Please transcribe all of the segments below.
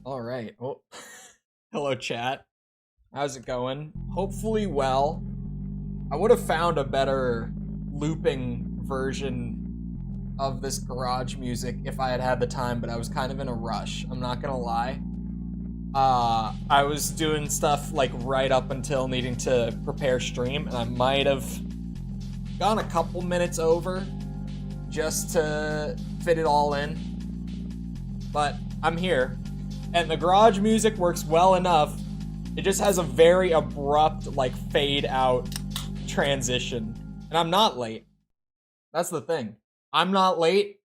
All right. Well, hello, chat. How's it going? Hopefully, well. I would have found a better looping version of this garage music if I had had the time, but I was kind of in a rush. I'm not gonna lie. I was doing stuff like right up until needing to prepare stream, and I might have gone a couple minutes over just to fit it all in. But I'm here. And the garage music works well enough. It just has a very abrupt, like, fade out transition. And I'm not late. That's the thing. I'm not late.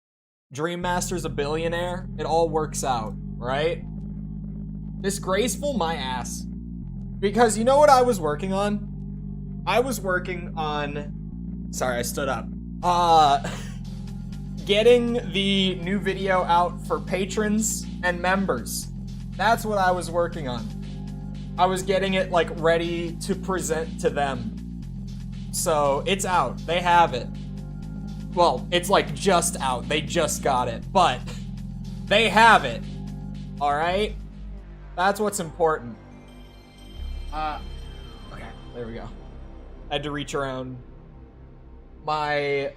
Dream Master's a billionaire. It all works out, right? Disgraceful my ass. Because you know what I was working on? I was working on... Sorry, I stood up. Getting the new video out for patrons and members. That's what I was working on. I was getting it, like, ready to present to them. So, it's out. They have it. Well, it's, like, just out. They just got it. But, they have it. Alright? That's what's important. Okay. There we go. I had to reach around my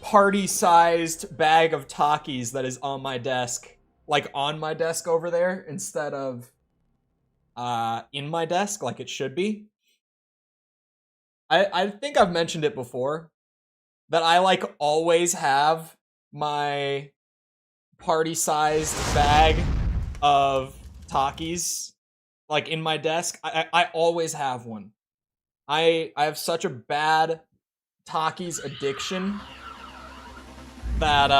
party-sized bag of Takis that is on my desk. Like, on my desk over there, instead of in my desk, like it should be. I think I've mentioned it before, that I, like, always have my party-sized bag of Takis, like, in my desk. I always have one. I have such a bad Takis addiction that,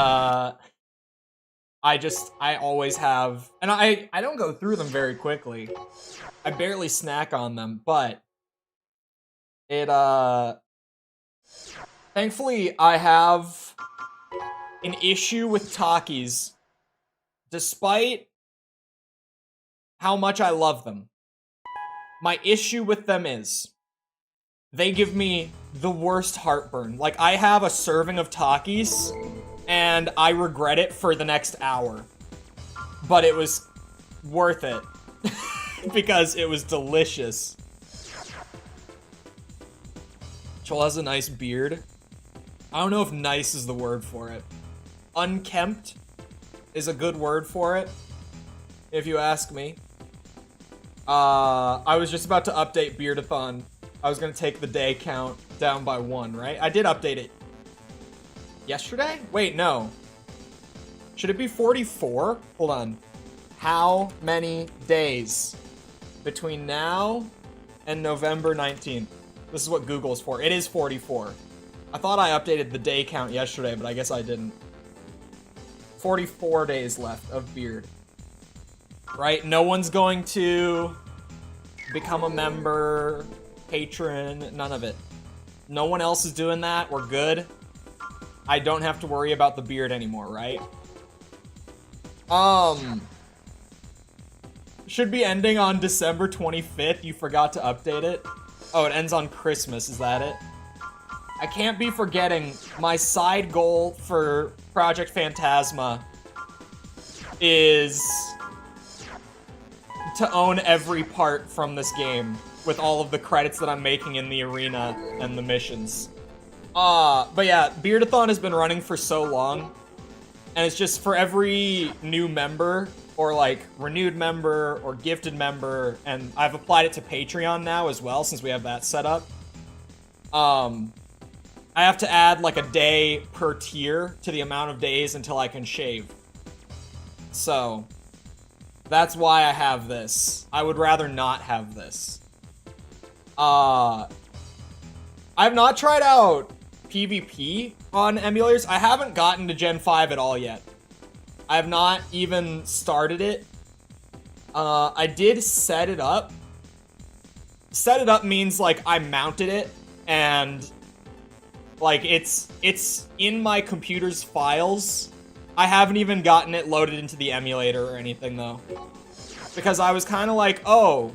I always have, and I don't go through them very quickly. I barely snack on them, but it, thankfully I have an issue with Takis, despite how much I love them. My issue with them is, they give me the worst heartburn. Like, I have a serving of Takis, and I regret it for the next hour. But it was worth it. Because it was delicious. Chole has a nice beard. I don't know if nice is the word for it. Unkempt is a good word for it, if you ask me. I was just about to update Beardathon. I was gonna take the day count down by 1, right? I did update it yesterday? Wait, no. Should it be 44? Hold on. How many days between now and November 19th? This is what Google's for. It is 44. I thought I updated the day count yesterday, but I guess I didn't. 44 days left of beard. Right? No one's going to become a member, patron, none of it. No one else is doing that. We're good. I don't have to worry about the beard anymore, right? Should be ending on December 25th. You forgot to update it. Oh, it ends on Christmas. Is that it? I can't be forgetting my side goal for Project Phantasma is to own every part from this game with all of the credits that I'm making in the arena and the missions. But yeah, Beardathon has been running for so long, and it's just for every new member, or like renewed member, or gifted member, and I've applied it to Patreon now as well, since we have that set up. I have to add like a day per tier to the amount of days until I can shave. So, that's why I have this. I would rather not have this. I've not tried out PvP on emulators. I haven't gotten to Gen 5 at all yet. I have not even started it. I did set it up. Set it up means, like, I mounted it, and, like, it's in my computer's files. I haven't even gotten it loaded into the emulator or anything, though. Because I was kind of like, oh,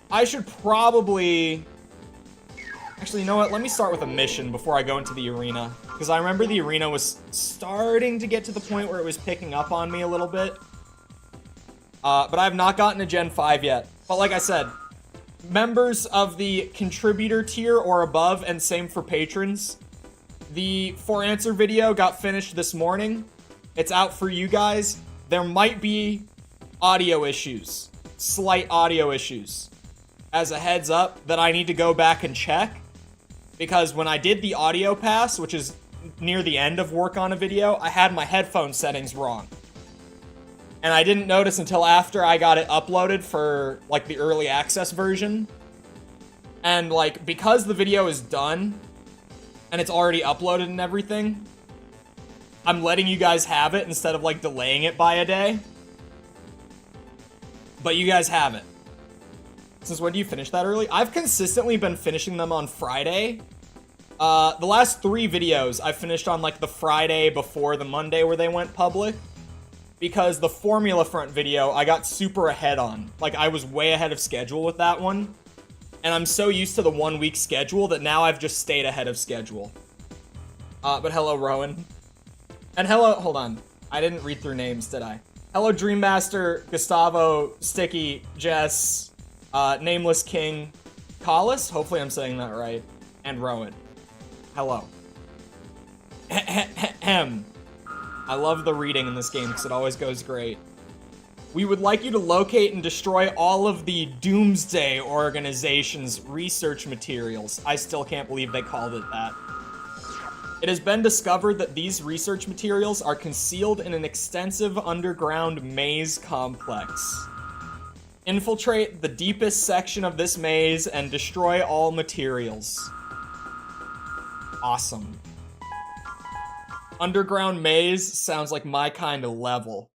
I should probably... Actually, you know what? Let me start with a mission before I go into the arena. Because I remember the arena was starting to get to the point where it was picking up on me a little bit. but I have not gotten to Gen 5 yet. But like I said, members of the contributor tier or above, and same for patrons, the 4answer video got finished this morning. It's out for you guys. There might be audio issues, slight audio issues, as a heads up that I need to go back and check. Because when I did the audio pass, which is near the end of work on a video, I had my headphone settings wrong. And I didn't notice until after I got it uploaded for, like, the early access version. And, like, because the video is done, and it's already uploaded and everything, I'm letting you guys have it instead of, like, delaying it by a day. But you guys have it. Since when do you finish that early? I've consistently been finishing them on Friday. The last 3 videos I finished on, like, the Friday before the Monday where they went public. Because the Formula Front video, I got super ahead on. Like, I was way ahead of schedule with that one. And I'm so used to the 1-week schedule that now I've just stayed ahead of schedule. But hello, Rowan. And hello, hold on. I didn't read through names, did I? Hello, Dreammaster, Gustavo, Sticky, Jess, Nameless King, Collis, hopefully I'm saying that right, and Rowan. Hello. Ahem. I love the reading in this game because it always goes great. We would like you to locate and destroy all of the Doomsday Organization's research materials. I still can't believe they called it that. It has been discovered that these research materials are concealed in an extensive underground maze complex. Infiltrate the deepest section of this maze and destroy all materials. Awesome. Underground maze sounds like my kind of level.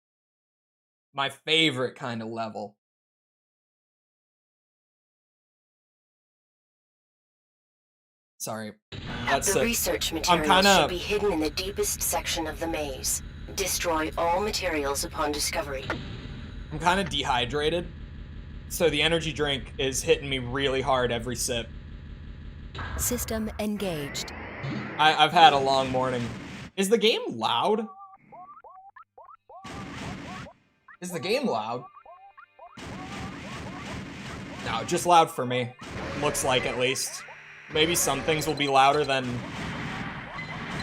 My favorite kind of level. Sorry. That's the research materials should be hidden in the deepest section of the maze. Destroy all materials upon discovery. I'm kind of dehydrated, so the energy drink is hitting me really hard every sip. System engaged. I've had a long morning. Is the game loud? Is the game loud? No, just loud for me. Looks like, at least. Maybe some things will be louder than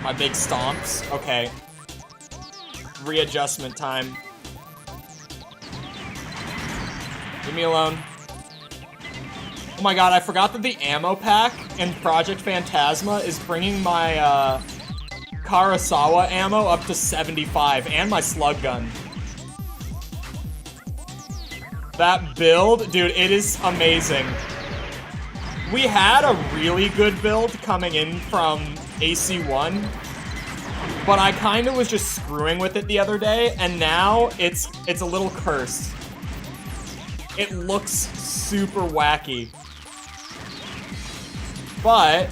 my big stomps. Okay. Readjustment time. Leave me alone. Oh my god, I forgot that the ammo pack in Project Phantasma is bringing my, Karasawa ammo up to 75, and my slug gun. That build, dude, it is amazing. We had a really good build coming in from AC1, but I kind of was just screwing with it the other day, and now it's a little cursed. It looks super wacky, but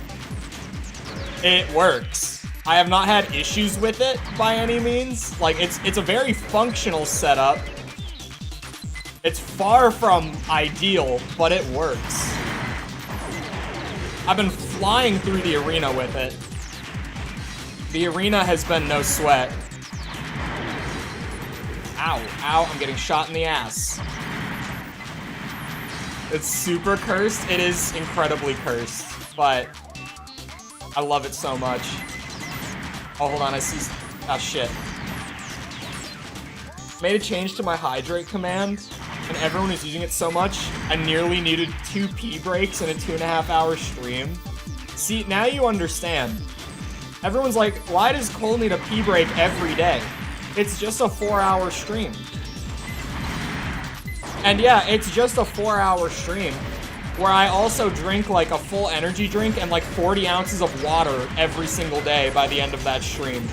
it works. I have not had issues with it by any means. Like, it's a very functional setup. It's far from ideal, but it works. I've been flying through the arena with it. The arena has been no sweat. Ow, ow, I'm getting shot in the ass. It's super cursed. It is incredibly cursed, but I love it so much. Oh, hold on, I see... Ah, shit. Made a change to my hydrate command, and everyone is using it so much, I nearly needed 2 pee breaks in a 2.5-hour stream. See, now you understand. Everyone's like, why does Cole need a pee break every day? It's just a 4-hour stream. And yeah, it's just a 4-hour stream, where I also drink like a full energy drink and like 40 ounces of water every single day by the end of that stream.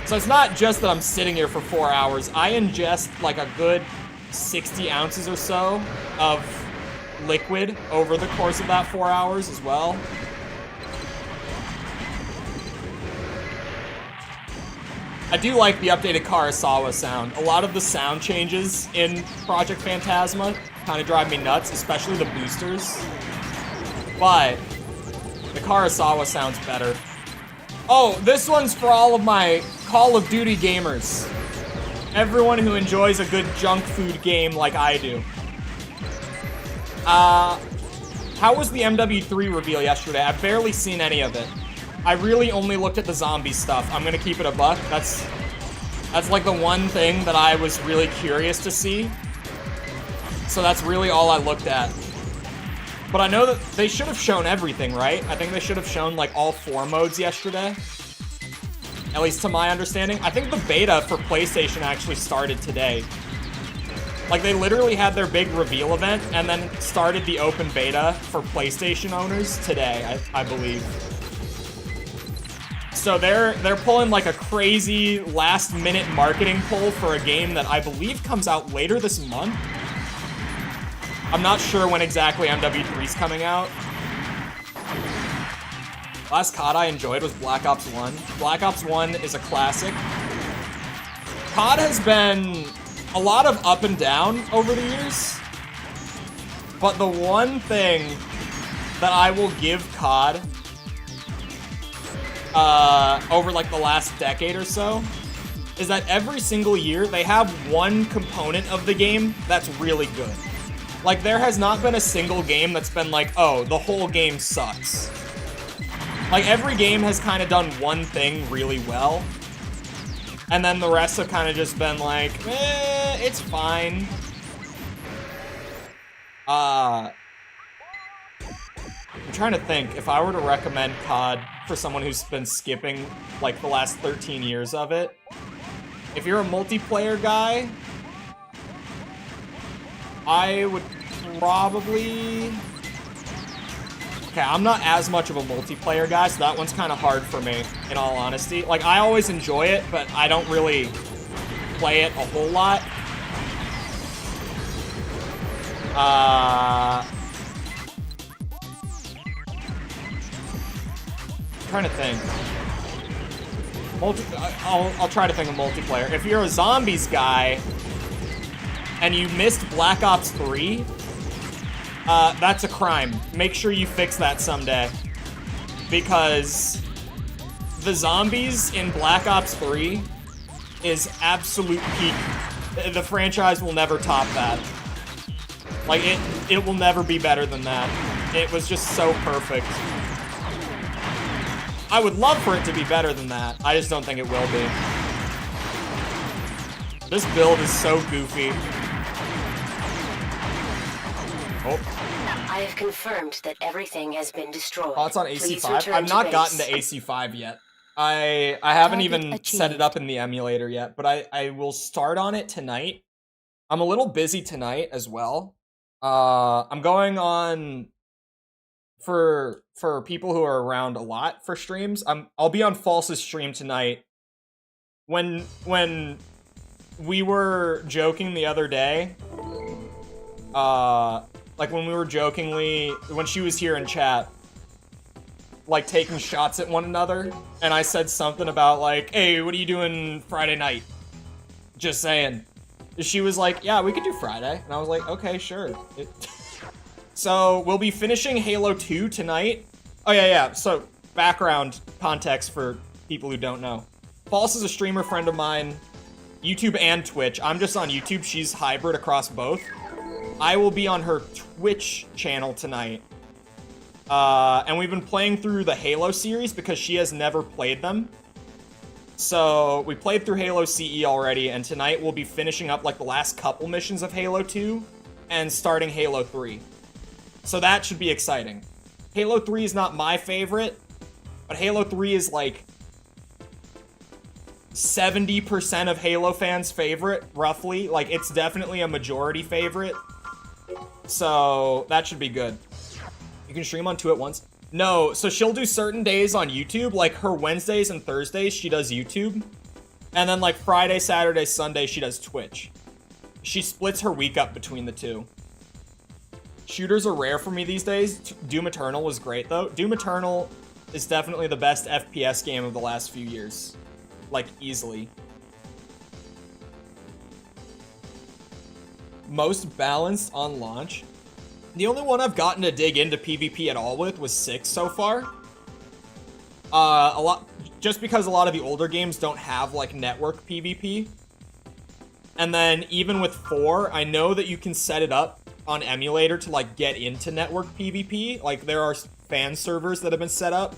So it's not just that I'm sitting here for 4 hours. I ingest like a good 60 ounces or so of liquid over the course of that 4 hours as well. I do like the updated Karasawa sound. A lot of the sound changes in Project Phantasma kind of drive me nuts, especially the boosters. But the Karasawa sounds better. Oh, this one's for all of my Call of Duty gamers. Everyone who enjoys a good junk food game like I do. How was the MW3 reveal yesterday? I've barely seen any of it. I really only looked at the zombie stuff. I'm gonna keep it a buck. That's like the one thing that I was really curious to see. So that's really all I looked at. But I know that they should have shown everything, right? I think they should have shown like all 4 modes yesterday. At least to my understanding. I think the beta for PlayStation actually started today. Like, they literally had their big reveal event and then started the open beta for PlayStation owners today, I believe. So they're pulling like a crazy last-minute marketing pull for a game that I believe comes out later this month. I'm not sure when exactly MW3 is coming out. Last COD I enjoyed was Black Ops 1. Black Ops 1 is a classic. COD has been a lot of up and down over the years. But the one thing that I will give COD over like the last decade or so is that every single year they have one component of the game that's really good. Like, there has not been a single game that's been like, oh, the whole game sucks. Like, every game has kind of done one thing really well. And then the rest have kind of just been like, it's fine. I'm trying to think, if I were to recommend COD for someone who's been skipping, like, the last 13 years of it. If you're a multiplayer guy, I would probably... Okay, I'm not as much of a multiplayer guy, so that one's kind of hard for me, in all honesty. Like, I always enjoy it, but I don't really play it a whole lot. I'm trying to think. I'll try to think of multiplayer. If you're a zombies guy, and you missed Black Ops 3... that's a crime. Make sure you fix that someday. Because the zombies in Black Ops 3 is absolute peak. The franchise will never top that. Like, it will never be better than that. It was just so perfect. I would love for it to be better than that. I just don't think it will be. This build is so goofy. Oh. I have confirmed that everything has been destroyed. Oh, it's on Please AC5? return I've to not base. gotten to AC5 yet. I haven't Target even set it achieved. up in the emulator yet, but I will start on it tonight. I'm a little busy tonight as well. I'm going on for people who are around a lot for streams. I'll be on False's stream tonight. When we were joking the other day, like when we were jokingly, when she was here in chat, like taking shots at one another, and I said something about like, hey, what are you doing Friday night? Just saying. She was like, yeah, we could do Friday. And I was like, okay, sure. So we'll be finishing Halo 2 tonight. Oh yeah. So background context for people who don't know. False is a streamer friend of mine, YouTube and Twitch. I'm just on YouTube. She's hybrid across both. I will be on her Twitch channel tonight. And we've been playing through the Halo series because she has never played them. So we played through Halo CE already, and tonight we'll be finishing up like the last couple missions of Halo 2 and starting Halo 3. So that should be exciting. Halo 3 is not my favorite, but Halo 3 is like 70% of Halo fans' favorite, roughly. Like, it's definitely a majority favorite. So that should be good. You can stream on 2 at once. No, so she'll do certain days on YouTube, like her Wednesdays and Thursdays, she does YouTube. And then like Friday, Saturday, Sunday, she does Twitch. She splits her week up between the two. Shooters are rare for me these days. Doom Eternal was great though. Doom Eternal is definitely the best FPS game of the last few years. Like, easily. Most balanced on launch. The only one I've gotten to dig into PvP at all with was 6 so far. Just because a lot of the older games don't have, like, network PvP. And then even with 4, I know that you can set it up on emulator to like get into network PvP. Like there are fan servers that have been set up,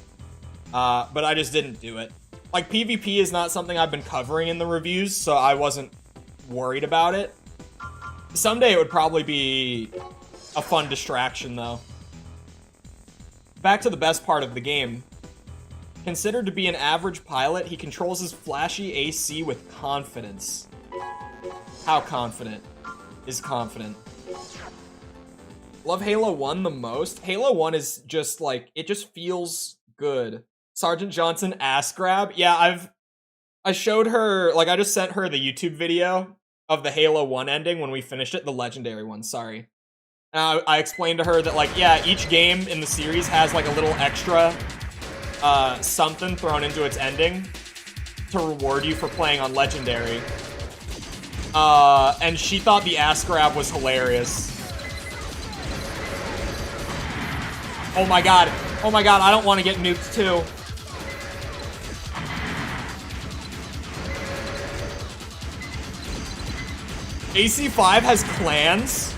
but I just didn't do it. Like PvP is not something I've been covering in the reviews, so I wasn't worried about it. Someday it would probably be a fun distraction though. Back to the best part of the game. Considered to be an average pilot, he controls his flashy AC with confidence. How confident is confident? Love Halo 1 the most. Halo 1 is just like, it just feels good. Sergeant Johnson ass grab. Yeah, I showed her, like I just sent her the YouTube video of the Halo 1 ending when we finished it, the legendary one, sorry. And I explained to her that like, yeah, each game in the series has like a little extra something thrown into its ending to reward you for playing on legendary. And she thought the ass grab was hilarious. Oh my god, I don't want to get nuked too. AC5 has clans?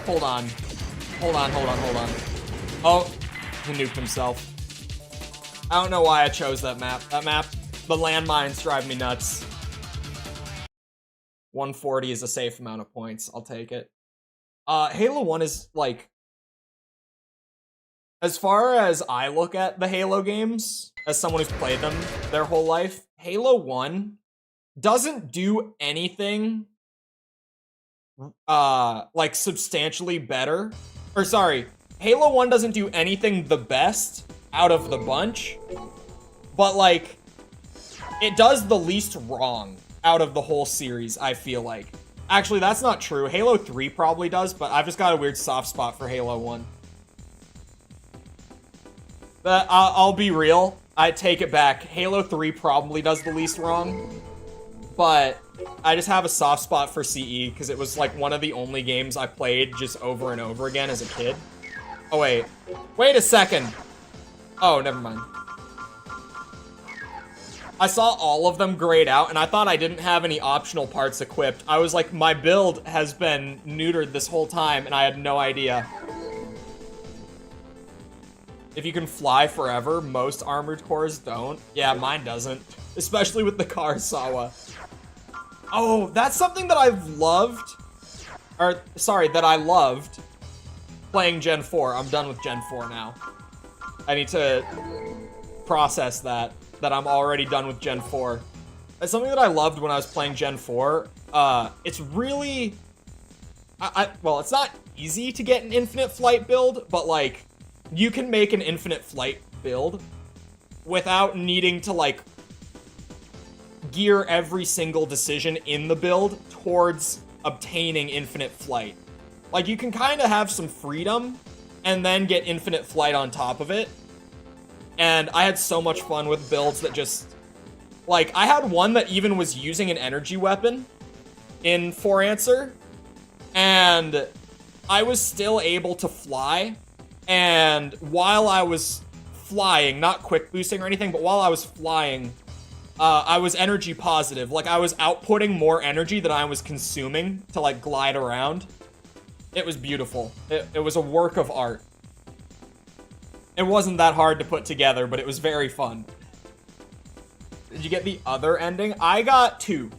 Hold on. Oh, he nuked himself. I don't know why I chose that map. The landmines drive me nuts. 140 is a safe amount of points. I'll take it. Halo 1 is, like... As far as I look at the Halo games, as someone who's played them their whole life, Halo 1 doesn't do anything, like, substantially better. Or, sorry, Halo 1 doesn't do anything the best out of the bunch, but, like, it does the least wrong out of the whole series, I feel like. Actually, that's not true. Halo 3 probably does, but I've just got a weird soft spot for Halo 1. But I'll be real. I take it back. Halo 3 probably does the least wrong, but I just have a soft spot for CE because it was like one of the only games I played just over and over again as a kid. Oh, wait. Wait a second. Oh, never mind. I saw all of them grayed out, and I thought I didn't have any optional parts equipped. I was like, my build has been neutered this whole time, and I had no idea. If you can fly forever, most armored cores don't. Yeah, mine doesn't. Especially with the Karasawa. Oh, that's something that I've loved. Or, sorry, that I loved playing Gen 4. I'm done with Gen 4 now. I need to process that I'm already done with Gen 4. It's something that I loved when I was playing Gen 4. It's really... well, it's not easy to get an infinite flight build, but, like, you can make an infinite flight build without needing to, like, gear every single decision in the build towards obtaining infinite flight. Like, you can kind of have some freedom and then get infinite flight on top of it. And I had so much fun with builds that just... Like, I had one that even was using an energy weapon in 4-Answer, and I was still able to fly, and while I was flying, not quick boosting or anything, but while I was flying, I was energy positive. Like, I was outputting more energy than I was consuming to, like, glide around. It was beautiful. It was a work of art. It wasn't that hard to put together, but it was very fun. Did you get the other ending? I got 2.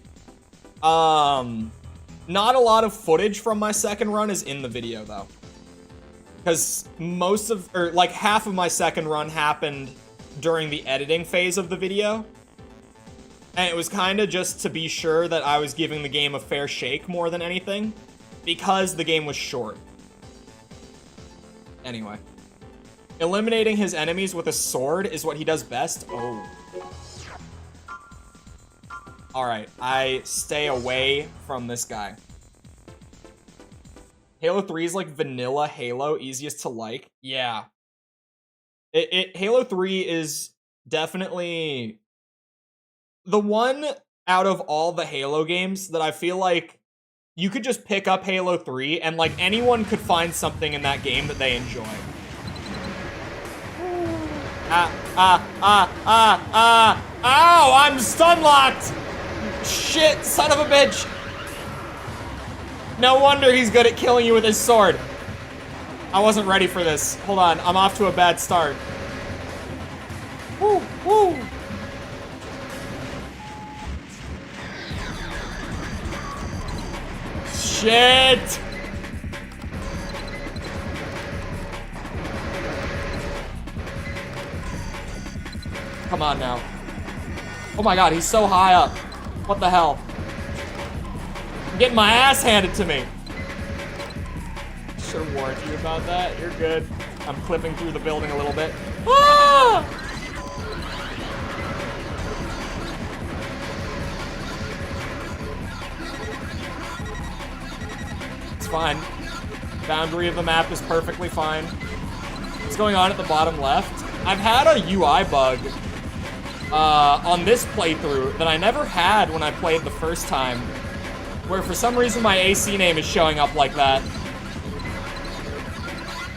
Not a lot of footage from my second run is in the video, though. Because like, half of my second run happened during the editing phase of the video. And it was kind of just to be sure that I was giving the game a fair shake more than anything. Because the game was short. Anyway. Eliminating his enemies with a sword is what he does best. Oh. Alright, I stay away from this guy. Halo 3 is like vanilla Halo, easiest to like. Yeah. Halo 3 is definitely the one out of all the Halo games that I feel like you could just pick up Halo 3 and, like, anyone could find something in that game that they enjoy. Ow, I'm stun locked! Shit, son of a bitch! No wonder he's good at killing you with his sword. I wasn't ready for this. Hold on, I'm off to a bad start. Woo, woo! Shit! Come on now. Oh my god, he's so high up. What the hell? I'm getting my ass handed to me. Should have warned you about that. You're good. I'm clipping through the building a little bit. Ah! It's fine. Boundary of the map is perfectly fine. What's going on at the bottom left? I've had a UI bug on this playthrough that I never had when I played the first time, where for some reason my AC name is showing up like that.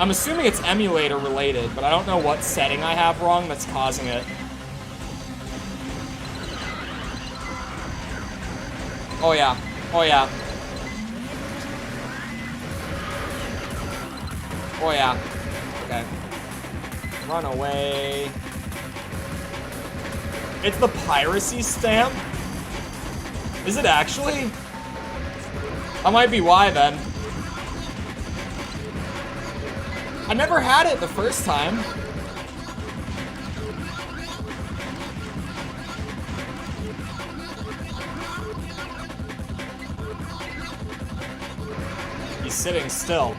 I'm assuming it's emulator related, but I don't know what setting I have wrong that's causing it. Oh yeah, oh yeah. Oh yeah, okay. Run away. It's the piracy stamp? Is it actually? That might be why then. I never had it the first time. He's sitting still.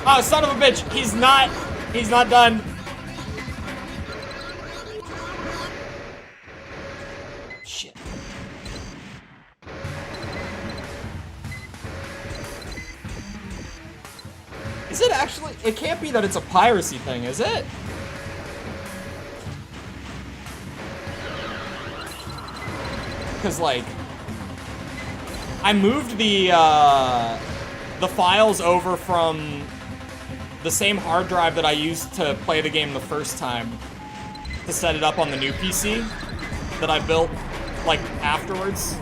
Oh, son of a bitch! He's not done. Shit. Is it actually? It can't be that it's a piracy thing, is it? Because, like, I moved the files over from the same hard drive that I used to play the game the first time to set it up on the new PC that I built, like, afterwards.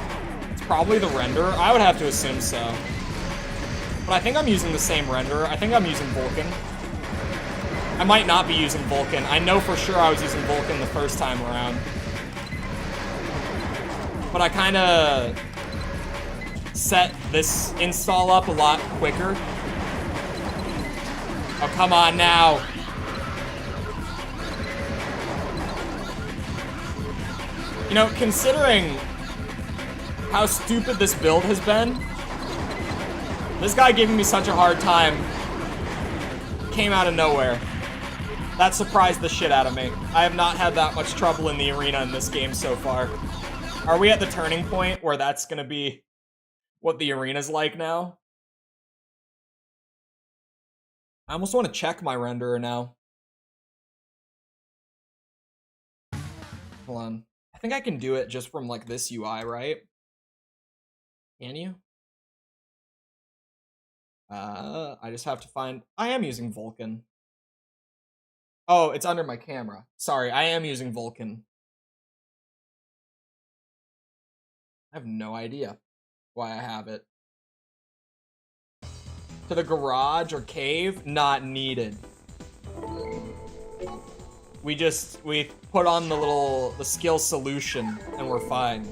It's probably the renderer. I would have to assume so. But I think I'm using the same renderer. I think I'm using Vulkan. I might not be using Vulkan. I know for sure I was using Vulkan the first time around. But I kind of set this install up a lot quicker. Oh, come on now. You know, considering how stupid this build has been, this guy giving me such a hard time came out of nowhere. That surprised the shit out of me. I have not had that much trouble in the arena in this game so far. Are we at the turning point where that's gonna be what the arena's like now? I almost want to check my renderer now. Hold on. I think I can do it just from, like, this UI, right? Can you? I just have to find... I am using Vulkan. Oh, it's under my camera. Sorry, I am using Vulkan. I have no idea why I have it. To the garage or cave? Not needed. We put on the skill solution and we're fine.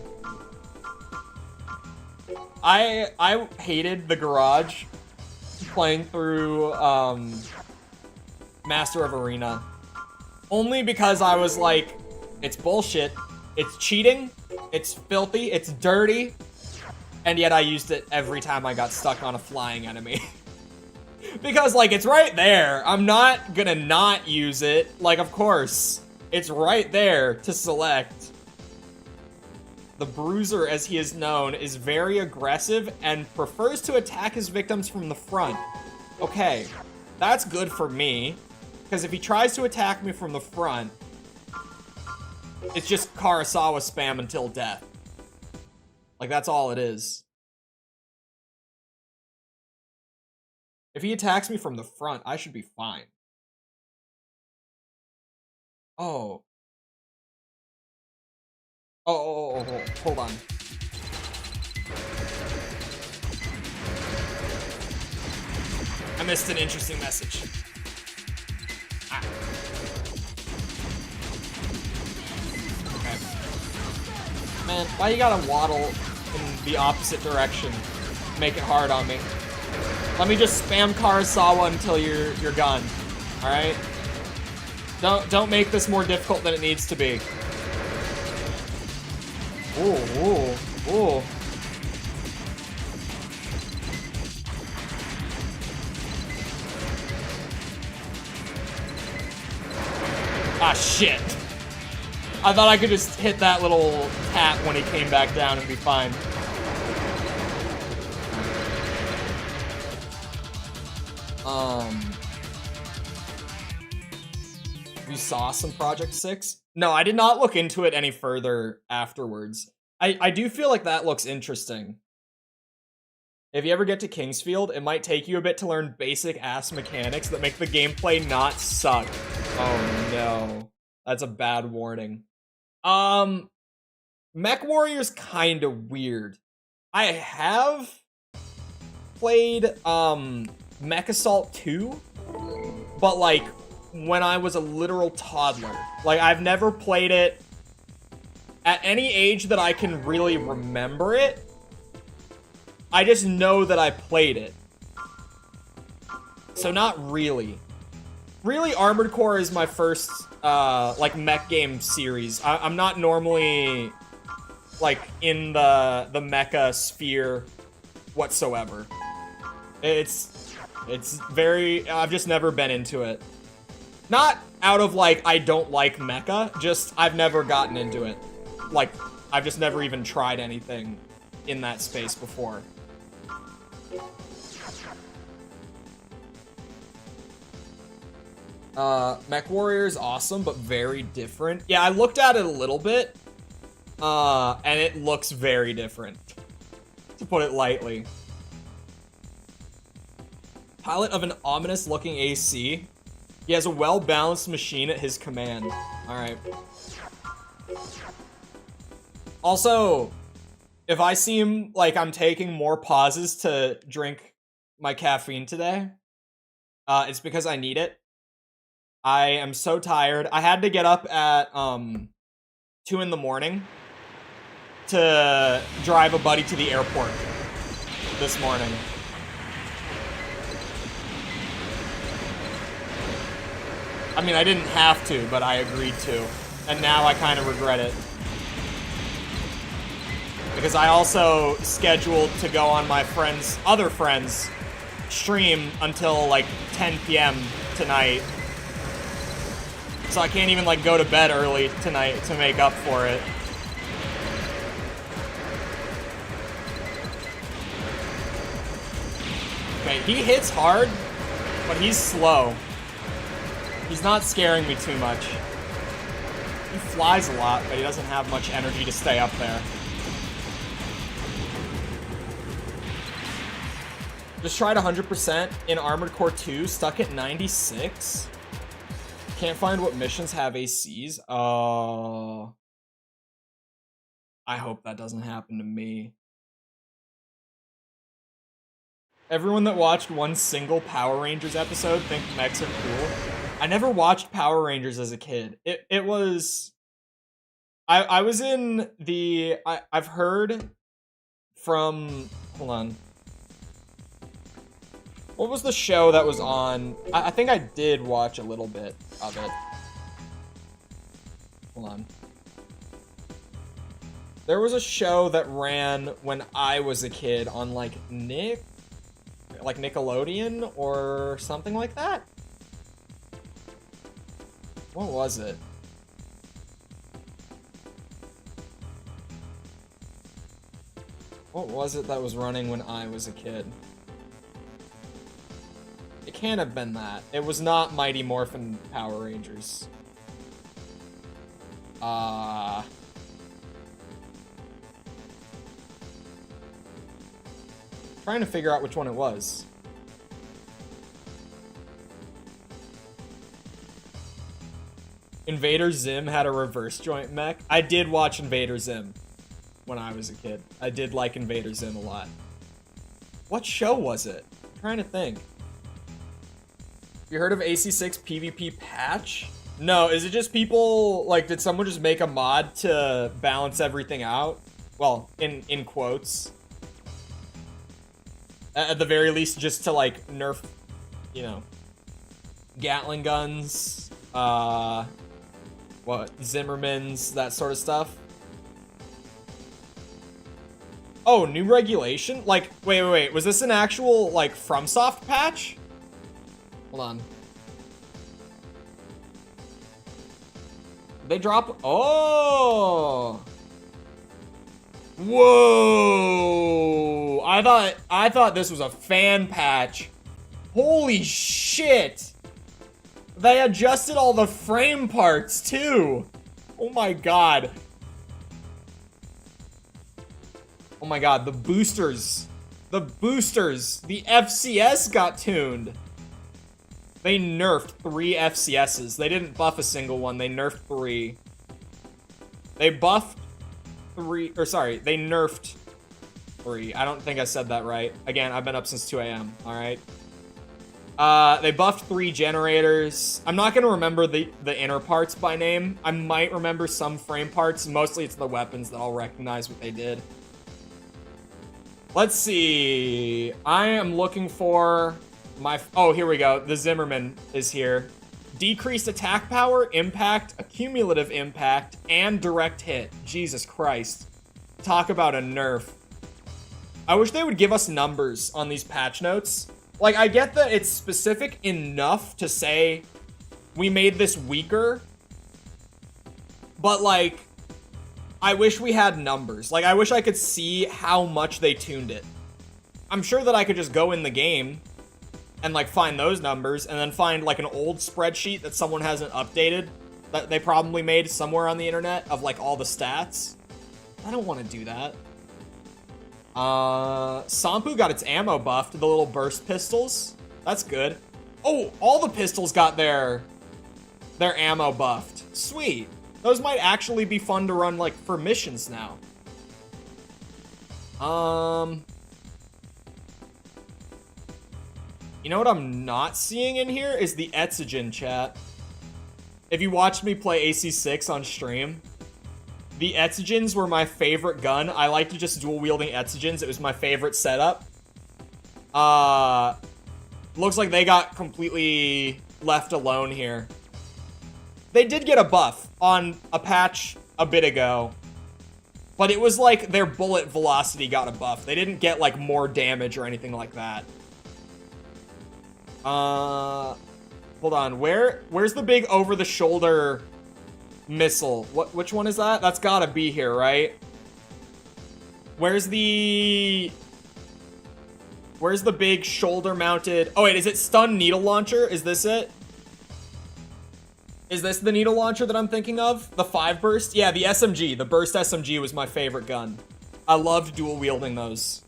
I hated the garage playing through Master of Arena. Only because I was like, it's bullshit, it's cheating, it's filthy, it's dirty, and yet I used it every time I got stuck on a flying enemy. Because, like, it's right there. I'm not gonna not use it. Like, of course. It's right there to select. The Bruiser, as he is known, is very aggressive and prefers to attack his victims from the front. Okay, that's good for me. Because if he tries to attack me from the front, it's just Karasawa spam until death. Like, that's all it is. If he attacks me from the front, I should be fine. Oh. Oh, hold on. I missed an interesting message. Ah. Okay. Man, why you gotta waddle in the opposite direction? Make it hard on me. Let me just spam Karasawa until you're gone. All right. Don't make this more difficult than it needs to be. Ooh. Ah, shit. I thought I could just hit that little tap when he came back down and be fine. You saw some Project 6? No, I did not look into it any further afterwards. I do feel like that looks interesting. If you ever get to Kingsfield, it might take you a bit to learn basic ass mechanics that make the gameplay not suck. Oh no. That's a bad warning. Mech Warrior's kind of weird. I have played Mech Assault 2, but like when I was a literal toddler. Like I've never played it at any age that I can really remember it. I just know that I played it. So not really. Really, Armored Core is my first like mech game series. I'm not normally like in the mecha sphere whatsoever. It's very, I've just never been into it. Not out of like I don't like mecha, just I've never gotten into it. Like I've just never even tried anything in that space before. Mech Warrior is awesome, but very different. Yeah, I looked at it a little bit, and it looks very different, to put it lightly. Pilot of an ominous-looking AC. He has a well-balanced machine at his command. Alright. Also, if I seem like I'm taking more pauses to drink my caffeine today, it's because I need it. I am so tired. I had to get up at 2 in the morning to drive a buddy to the airport this morning. I mean, I didn't have to, but I agreed to. And now I kind of regret it. Because I also scheduled to go on my other friend's stream until like 10 p.m. tonight. So I can't even like go to bed early tonight to make up for it. Okay, he hits hard, but he's slow. He's not scaring me too much. He flies a lot, but he doesn't have much energy to stay up there. Just tried 100% in Armored Core 2, stuck at 96. Can't find what missions have ACs. Oh. I hope that doesn't happen to me. Everyone that watched one single Power Rangers episode think mechs are cool. I never watched Power Rangers as a kid. It was... I was in the... I've heard from... Hold on. What was the show that was on? I think I did watch a little bit of it. Hold on. There was a show that ran when I was a kid on like Nickelodeon or something like that. What was it? What was it that was running when I was a kid? It can't have been that. It was not Mighty Morphin Power Rangers. Trying to figure out which one it was. Invader Zim had a reverse joint mech. I did watch Invader Zim when I was a kid. I did like Invader Zim a lot. What show was it? I'm trying to think. You heard of AC6 PvP patch? No, is it just people, like, did someone just make a mod to balance everything out? Well, in quotes. At the very least, just to, like, nerf, you know, Gatling guns, Zimmermans, that sort of stuff. Oh, new regulation? Like, wait. Was this an actual, like, FromSoft patch? Hold on. They drop... Oh! Whoa! I thought this was a fan patch. Holy shit! They adjusted all the frame parts, too! Oh my god. Oh my god, the boosters. The boosters. The FCS got tuned. They nerfed 3 FCSs. They didn't buff a single one. They nerfed 3. They buffed 3... Or sorry, they nerfed 3. I don't think I said that right. Again, I've been up since 2 a.m. Alright? They buffed 3 generators. I'm not going to remember the inner parts by name. I might remember some frame parts. Mostly it's the weapons that I'll recognize what they did. Let's see. I am looking for my... Oh, here we go. The Zimmerman is here. Decreased attack power, impact, accumulative impact, and direct hit. Jesus Christ. Talk about a nerf. I wish they would give us numbers on these patch notes. Like, I get that it's specific enough to say we made this weaker, but, like, I wish we had numbers. Like, I wish I could see how much they tuned it. I'm sure that I could just go in the game and, like, find those numbers and then find, like, an old spreadsheet that someone hasn't updated that they probably made somewhere on the internet of, like, all the stats. I don't want to do that. Sampu got its ammo buffed, the little burst pistols. That's good. Oh, all the pistols got their ammo buffed. Sweet. Those might actually be fun to run, like, for missions now. You know what I'm not seeing in here is the Etsugen chat. If you watched me play AC6 on stream, the Etsugens were my favorite gun. I like to just dual-wielding Etsugens. It was my favorite setup. Looks like they got completely left alone here. They did get a buff on a patch a bit ago, but it was like their bullet velocity got a buff. They didn't get, like, more damage or anything like that. Hold on. Where's the big over-the-shoulder missile? Which one is that? That's gotta be here, right? Where's the big shoulder-mounted... Oh, wait, is it stun needle launcher? Is this it? Is this the needle launcher that I'm thinking of? The 5 burst? Yeah, the SMG. The burst SMG was my favorite gun. I loved dual-wielding those.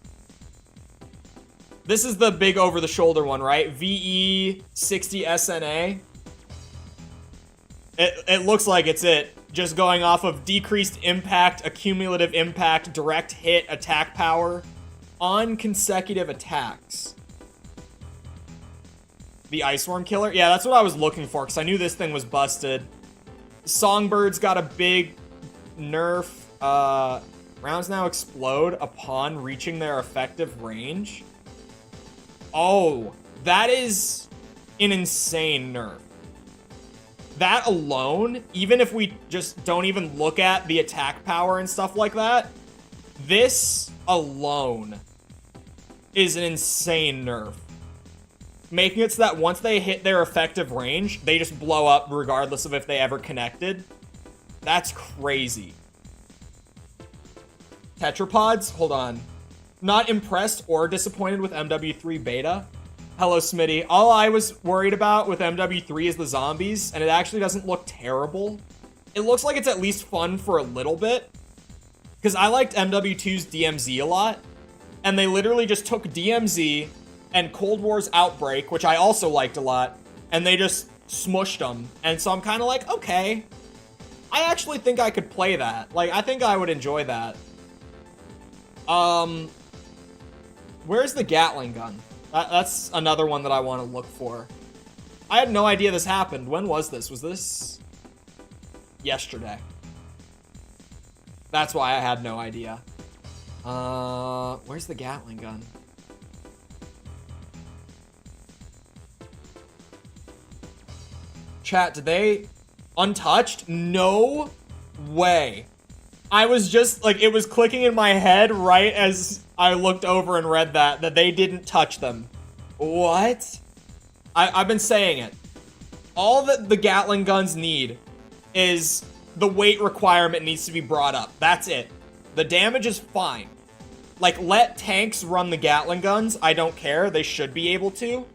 This is the big over-the-shoulder one, right? VE60 SNA. It looks like it's it. Just going off of decreased impact, accumulative impact, direct hit, attack power on consecutive attacks. The Iceworm Killer? Yeah, that's what I was looking for, because I knew this thing was busted. Songbirds got a big nerf. Rounds now explode upon reaching their effective range. Oh, that is an insane nerf. That alone, even if we just don't even look at the attack power and stuff like that, this alone is an insane nerf. Making it so that once they hit their effective range, they just blow up regardless of if they ever connected. That's crazy. Tetrapods? Hold on. Not impressed or disappointed with MW3 beta. Hello, Smitty. All I was worried about with MW3 is the zombies, and it actually doesn't look terrible. It looks like it's at least fun for a little bit, because I liked MW2's DMZ a lot, and they literally just took DMZ and Cold War's Outbreak, which I also liked a lot, and they just smushed them. And so I'm kind of like, okay, I actually think I could play that. Like, I think I would enjoy that. Where's the Gatling gun? That's another one that I want to look for. I had no idea this happened. When was this? Was this yesterday? That's why I had no idea. Where's the Gatling gun? Chat, did they... Untouched? No way. I was just, like, it was clicking in my head right as I looked over and read that they didn't touch them. What? I've been saying it. All that the Gatling guns need is the weight requirement needs to be brought up. That's it. The damage is fine. Like, let tanks run the Gatling guns. I don't care. They should be able to.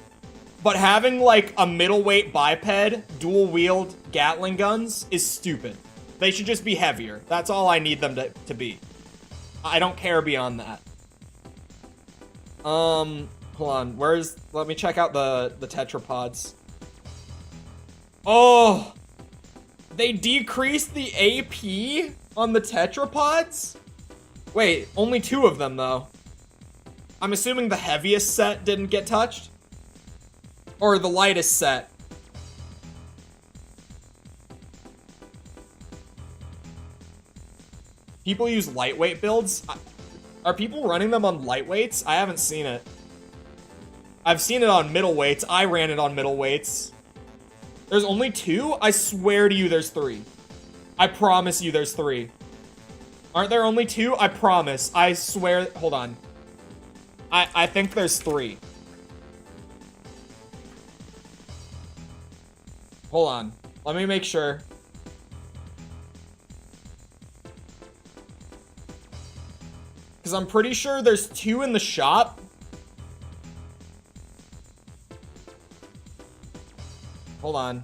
But having, like, a middleweight biped, dual-wield Gatling guns is stupid. They should just be heavier. That's all I need them to be. I don't care beyond that. Hold on. Let me check out the tetrapods. Oh! They decreased the AP on the tetrapods? Wait, only 2 of them, though. I'm assuming the heaviest set didn't get touched? Or the lightest set. People use lightweight builds? Are people running them on lightweights? I haven't seen it. I've seen it on middleweights. I ran it on middleweights. There's only 2? I swear to you there's 3. I promise you there's 3. Aren't there only 2? I promise. I swear. Hold on. I think there's 3. Hold on. Let me make sure. Because I'm pretty sure there's 2 in the shop. Hold on.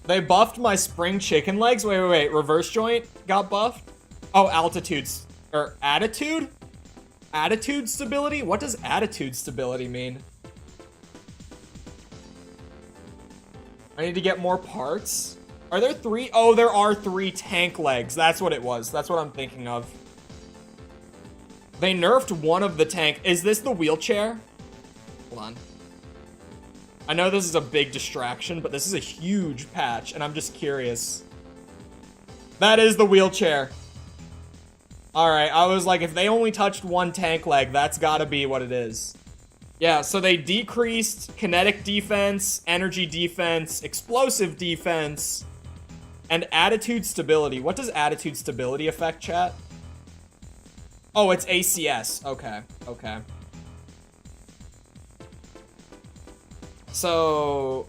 They buffed my spring chicken legs? Wait. Reverse joint got buffed? Oh, altitudes. Or attitude? Attitude stability? What does attitude stability mean? I need to get more parts. Are there 3? Oh, there are 3 tank legs. That's what it was. That's what I'm thinking of. They nerfed one of the tank. Is this the wheelchair? Hold on. I know this is a big distraction, but this is a huge patch, and I'm just curious. That is the wheelchair. Alright, I was like, if they only touched one tank leg, that's gotta be what it is. Yeah, so they decreased kinetic defense, energy defense, explosive defense, and attitude stability. What does attitude stability affect, chat? Oh, it's ACS. Okay. So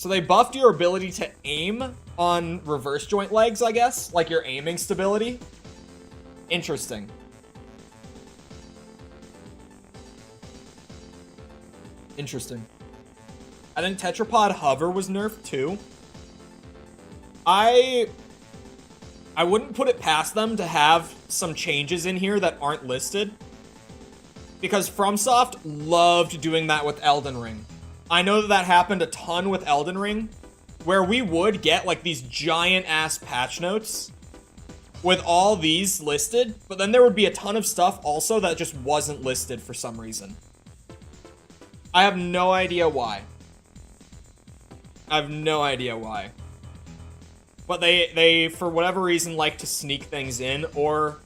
they buffed your ability to aim on reverse joint legs, I guess? Like your aiming stability? Interesting. Interesting. I think Tetrapod Hover was nerfed too. I wouldn't put it past them to have some changes in here that aren't listed. Because FromSoft loved doing that with Elden Ring. I know that happened a ton with Elden Ring, where we would get like these giant-ass patch notes with all these listed, but then there would be a ton of stuff also that just wasn't listed for some reason. I have no idea why. But they for whatever reason, like to sneak things in, or...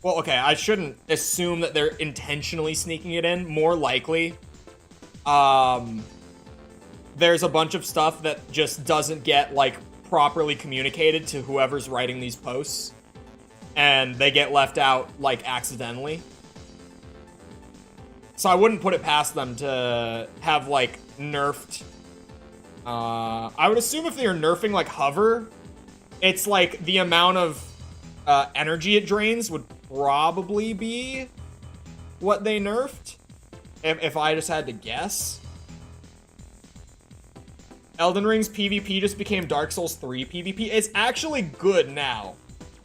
Well, okay, I shouldn't assume that they're intentionally sneaking it in. More likely, there's a bunch of stuff that just doesn't get, like, properly communicated to whoever's writing these posts. And they get left out, like, accidentally. So I wouldn't put it past them to have, like, nerfed... I would assume if they're nerfing, like, hover, it's, like, the amount of energy it drains would probably be what they nerfed, if I just had to guess. Elden Ring's PvP just became Dark Souls 3 PvP. It's actually good now,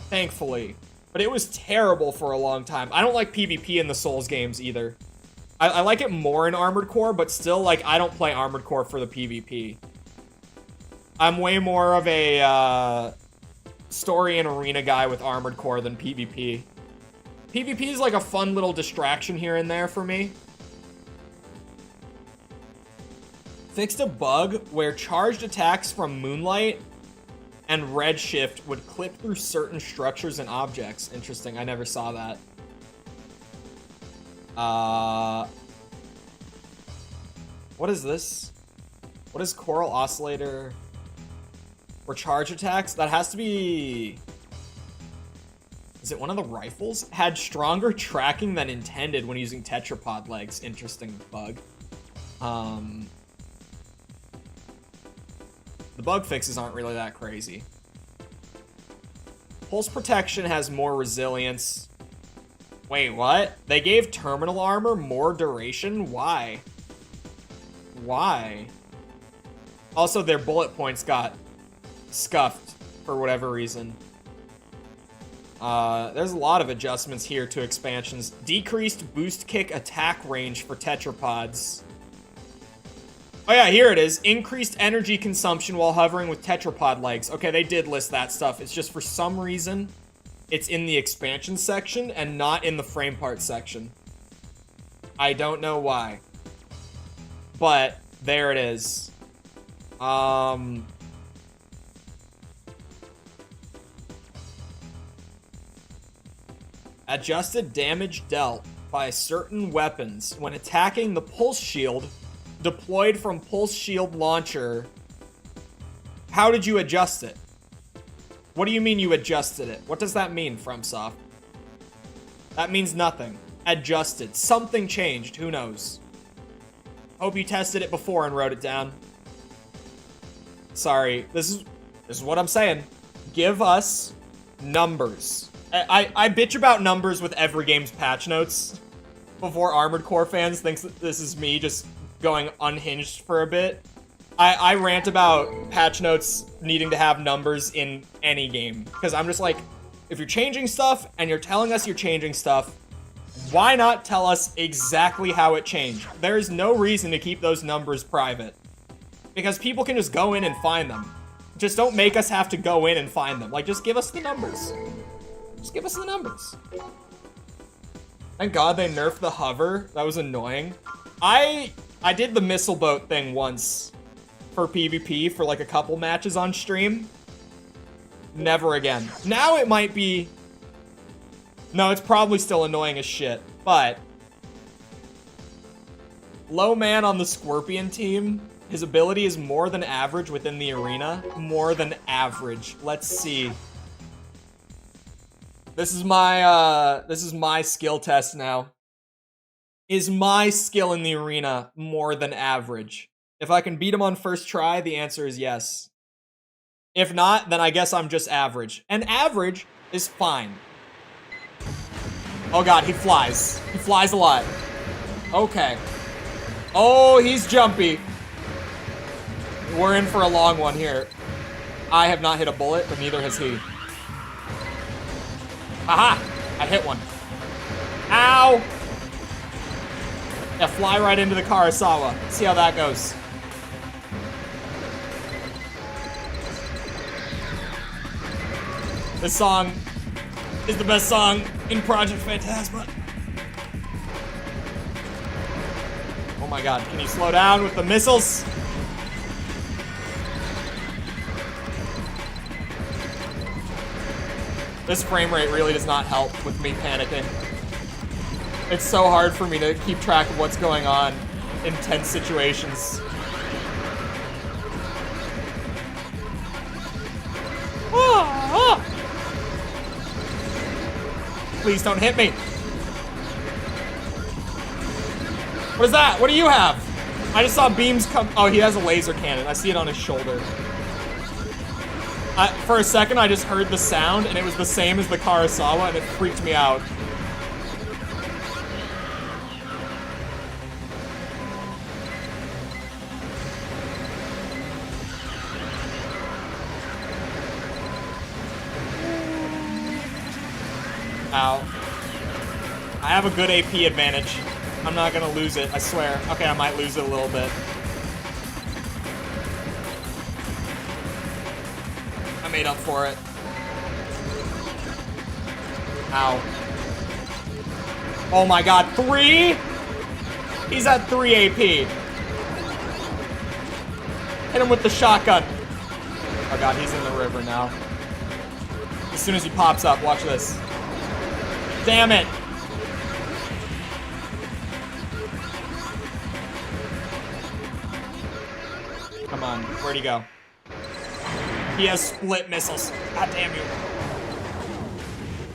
thankfully. But it was terrible for a long time. I don't like PvP in the Souls games either. I like it more in Armored Core, but still, like, I don't play Armored Core for the PvP. I'm way more of a story and arena guy with Armored Core than PvP. PvP is like a fun little distraction here and there for me. Fixed a bug where charged attacks from Moonlight and Redshift would clip through certain structures and objects. Interesting, I never saw that. What is this? What is Coral Oscillator? For charge attacks? That has to be... Is it one of the rifles? Had stronger tracking than intended when using tetrapod legs. Interesting bug. The bug fixes aren't really that crazy. Pulse protection has more resilience. Wait, what? They gave terminal armor more duration? Why? Why? Also, their bullet points got scuffed for whatever reason. There's a lot of adjustments here to expansions. Decreased boost kick attack range for tetrapods. Oh yeah, here it is. Increased energy consumption while hovering with tetrapod legs. Okay, they did list that stuff. It's just for some reason, it's in the expansion section and not in the frame part section. I don't know why. But there it is. Adjusted damage dealt by certain weapons when attacking the pulse shield deployed from pulse shield launcher. How did you adjust it? What do you mean you adjusted it? What does that mean, FromSoft? That means nothing. Adjusted. Something changed. Who knows? Hope you tested it before and wrote it down. Sorry. This is what I'm saying. Give us numbers. I bitch about numbers with every game's patch notes before Armored Core fans thinks that this is me just going unhinged for a bit. I rant about patch notes needing to have numbers in any game. Because I'm just like, if you're changing stuff and you're telling us you're changing stuff, why not tell us exactly how it changed? There is no reason to keep those numbers private. Because people can just go in and find them. Just don't make us have to go in and find them. Like, just give us the numbers. Just give us the numbers. Thank God they nerfed the hover. That was annoying. I did the missile boat thing once for PvP for like a couple matches on stream. Never again. Now it might be... No, it's probably still annoying as shit, but... Low man on the Scorpion team. His ability is more than average within the arena. More than average. Let's see. This is my skill test now. Is my skill in the arena more than average? If I can beat him on first try, the answer is yes. If not, then I guess I'm just average. And average is fine. Oh god, he flies. He flies a lot. Okay. Oh, he's jumpy. We're in for a long one here. I have not hit a bullet, but neither has he. Aha! I hit one. Ow! Yeah, fly right into the Karasawa. See how that goes. This song is the best song in Project Phantasma. Oh my god, can you slow down with the missiles? This frame rate really does not help with me panicking. It's so hard for me to keep track of what's going on in tense situations. Please don't hit me. What is that? What do you have? I just saw beams come. Oh, he has a laser cannon. I see it on his shoulder. For a second, I just heard the sound, and it was the same as the Karasawa, and it freaked me out. Ow. I have a good AP advantage. I'm not gonna lose it, I swear. Okay, I might lose it a little bit. made up for it. Ow. Oh my god, 3? He's at 3 AP. Hit him with the shotgun. Oh god, he's in the river now. As soon as he pops up, watch this. Damn it. Come on, where'd he go? He has split missiles. God damn you.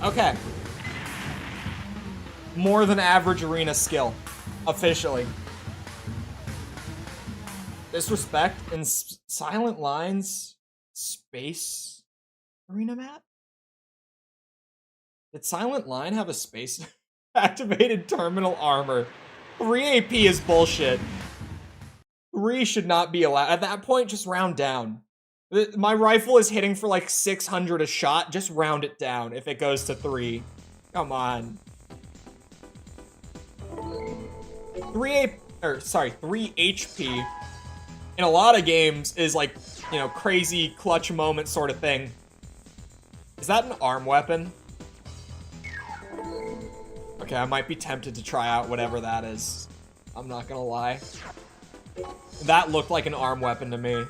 Okay. More than average arena skill. Officially. Disrespect in Silent Lines space arena map? Did Silent Line have a space activated terminal armor? 3 AP is bullshit. 3 should not be allowed. At that point, just round down. My rifle is hitting for like 600 a shot. Just round it down if it goes to 3. Come on. 3 HP in a lot of games is like, you know, crazy clutch moment sort of thing. Is that an arm weapon? Okay, I might be tempted to try out whatever that is. I'm not gonna lie. That looked like an arm weapon to me.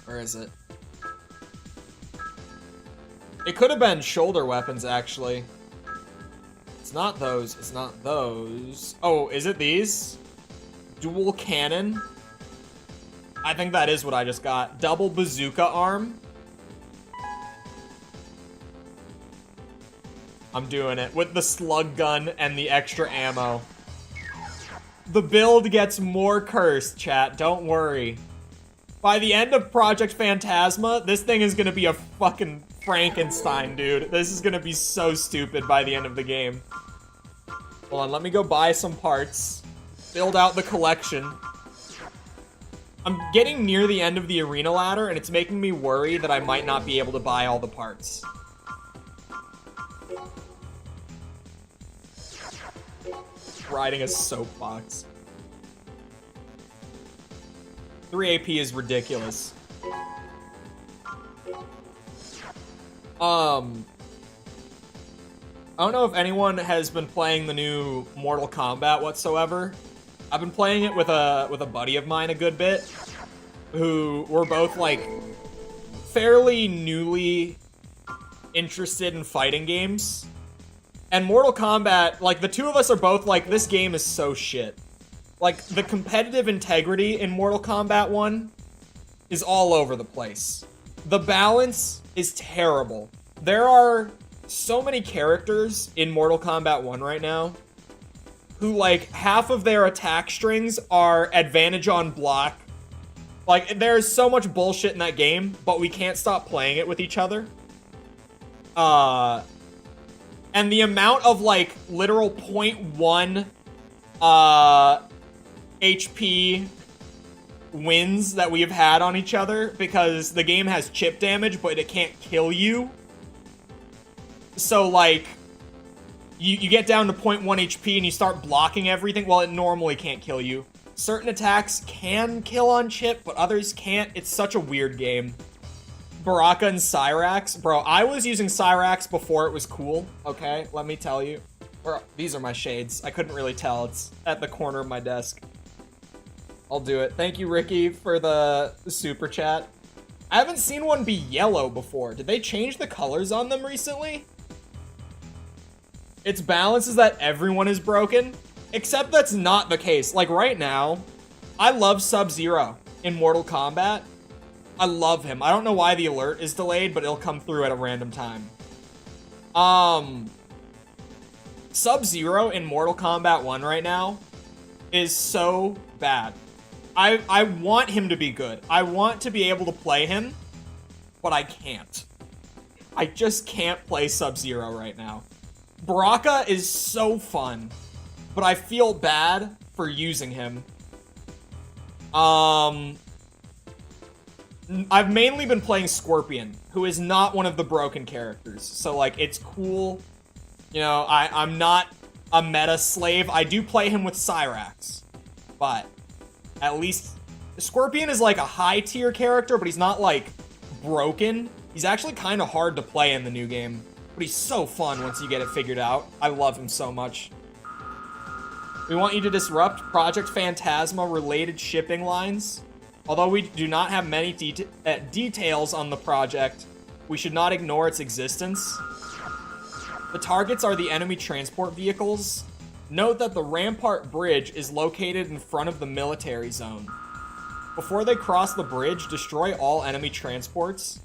Where is it? It could have been shoulder weapons, actually. It's not those. It's not those. Oh, is it these? Dual cannon? I think that is what I just got. Double bazooka arm? I'm doing it with the slug gun and the extra ammo. The build gets more cursed, chat. Don't worry. By the end of Project Phantasma, this thing is gonna be a fucking Frankenstein, dude. This is gonna be so stupid by the end of the game. Hold on, let me go buy some parts. Build out the collection. I'm getting near the end of the arena ladder, and it's making me worry that I might not be able to buy all the parts. Riding a soapbox. 3 AP is ridiculous. I don't know if anyone has been playing the new Mortal Kombat whatsoever. I've been playing it with a buddy of mine a good bit, who were both like fairly newly interested in fighting games. And Mortal Kombat, like the two of us are both like, this game is so shit. Like the competitive integrity in Mortal Kombat 1 is all over the place. The balance is terrible. There are so many characters in Mortal Kombat 1 right now who, like, half of their attack strings are advantage on block. Like, there's so much bullshit in that game, but we can't stop playing it with each other. And the amount of, like, literal 0.1 HP wins that we have had on each other because the game has chip damage, but it can't kill you. So, like, you get down to 0.1 HP and you start blocking everything. Well, it normally can't kill you. Certain attacks can kill on chip, but others can't. It's such a weird game. Baraka and Cyrax. Bro, I was using Cyrax before it was cool, okay? Let me tell you. These are my shades. I couldn't really tell. It's at the corner of my desk. I'll do it. Thank you, Ricky, for the super chat. I haven't seen one be yellow before. Did they change the colors on them recently? Its balance is that everyone is broken, except that's not the case. Like right now, I love Sub-Zero in Mortal Kombat. I love him. I don't know why the alert is delayed, but it'll come through at a random time. Sub-Zero in Mortal Kombat 1 right now is so bad. I want him to be good. I want to be able to play him, but I can't. I just can't play Sub-Zero right now. Baraka is so fun, but I feel bad for using him. I've mainly been playing Scorpion, who is not one of the broken characters. So, like, it's cool. You know, I'm not a meta slave. I do play him with Cyrax, but at least Scorpion is like a high tier character, but he's not like broken. He's actually kind of hard to play in the new game, but he's so fun once you get it figured out. I love him so much. We want you to disrupt Project Phantasma related shipping lines. Although we do not have many details on the project, we should not ignore its existence. The targets are the enemy transport vehicles. Note that the Rampart Bridge is located in front of the military zone. Before they cross the bridge, destroy all enemy transports.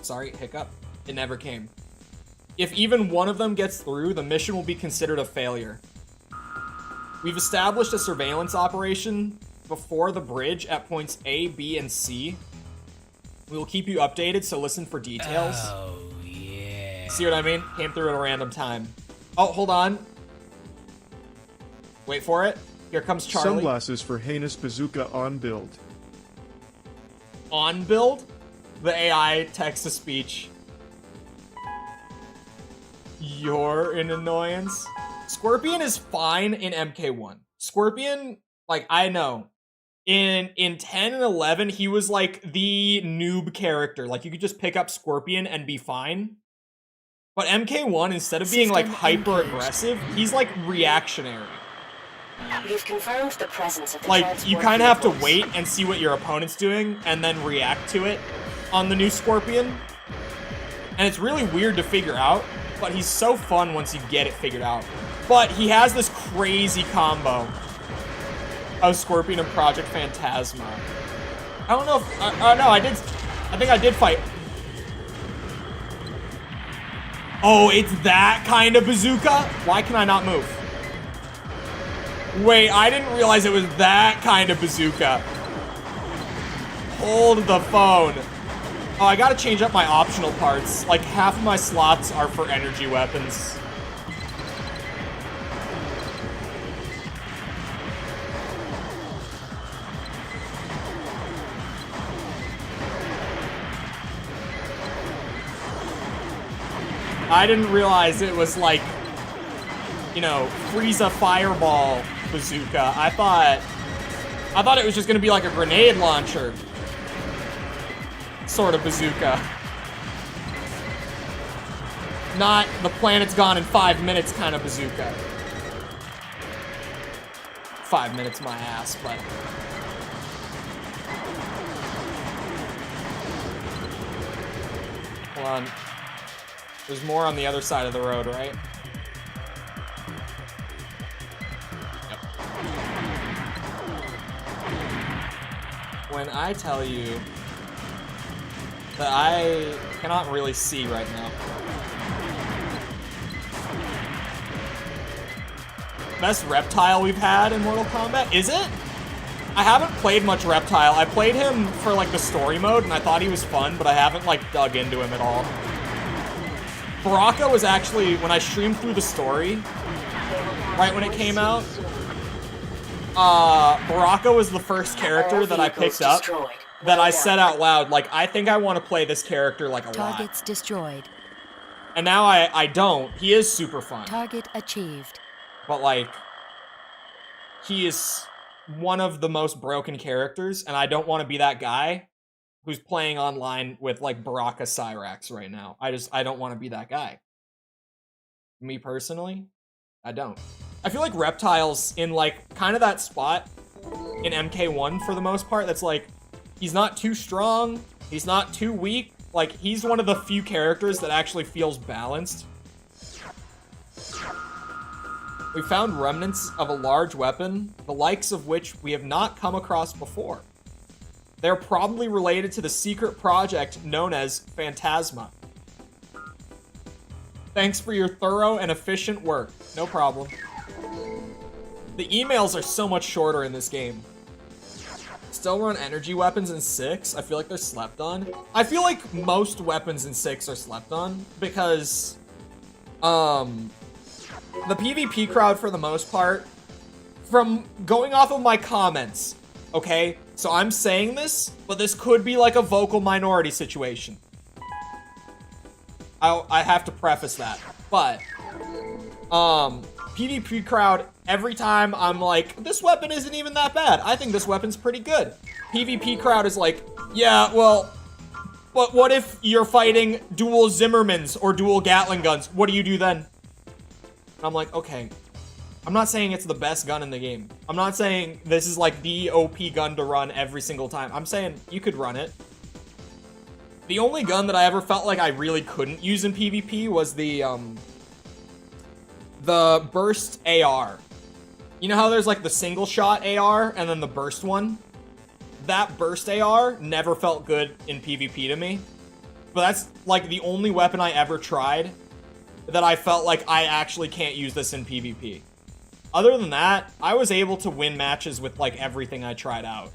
Sorry, hiccup. It never came. If even one of them gets through, the mission will be considered a failure. We've established a surveillance operation before the bridge at points A, B, and C. We will keep you updated, so listen for details. Oh, yeah. See what I mean? Came through at a random time. Oh, hold on. Wait for it. Here comes Charlie. Sunglasses for heinous bazooka on build. On build? The AI text-to-speech. You're an annoyance. Scorpion is fine in MK1. Scorpion, like, I know. In 10 and 11, he was like the noob character. Like, you could just pick up Scorpion and be fine. But MK1, instead of being like hyper-aggressive, he's like reactionary. We've confirmed the presence of the Like, you transport kind of have to vehicles. wait and see what your opponent's doing, and then react to it on the new Scorpion. And it's really weird to figure out, but he's so fun once you get it figured out. But he has this crazy combo of Scorpion and Project Phantasma. I don't know if... no, I think I did fight. Oh, it's that kind of bazooka? Why can I not move? Wait, I didn't realize it was that kind of bazooka. Hold the phone. Oh, I gotta change up my optional parts. Like, half of my slots are for energy weapons. I didn't realize it was like, you know, Frieza Fireball bazooka. I thought it was just gonna be like a grenade launcher sort of bazooka. Not the planet's gone in 5 minutes kind of bazooka. 5 minutes my ass, but... Hold on. There's more on the other side of the road, right? Yep. When I tell you that I cannot really see right now. Best Reptile we've had in Mortal Kombat? Is it? I haven't played much Reptile. I played him for like the story mode and I thought he was fun, but I haven't like dug into him at all. Baraka was actually, when I streamed through the story, right when it came out, Baraka was the first character that I picked up that I said out loud, like, I think I want to play this character like a lot. Targets destroyed. And now I don't. He is super fun. Target achieved. But like, he is one of the most broken characters, and I don't want to be that guy who's playing online with like Baraka Cyrax right now. I don't want to be that guy. Me personally, I don't. I feel like Reptile's in like kind of that spot in MK1 for the most part. That's like, he's not too strong, he's not too weak. Like, he's one of the few characters that actually feels balanced. We found remnants of a large weapon, the likes of which we have not come across before. They're probably related to the secret project known as Phantasma. Thanks for your thorough and efficient work. No problem. The emails are so much shorter in this game. Still run energy weapons in 6? I feel like they're slept on. I feel like most weapons in 6 are slept on because, the PvP crowd for the most part, from going off of my comments, okay? So I'm saying this, but this could be like a vocal minority situation. I have to preface that. But, PvP crowd, every time I'm like, this weapon isn't even that bad. I think this weapon's pretty good. PvP crowd is like, yeah, well, but what if you're fighting dual Zimmermans or dual Gatling guns? What do you do then? And I'm like, okay. I'm not saying it's the best gun in the game. I'm not saying this is like the OP gun to run every single time. I'm saying you could run it. The only gun that I ever felt like I really couldn't use in PvP was the burst AR. You know how there's like the single shot AR and then the burst one? That burst AR never felt good in PvP to me. But that's like the only weapon I ever tried that I felt like I actually can't use this in PvP. Other than that, I was able to win matches with like everything I tried out.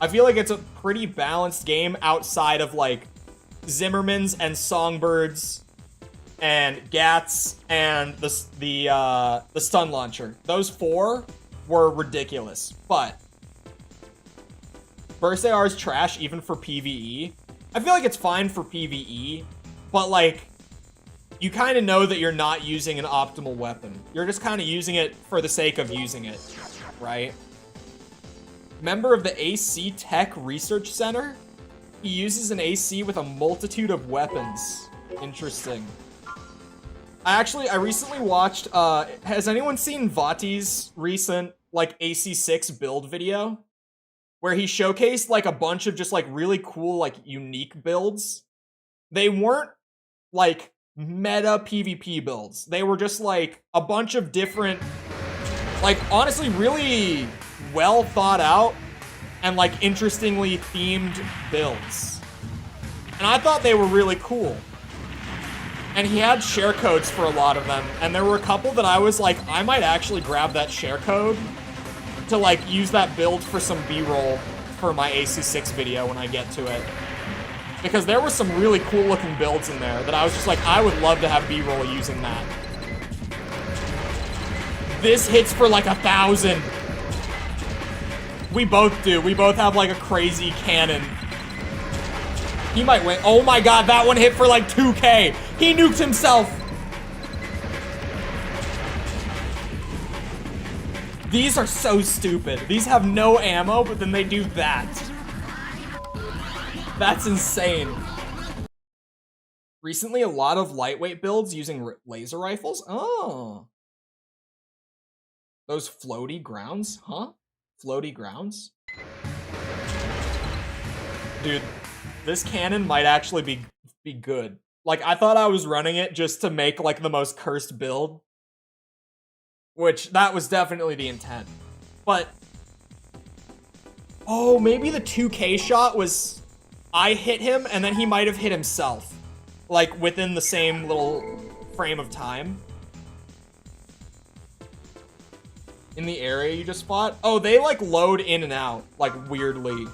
I feel like it's a pretty balanced game outside of like Zimmermans and Songbirds and Gats and the stun launcher. Those 4 were ridiculous, but burst AR is trash even for PvE. I feel like it's fine for PvE, but like you kind of know that you're not using an optimal weapon. You're just kind of using it for the sake of using it, right? Member of the AC Tech Research Center? He uses an AC with a multitude of weapons. Interesting. I recently watched, has anyone seen VODs' recent, like, AC6 build video? Where he showcased, like, a bunch of just, like, really cool, like, unique builds. They weren't, like, meta PvP builds. They were just, like, a bunch of different, like, honestly, really well thought out and, like, interestingly themed builds. And I thought they were really cool. And he had share codes for a lot of them, and there were a couple that I was like, I might actually grab that share code to, like, use that build for some B-roll for my AC6 video when I get to it. Because there were some really cool looking builds in there that I was just like, I would love to have B-roll using that. This hits for like 1,000. We both do. We both have like a crazy cannon. He might win. Oh my god, that one hit for like 2K. He nuked himself. These are so stupid. These have no ammo, but then they do that. That's insane. Recently, a lot of lightweight builds using laser rifles. Oh. Those floaty grounds? Huh? Floaty grounds? Dude, this cannon might actually be good. Like, I thought I was running it just to make, like, the most cursed build. Which, that was definitely the intent. But... oh, maybe the 2K shot was... I hit him, and then he might have hit himself. Like, within the same little frame of time. In the area you just fought? Oh, they, like, load in and out, like, weirdly.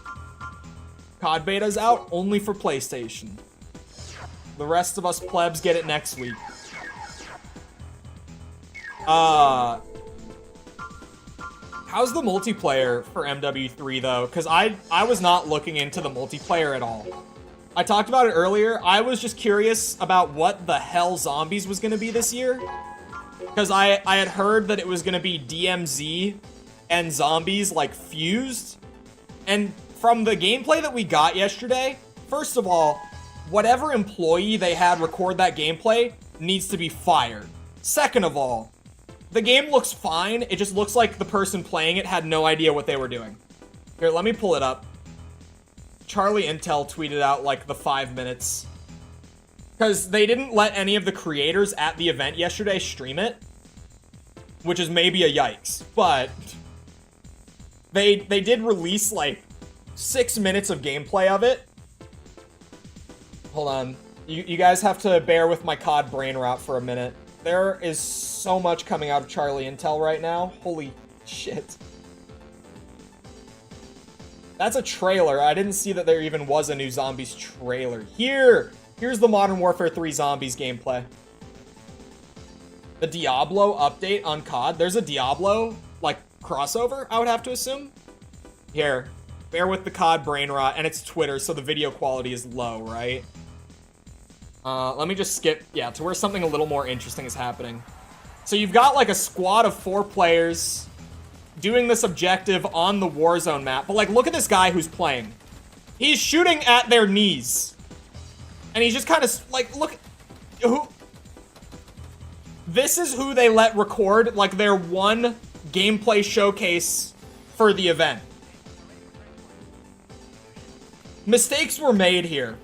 COD beta's out only for PlayStation. The rest of us plebs get it next week. How's the multiplayer for MW3 though? Because I was not looking into the multiplayer at all. I talked about it earlier. I was just curious about what the hell zombies was going to be this year. Because I had heard that it was going to be DMZ and zombies like fused. And from the gameplay that we got yesterday, first of all, whatever employee they had record that gameplay needs to be fired. Second of all, the game looks fine. It just looks like the person playing it had no idea what they were doing. Here, let me pull it up. Charlie Intel tweeted out like the 5 minutes. Because they didn't let any of the creators at the event yesterday stream it. Which is maybe a yikes. But they did release like 6 minutes of gameplay of it. Hold on. You guys have to bear with my COD brain rot for a minute. There is so much coming out of Charlie Intel right now. Holy shit. That's a trailer. I didn't see that there even was a new Zombies trailer. Here's the Modern Warfare 3 Zombies gameplay. The Diablo update on COD. There's a Diablo, like, crossover, I would have to assume. Here. Bear with the COD brain rot, and it's Twitter, so the video quality is low, right? Let me just skip, yeah, to where something a little more interesting is happening. So you've got like a squad of 4 players doing this objective on the Warzone map. But like, look at this guy who's playing. He's shooting at their knees. And he's just kind of like, look, who? This is who they let record like their one gameplay showcase for the event. Mistakes were made here,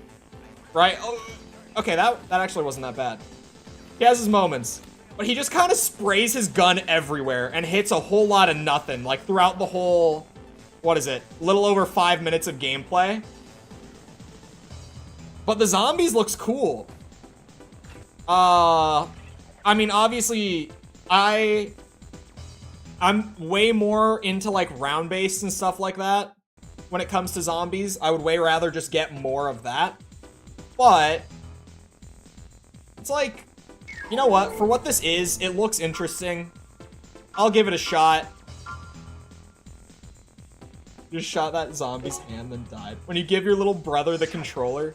right? Oh, okay, that actually wasn't that bad. He has his moments, but he just kind of sprays his gun everywhere and hits a whole lot of nothing, like throughout the whole, what is it? Little over 5 minutes of gameplay. But the zombies looks cool. I mean, obviously, I'm way more into like round-based and stuff like that. When it comes to zombies, I would way rather just get more of that. But it's like, you know what? For what this is, it looks interesting. I'll give it a shot. Just shot that zombie's hand and died. When you give your little brother the controller.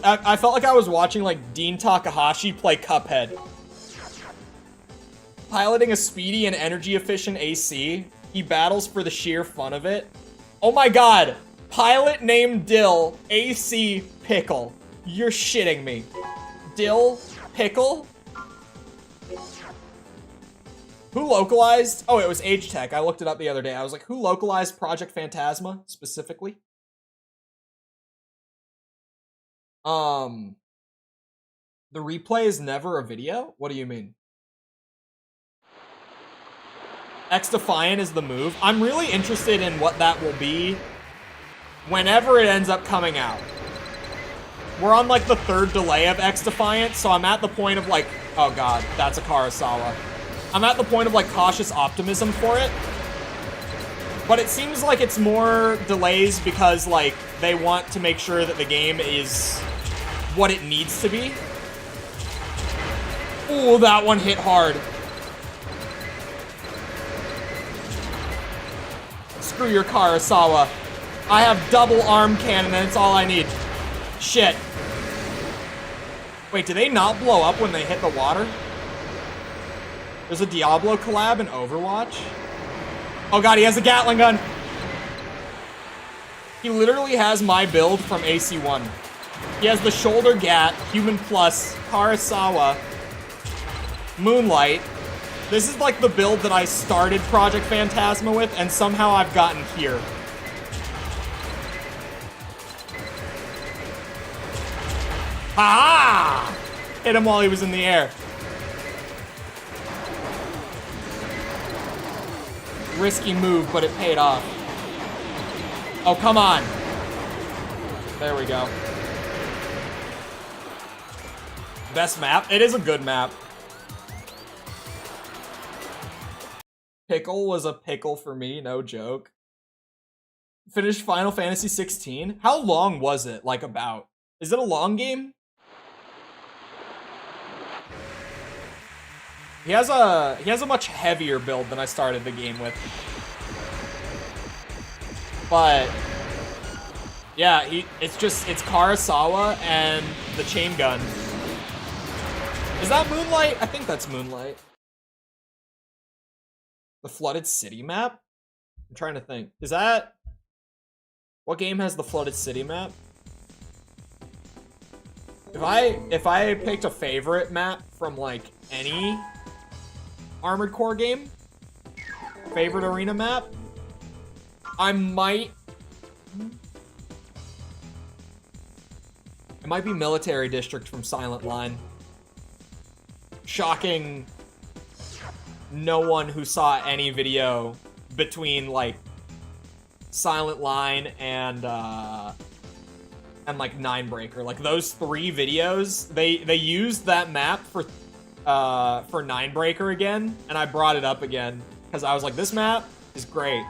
I felt like I was watching like Dean Takahashi play Cuphead. Piloting a speedy and energy efficient AC, he battles for the sheer fun of it. Oh my god! Pilot named Dill, AC Pickle. You're shitting me. Dill Pickle? Who localized? Oh, it was H-Tech. I looked it up the other day. I was like, who localized Project Phantasma specifically? The replay is never a video? What do you mean? X-Defiant is the move. I'm really interested in what that will be whenever it ends up coming out. We're on like the 3rd delay of X-Defiant, so I'm at the point of like, oh god, that's a Kurosawa. I'm at the point of like cautious optimism for it. But it seems like it's more delays because like they want to make sure that the game is what it needs to be. Ooh, that one hit hard. Screw your Kurosawa. I have double arm cannon and it's all I need. Shit. Wait, do they not blow up when they hit the water? There's a Diablo collab in Overwatch. Oh god, he has a Gatling gun. He literally has my build from AC1. He has the shoulder gat, human plus, Kurosawa, Moonlight. This is like the build that I started Project Phantasma with, and somehow I've gotten here. Ha! Hit him while he was in the air. Risky move, but it paid off. Oh, come on. There we go. Best map? It is a good map. Pickle was a pickle for me, no joke. Finished Final Fantasy 16? How long was it, like, about? Is it a long game? He has a much heavier build than I started the game with. But yeah, it's Kurosawa and the chain gun. Is that Moonlight? I think that's Moonlight. The Flooded City map? I'm trying to think. Is that... What game has the Flooded City map? If I picked a favorite map from like any Armored Core game, favorite arena map, it might be Military District from Silent Line. Shocking no one who saw any video between like Silent Line and like Ninebreaker. Like those 3 videos, they used that map for Ninebreaker again, and I brought it up again because I was like, this map is great.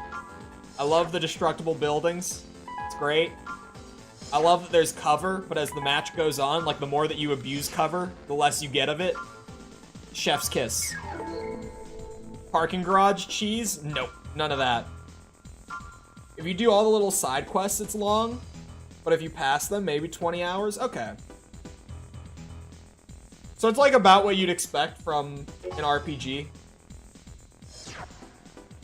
I love the destructible buildings. It's great. I love that there's cover, but as the match goes on, like the more that you abuse cover, the less you get of it. Chef's kiss. Parking garage cheese? Nope, none of that. If you do all the little side quests, it's long, but if you pass them, maybe 20 hours? Okay. So it's like about what you'd expect from an RPG.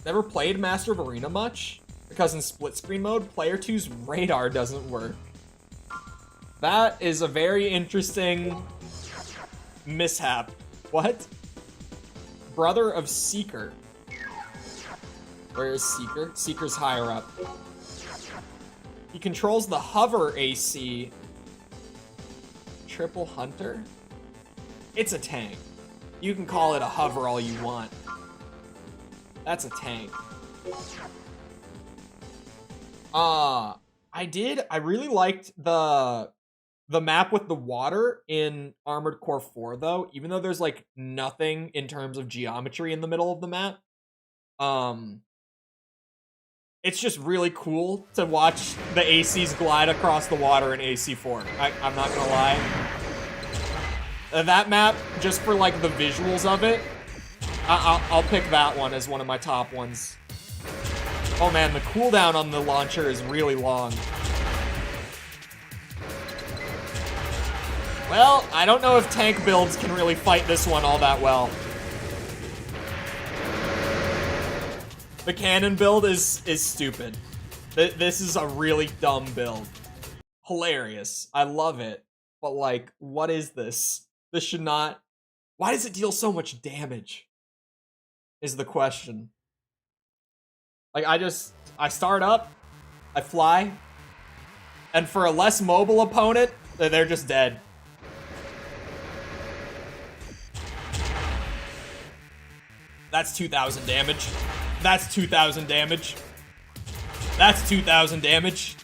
Never played Master of Arena much, because in split screen mode, player 2's radar doesn't work. That is a very interesting mishap. What? Brother of Seeker. Where is Seeker? Seeker's higher up. He controls the hover AC. Triple Hunter? It's a tank. You can call it a hover all you want. That's a tank. I really liked the map with the water in Armored Core 4 though, even though there's like nothing in terms of geometry in the middle of the map. It's just really cool to watch the ACs glide across the water in AC4. I'm not gonna lie. That map, just for like the visuals of it, I'll pick that one as one of my top ones. Oh man, the cooldown on the launcher is really long. Well, I don't know if tank builds can really fight this one all that well. The cannon build is stupid. This is a really dumb build. Hilarious. I love it. But like, what is this? This should not... Why does it deal so much damage? Is the question. Like, I start up, I fly, and for a less mobile opponent, they're just dead. That's 2,000 damage. That's 2,000 damage. That's 2,000 damage.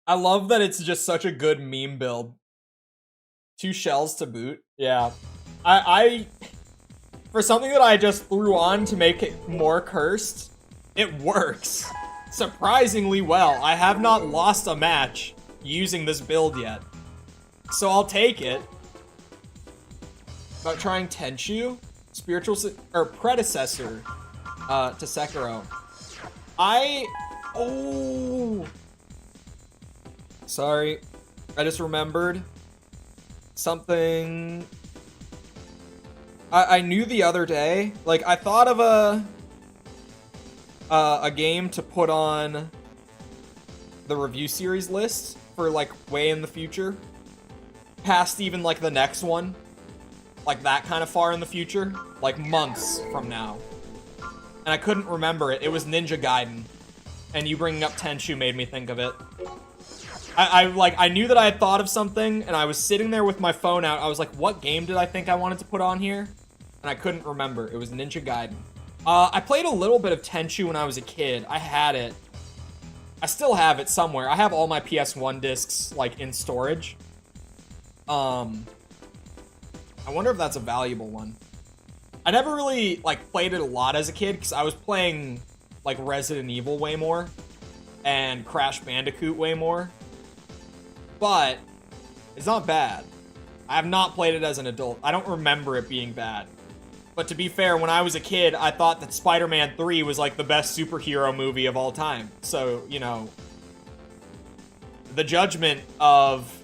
I love that it's just such a good meme build. 2 shells to boot. Yeah. I for something that I just threw on to make it more cursed, it works surprisingly well. I have not lost a match using this build yet, so I'll take it. About trying Tenchu, spiritual or predecessor to Sekiro. Sorry, I just remembered something. I knew the other day, like I thought of a game to put on the review series list for like way in the future, past even like the next one, like that kind of far in the future, like months from now. And I couldn't remember it. It was Ninja Gaiden, and you bringing up Tenchu made me think of it. I knew that I had thought of something, and I was sitting there with my phone out. I was like, what game did I think I wanted to put on here? And I couldn't remember. It was Ninja Gaiden. I played a little bit of Tenchu when I was a kid. I had it. I still have it somewhere. I have all my PS1 discs, like, in storage. I wonder if that's a valuable one. I never really, like, played it a lot as a kid, because I was playing, like, Resident Evil way more, and Crash Bandicoot way more. But it's not bad. I have not played it as an adult. I don't remember it being bad. But to be fair, when I was a kid, I thought that Spider-Man 3 was like the best superhero movie of all time. So, you know, the judgment of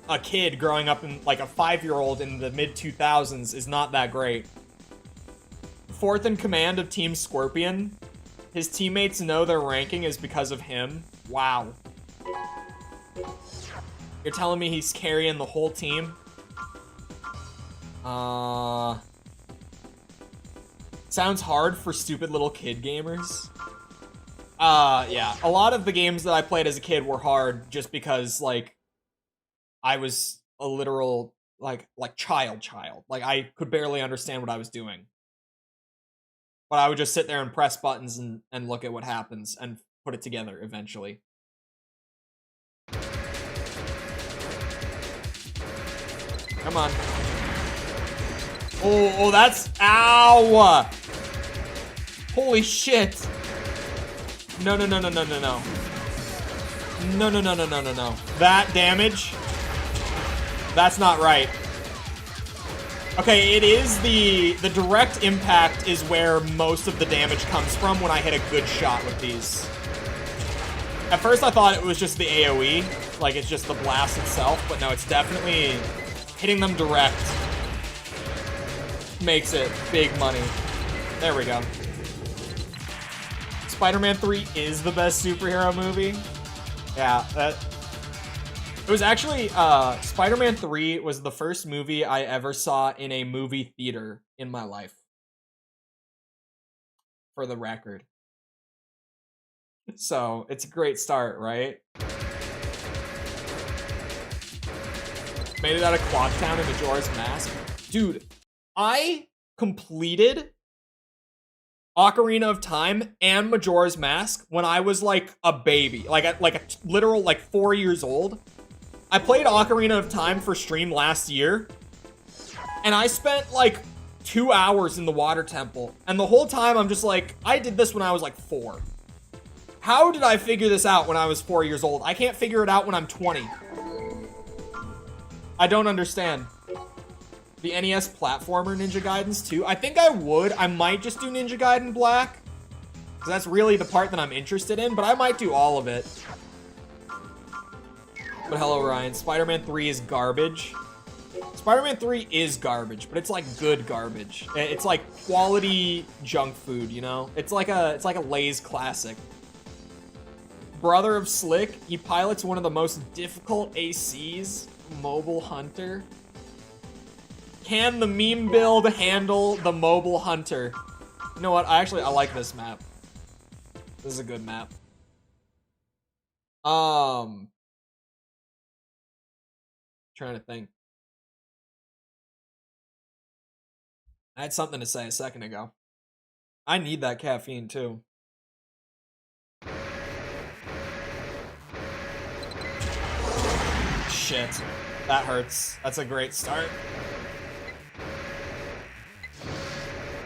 a kid growing up in like a 5-year-old in the mid-2000s is not that great. Fourth in command of Team Scorpion. His teammates know their ranking is because of him. Wow. You're telling me he's carrying the whole team? Sounds hard for stupid little kid gamers. Yeah. A lot of the games that I played as a kid were hard just because, like, I was a literal, like child. Like, I could barely understand what I was doing. But I would just sit there and press buttons and look at what happens and put it together eventually. Come on. Oh, that's... Ow! Holy shit. No. No. That damage? That's not right. Okay, it is the direct impact is where most of the damage comes from when I hit a good shot with these. At first I thought it was just the AoE, like it's just the blast itself, but no, it's definitely hitting them direct. Makes it big money. There we go. Spider-Man 3 is the best superhero movie. Yeah, it was actually, Spider-Man 3 was the first movie I ever saw in a movie theater in my life. For the record. So, it's a great start, right? Made it out of Quacktown and Majora's Mask. Dude, I completed Ocarina of Time and Majora's Mask when I was like a baby, like a literal like 4 years old. I played Ocarina of Time for stream last year, and I spent like 2 hours in the water temple, and the whole time I'm just like, I did this when I was like 4. How did I figure this out when I was 4 years old? I can't figure it out when I'm 20. I don't understand. The NES platformer Ninja Gaiden's 2. I think I would. I might just do Ninja Gaiden Black, because that's really the part that I'm interested in, but I might do all of it. But hello, Ryan. Spider-Man 3 is garbage. Spider-Man 3 is garbage, but it's like good garbage. It's like quality junk food, you know? It's like a Lay's classic. Brother of Slick, he pilots one of the most difficult ACs, Mobile Hunter. Can the meme build handle the Mobile Hunter? You know what? I like this map. This is a good map. Trying to think. I had something to say a second ago. I need that caffeine too. Shit. That hurts. That's a great start.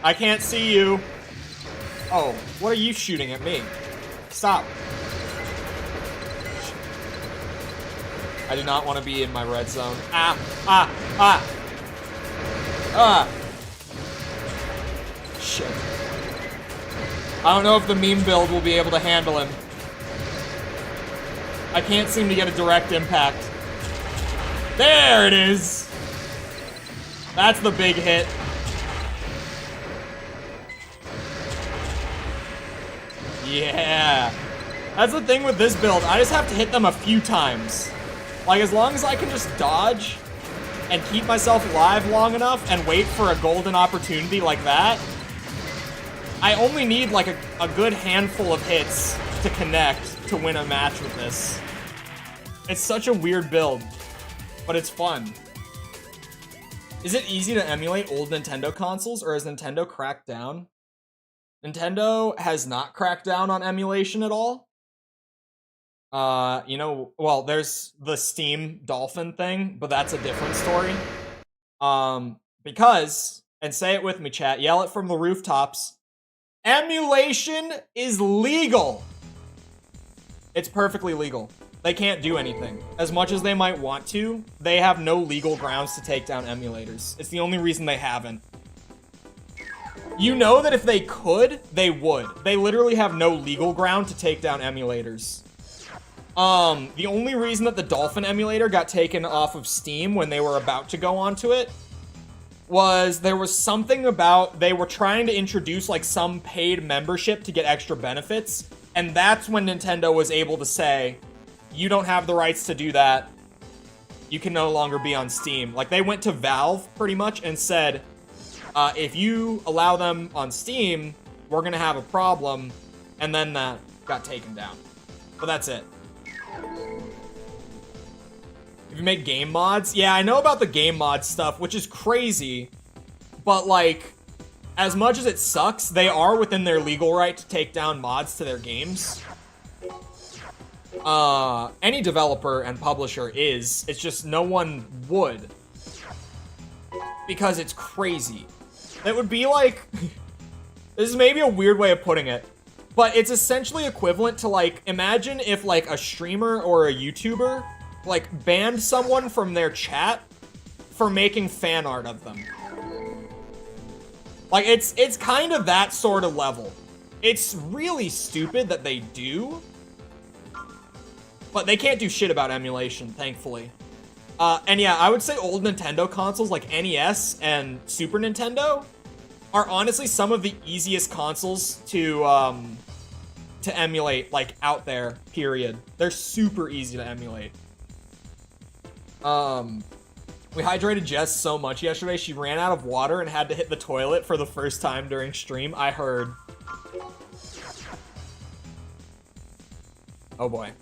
I can't see you. Oh, what are you shooting at me? Stop. I do not want to be in my red zone. Ah, ah, ah. Ah. Shit. I don't know if the meme build will be able to handle him. I can't seem to get a direct impact. There it is! That's the big hit. Yeah. That's the thing with this build. I just have to hit them a few times. Like, as long as I can just dodge and keep myself alive long enough and wait for a golden opportunity like that, I only need, like, a good handful of hits to connect to win a match with this. It's such a weird build, but it's fun. Is it easy to emulate old Nintendo consoles, or has Nintendo cracked down? Nintendo has not cracked down on emulation at all. You know, well, there's the Steam Dolphin thing, but that's a different story. Because, and say it with me, chat, yell it from the rooftops, emulation is legal. It's perfectly legal. They can't do anything. As much as they might want to, they have no legal grounds to take down emulators. It's the only reason they haven't. You know that if they could, they would. They literally have no legal ground to take down emulators. The only reason that the Dolphin emulator got taken off of Steam when they were about to go onto it was there was something about they were trying to introduce like some paid membership to get extra benefits, and that's when Nintendo was able to say, you don't have the rights to do that. You can no longer be on Steam. Like, they went to Valve pretty much and said, if you allow them on Steam, we're gonna have a problem, and then that got taken down. But that's it. If you make game mods, yeah, I know about the game mod stuff, which is crazy, but like, as much as it sucks, they are within their legal right to take down mods to their games. Any developer and publisher is, it's just no one would. Because it's crazy. It would be like, this is maybe a weird way of putting it, but it's essentially equivalent to like, imagine if like a streamer or a YouTuber like banned someone from their chat for making fan art of them. Like, it's kind of that sort of level. It's really stupid that they do, But they can't do shit about emulation, thankfully. And yeah, I would say old Nintendo consoles like NES and Super Nintendo are honestly some of the easiest consoles to emulate, like, out there, period. They're super easy to emulate. We hydrated Jess so much yesterday, she ran out of water and had to hit the toilet for the first time during stream. I heard. Oh boy.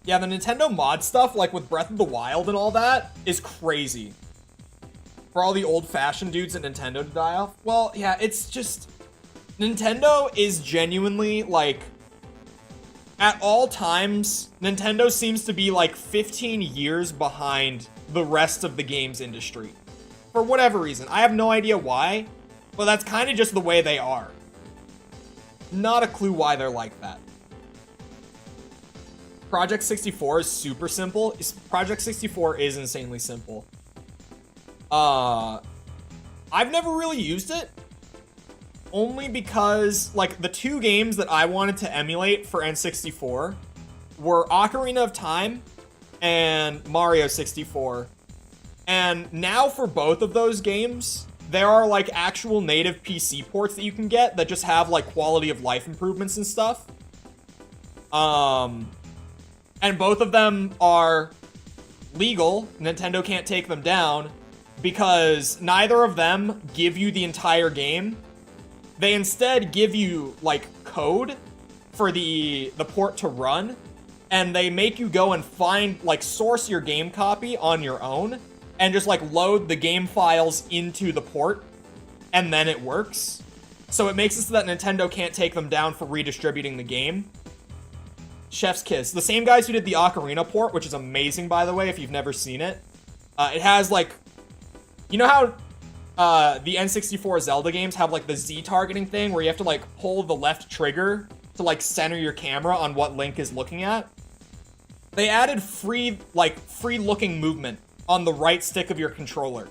Yeah, the Nintendo mod stuff, like with Breath of the Wild and all that, is crazy. For all the old-fashioned dudes at Nintendo to die off. Well, yeah, it's just... Nintendo is genuinely, like... At all times, Nintendo seems to be, like, 15 years behind the rest of the games industry. For whatever reason. I have no idea why, but that's kind of just the way they are. Not a clue why they're like that. Project 64 is super simple. Project 64 is insanely simple. I've never really used it. Only because, like, the two games that I wanted to emulate for N64 were Ocarina of Time and Mario 64. And now for both of those games, there are, like, actual native PC ports that you can get that just have, like, quality of life improvements and stuff. And both of them are legal. Nintendo can't take them down because neither of them give you the entire game. They instead give you, like, code for the port to run, and they make you go and find, like, source your game copy on your own, and just, like, load the game files into the port, and then it works. So it makes it so that Nintendo can't take them down for redistributing the game. Chef's Kiss. The same guys who did the Ocarina port, which is amazing, by the way, if you've never seen it. It has, like... You know how... the N64 Zelda games have, like, the Z targeting thing where you have to, like, pull the left trigger to, like, center your camera on what Link is looking at. They added free-looking movement on the right stick of your controller.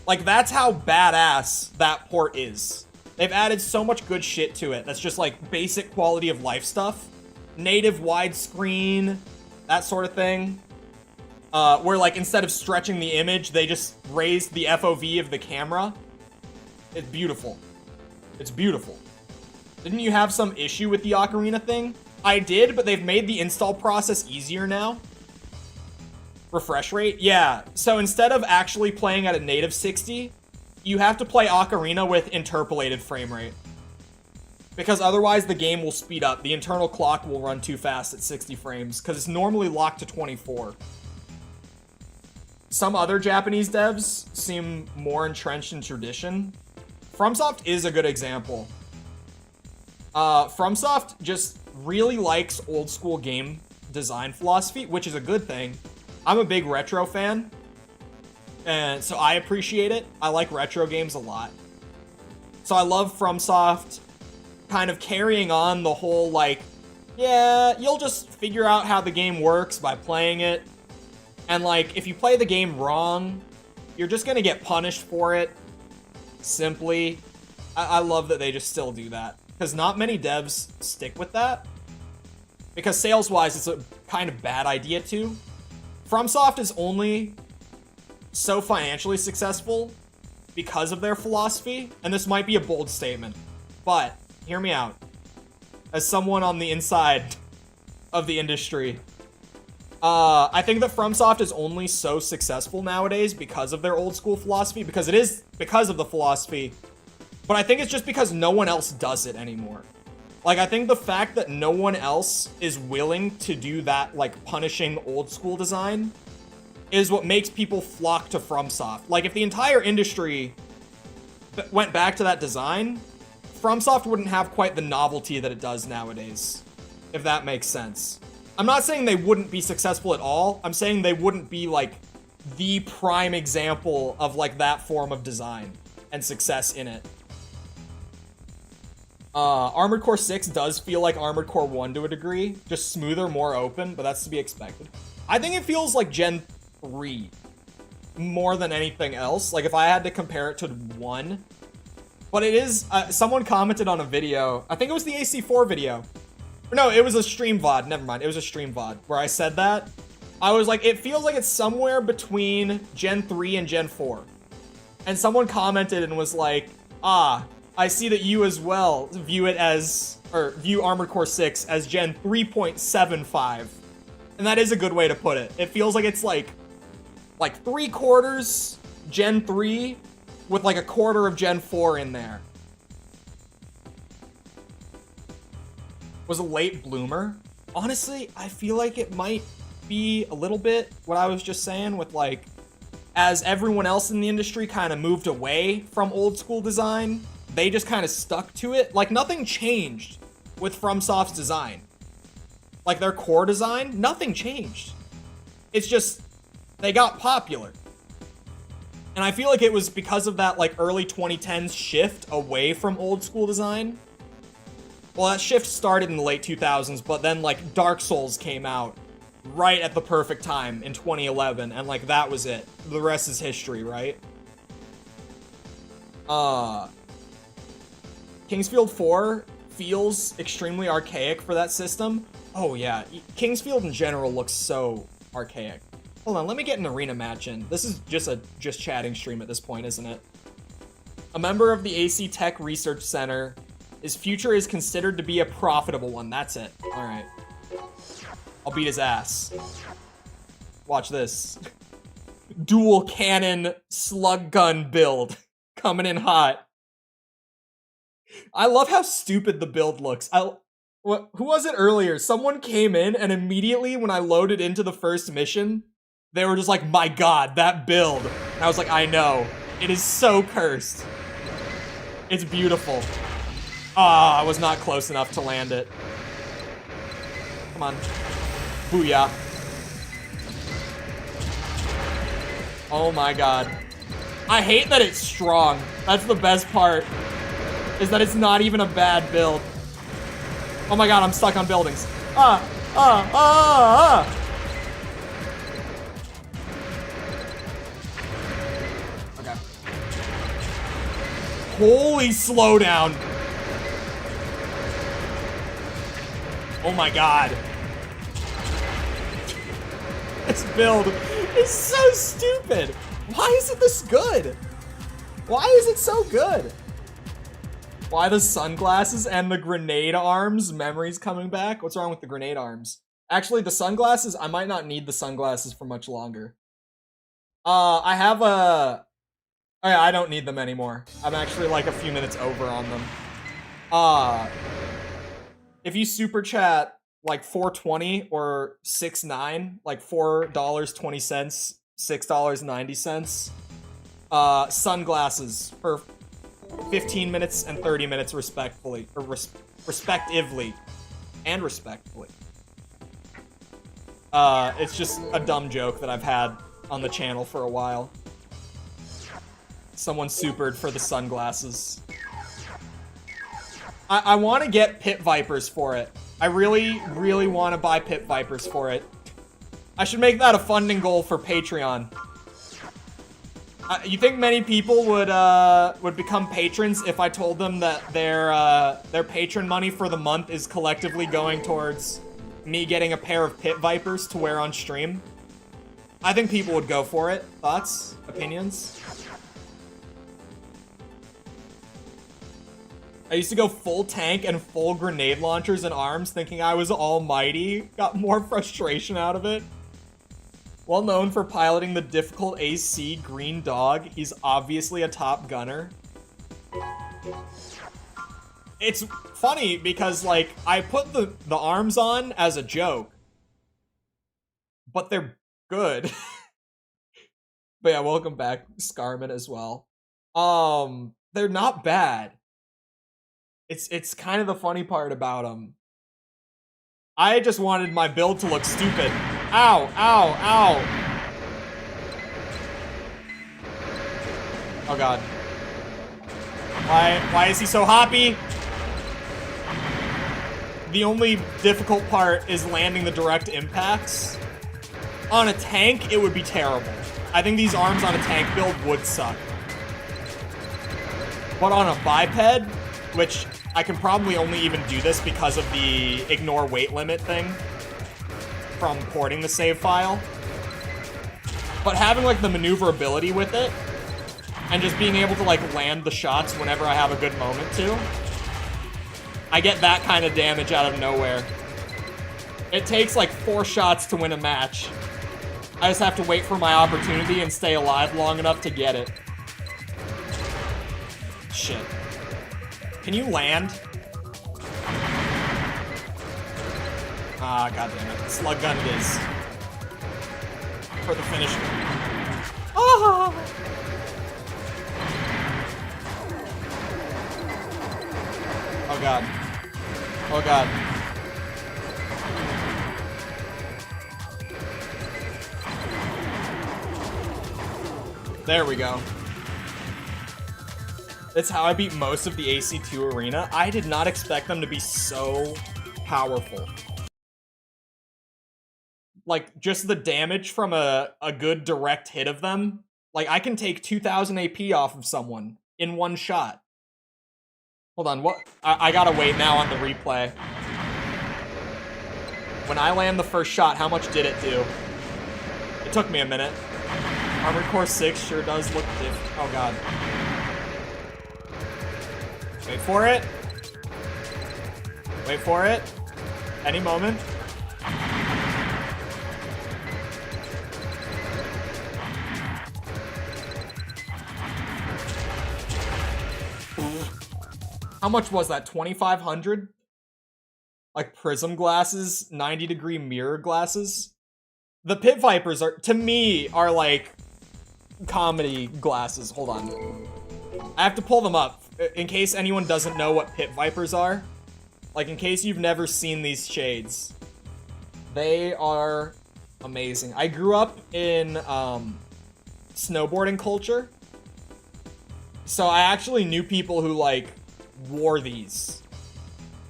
Like, that's how badass that port is. They've added so much good shit to it that's just, like, basic quality of life stuff. Native widescreen, that sort of thing. Where, like, instead of stretching the image, they just raised the FOV of the camera. It's beautiful. It's beautiful. Didn't you have some issue with the Ocarina thing? I did, but they've made the install process easier now. Refresh rate? Yeah. So instead of actually playing at a native 60, you have to play Ocarina with interpolated frame rate. Because otherwise the game will speed up. The internal clock will run too fast at 60 frames, because it's normally locked to 24. Some other Japanese devs seem more entrenched in tradition. FromSoft is a good example. FromSoft just really likes old school game design philosophy, which is a good thing. I'm a big retro fan, and so I appreciate it. I like retro games a lot. So I love FromSoft kind of carrying on the whole, like, yeah, you'll just figure out how the game works by playing it. And, like, if you play the game wrong, you're just gonna get punished for it. Simply. I love that they just still do that. Because not many devs stick with that. Because sales-wise, it's a kind of bad idea, too. FromSoft is only so financially successful because of their philosophy. And this might be a bold statement. But, hear me out. As someone on the inside of the industry... I think that FromSoft is only so successful nowadays because of their old school philosophy, because it is because of the philosophy, but I think it's just because no one else does it anymore. Like, I think the fact that no one else is willing to do that, like, punishing old school design is what makes people flock to FromSoft. Like, if the entire industry went back to that design, FromSoft wouldn't have quite the novelty that it does nowadays, if that makes sense. I'm not saying they wouldn't be successful at all. I'm saying they wouldn't be, like, the prime example of, like, that form of design and success in it. Armored Core 6 does feel like Armored Core 1 to a degree. Just smoother, more open, but that's to be expected. I think it feels like Gen 3 more than anything else. Like, if I had to compare it to 1. But it is... someone commented on a video. I think it was the AC4 video. No, it was a stream VOD. Never mind. It was a stream VOD where I said that. I was like, it feels like it's somewhere between Gen 3 and Gen 4. And someone commented and was like, ah, I see that you as well view it as, or view Armored Core 6 as Gen 3.75. And that is a good way to put it. It feels like it's like 3/4 Gen 3 with like a quarter of Gen 4 in there. Was a late bloomer? Honestly, I feel like it might be a little bit what I was just saying with like, as everyone else in the industry kind of moved away from old school design, they just kind of stuck to it. Like nothing changed with FromSoft's design. Like their core design, nothing changed. It's just, they got popular. And I feel like it was because of that like early 2010s shift away from old school design. Well, that shift started in the late 2000s, but then like Dark Souls came out right at the perfect time in 2011, and like that was it. The rest is history, right? Kingsfield 4 feels extremely archaic for that system. Oh yeah, Kingsfield in general looks so archaic. Hold on, let me get an arena match in. This is just a chatting stream at this point, isn't it? A member of the AC Tech Research Center. His future is considered to be a profitable one. That's it. All right. I'll beat his ass. Watch this. Dual cannon slug gun build. Coming in hot. I love how stupid the build looks. Who was it earlier? Someone came in and immediately when I loaded into the first mission, they were just like, my god, that build. And I was like, I know. It is so cursed. It's beautiful. Ah, I was not close enough to land it. Come on. Booyah. Oh my god. I hate that it's strong. That's the best part. Is that it's not even a bad build. Oh my god, I'm stuck on buildings. Okay. Holy slowdown. Oh my god. This build is so stupid. Why is it this good? Why is it so good? Why the sunglasses and the grenade arms? Memories coming back? What's wrong with the grenade arms? Actually, the sunglasses, I might not need the sunglasses for much longer. I have a... Oh yeah, I don't need them anymore. I'm actually like a few minutes over on them. If you super chat like 420 or 69, like $4.20, $6.90, sunglasses for 15 minutes and 30 minutes respectively. It's just a dumb joke that I've had on the channel for a while. Someone supered for the sunglasses. I want to get Pit Vipers for it. I really, really want to buy Pit Vipers for it. I should make that a funding goal for Patreon. You think many people would become patrons if I told them that their patron money for the month is collectively going towards me getting a pair of Pit Vipers to wear on stream? I think people would go for it. Thoughts? Opinions? I used to go full tank and full grenade launchers and arms thinking I was almighty. Got more frustration out of it. Well known for piloting the difficult AC Green Dog, he's obviously a top gunner. It's funny because, like, I put the arms on as a joke. But they're good. But yeah, welcome back, Scarman, as well. They're not bad. It's kind of the funny part about them. I just wanted my build to look stupid. Ow, ow, ow. Oh god. Why is he so happy? The only difficult part is landing the direct impacts. On a tank, it would be terrible. I think these arms on a tank build would suck. But on a biped, which I can probably only even do this because of the ignore weight limit thing from porting the save file. But having, like, the maneuverability with it, and just being able to, like, land the shots whenever I have a good moment to, I get that kind of damage out of nowhere. It takes, like, 4 shots to win a match. I just have to wait for my opportunity and stay alive long enough to get it. Shit. Can you land? Ah, goddammit. Slug gun it is. For the finish. Oh! Oh god. Oh god. There we go. That's how I beat most of the AC2 arena. I did not expect them to be so powerful. Like, just the damage from a good direct hit of them. Like, I can take 2,000 AP off of someone in one shot. Hold on, what? I gotta wait now on the replay. When I land the first shot, how much did it do? It took me a minute. Armored Core 6 sure does look different. Oh god. Wait for it. Wait for it. Any moment. How much was that? 2,500? Like prism glasses, 90-degree mirror glasses. The Pit Vipers are, to me, are like comedy glasses. Hold on. I have to pull them up in case anyone doesn't know what Pit Vipers are. Like, in case you've never seen these shades. They are amazing. I grew up in snowboarding culture. So I actually knew people who, like, wore these,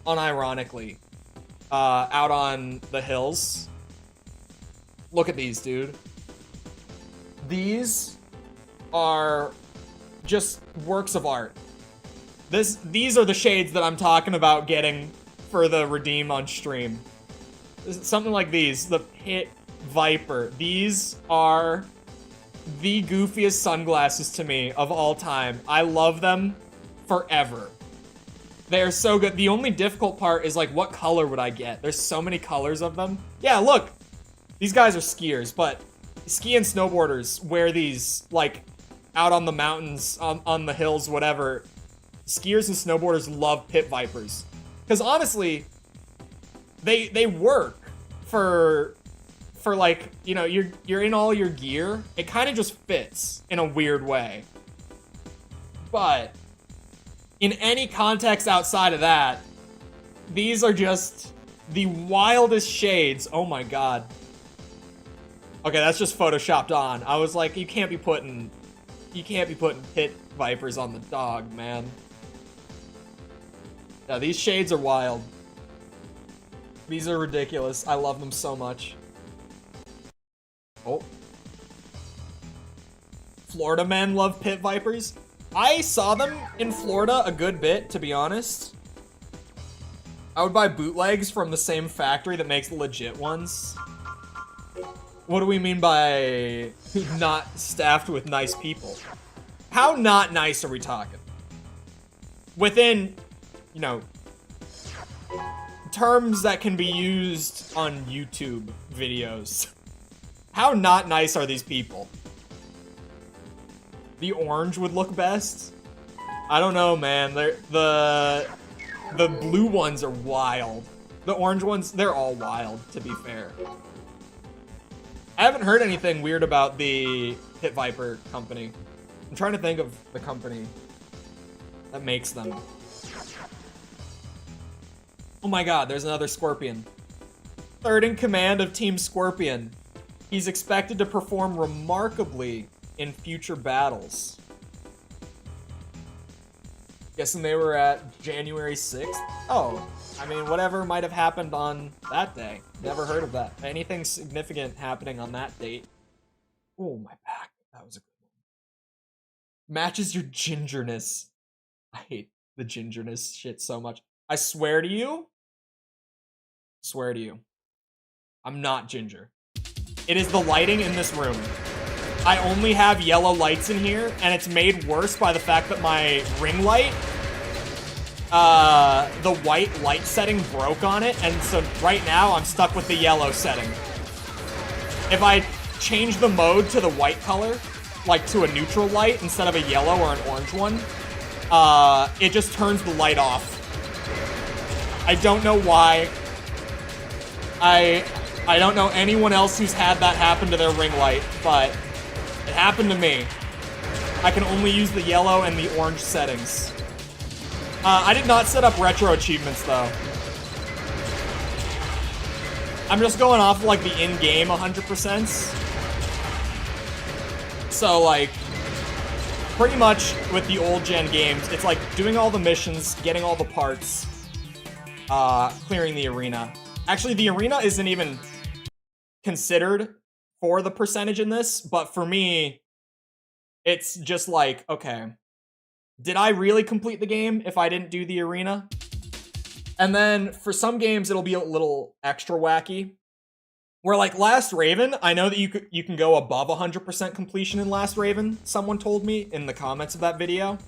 unironically, out on the hills. Look at these, dude. These are just works of art. These are the shades that I'm talking about getting for the redeem on stream. Something like these, the Pit Viper. These are the goofiest sunglasses to me of all time. I love them forever. They are so good. The only difficult part is, like, what color would I get? There's so many colors of them. Yeah, look. These guys are skiers, but ski and snowboarders wear these, like, out on the mountains, on the hills, whatever. Skiers and snowboarders love Pit Vipers. Because, honestly, they work for like, you know, you're in all your gear. It kind of just fits in a weird way. But in any context outside of that, these are just the wildest shades. Oh my god. Okay, that's just photoshopped on. I was like, you can't be putting Pit Vipers on the dog, man. Yeah, these shades are wild. These are ridiculous. I love them so much. Oh. Florida men love Pit Vipers. I saw them in Florida a good bit, to be honest. I would buy bootlegs from the same factory that makes the legit ones. What do we mean by not staffed with nice people? How not nice are we talking? Within, you know, terms that can be used on YouTube videos. How not nice are these people? The orange would look best. I don't know, man. The blue ones are wild. The orange ones, they're all wild, to be fair. I haven't heard anything weird about the Pit Viper company. I'm trying to think of the company that makes them. Oh my god, there's another Scorpion. Third in command of Team Scorpion. He's expected to perform remarkably in future battles. Guessing they were at January 6th? Oh, I mean, whatever might have happened on that day. Never heard of that. Anything significant happening on that date? Oh, my back. That was a good one. Matches your gingerness. I hate the gingerness shit so much. I swear to you. Swear to you. I'm not ginger. It is the lighting in this room. I only have yellow lights in here, and it's made worse by the fact that my ring light, the white light setting broke on it, and so right now I'm stuck with the yellow setting. If I change the mode to the white color, like to a neutral light instead of a yellow or an orange one, it just turns the light off. I don't know why. I don't know anyone else who's had that happen to their ring light, but it happened to me. I can only use the yellow and the orange settings. I did not set up retro achievements, though. I'm just going off of, like, the in-game 100%. So, like, pretty much with the old-gen games, it's like doing all the missions, getting all the parts, clearing the arena. Actually, the arena isn't even considered for the percentage in this, but for me, it's just like, okay, did I really complete the game if I didn't do the arena? And then for some games, it'll be a little extra wacky. Where like Last Raven, I know that you can go above 100% completion in Last Raven, someone told me in the comments of that video.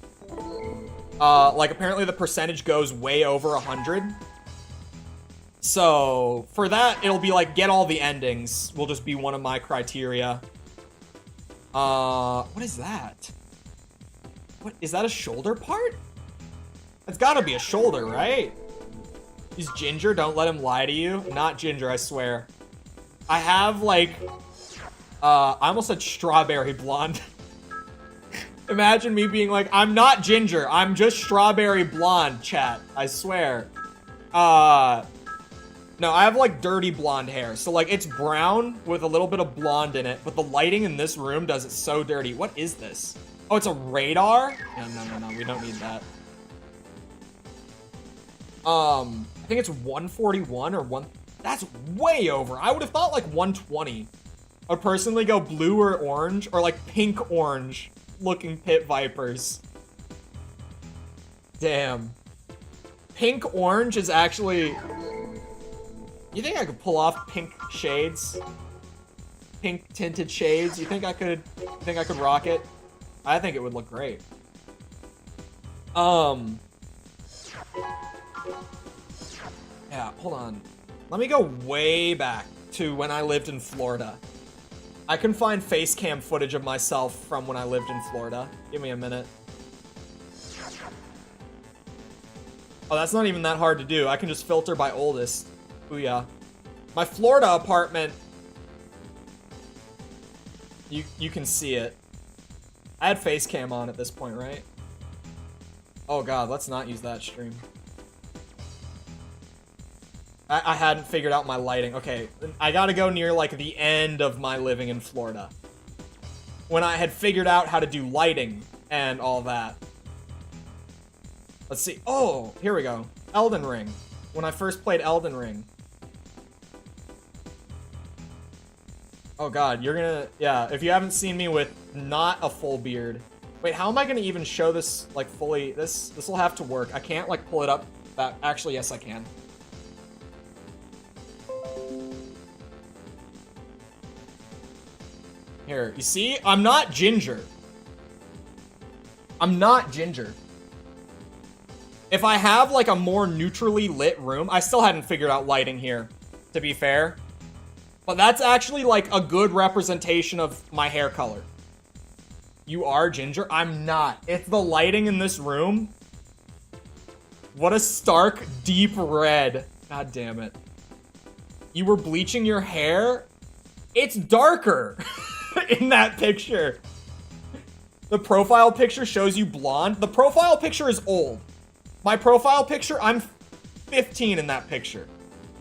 Like apparently the percentage goes way over 100. So for that, it'll be like get all the endings will just be one of my criteria. What is that? What is that, a shoulder part? It's gotta be a shoulder, right? He's ginger, don't let him lie to you. Not ginger, I swear. I have like, I almost said strawberry blonde. Imagine me being like, I'm not ginger, I'm just strawberry blonde, chat. I swear. No, I have like dirty blonde hair. So like it's brown with a little bit of blonde in it, but the lighting in this room does it so dirty. What is this? Oh, it's a radar? No, we don't need that. I think it's 141 or 1... That's way over. I would have thought like 120. I would personally go blue or orange, or like pink orange looking pit vipers. Damn. Pink orange is actually... You think I could pull off pink shades? Pink tinted shades? You think I could rock it? I think it would look great. Yeah, hold on. Let me go way back to when I lived in Florida. I can find face cam footage of myself from when I lived in Florida. Give me a minute. Oh, that's not even that hard to do. I can just filter by oldest. Booyah. My Florida apartment, you can see it. I had face cam on at this point, right? Oh god, let's not use that stream. I hadn't figured out my lighting. Okay, I gotta go near like the end of my living in Florida, when I had figured out how to do lighting and all that. Let's see. Oh, here we go. Elden Ring. When I first played Elden Ring. Oh god, you're gonna... Yeah, if you haven't seen me with not a full beard. Wait, how am I gonna even show this, like, fully? This will have to work. I can't, like, pull it up. Actually, yes, I can. Here, you see? I'm not ginger. I'm not ginger. If I have, like, a more neutrally lit room... I still hadn't figured out lighting here, to be fair. But that's actually, like, a good representation of my hair color. You are ginger? I'm not. It's the lighting in this room. What a stark, deep red. God damn it. You were bleaching your hair? It's darker in that picture. The profile picture shows you blonde. The profile picture is old. My profile picture, I'm 15 in that picture.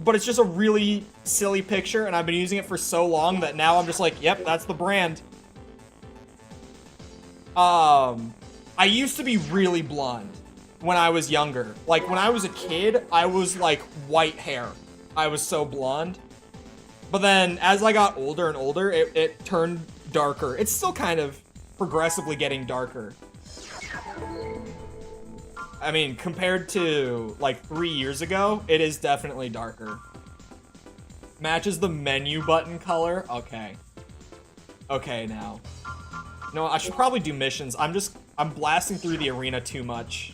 But it's just a really silly picture, and I've been using it for so long that now I'm just like, yep, that's the brand. I used to be really blonde when I was younger. Like, when I was a kid, I was, like, white hair. I was so blonde. But then, as I got older and older, it turned darker. It's still kind of progressively getting darker. I mean, compared to like 3 years ago, it is definitely darker. Matches the menu button color. Okay. Okay, now. No, I should probably do missions. I'm blasting through the arena too much.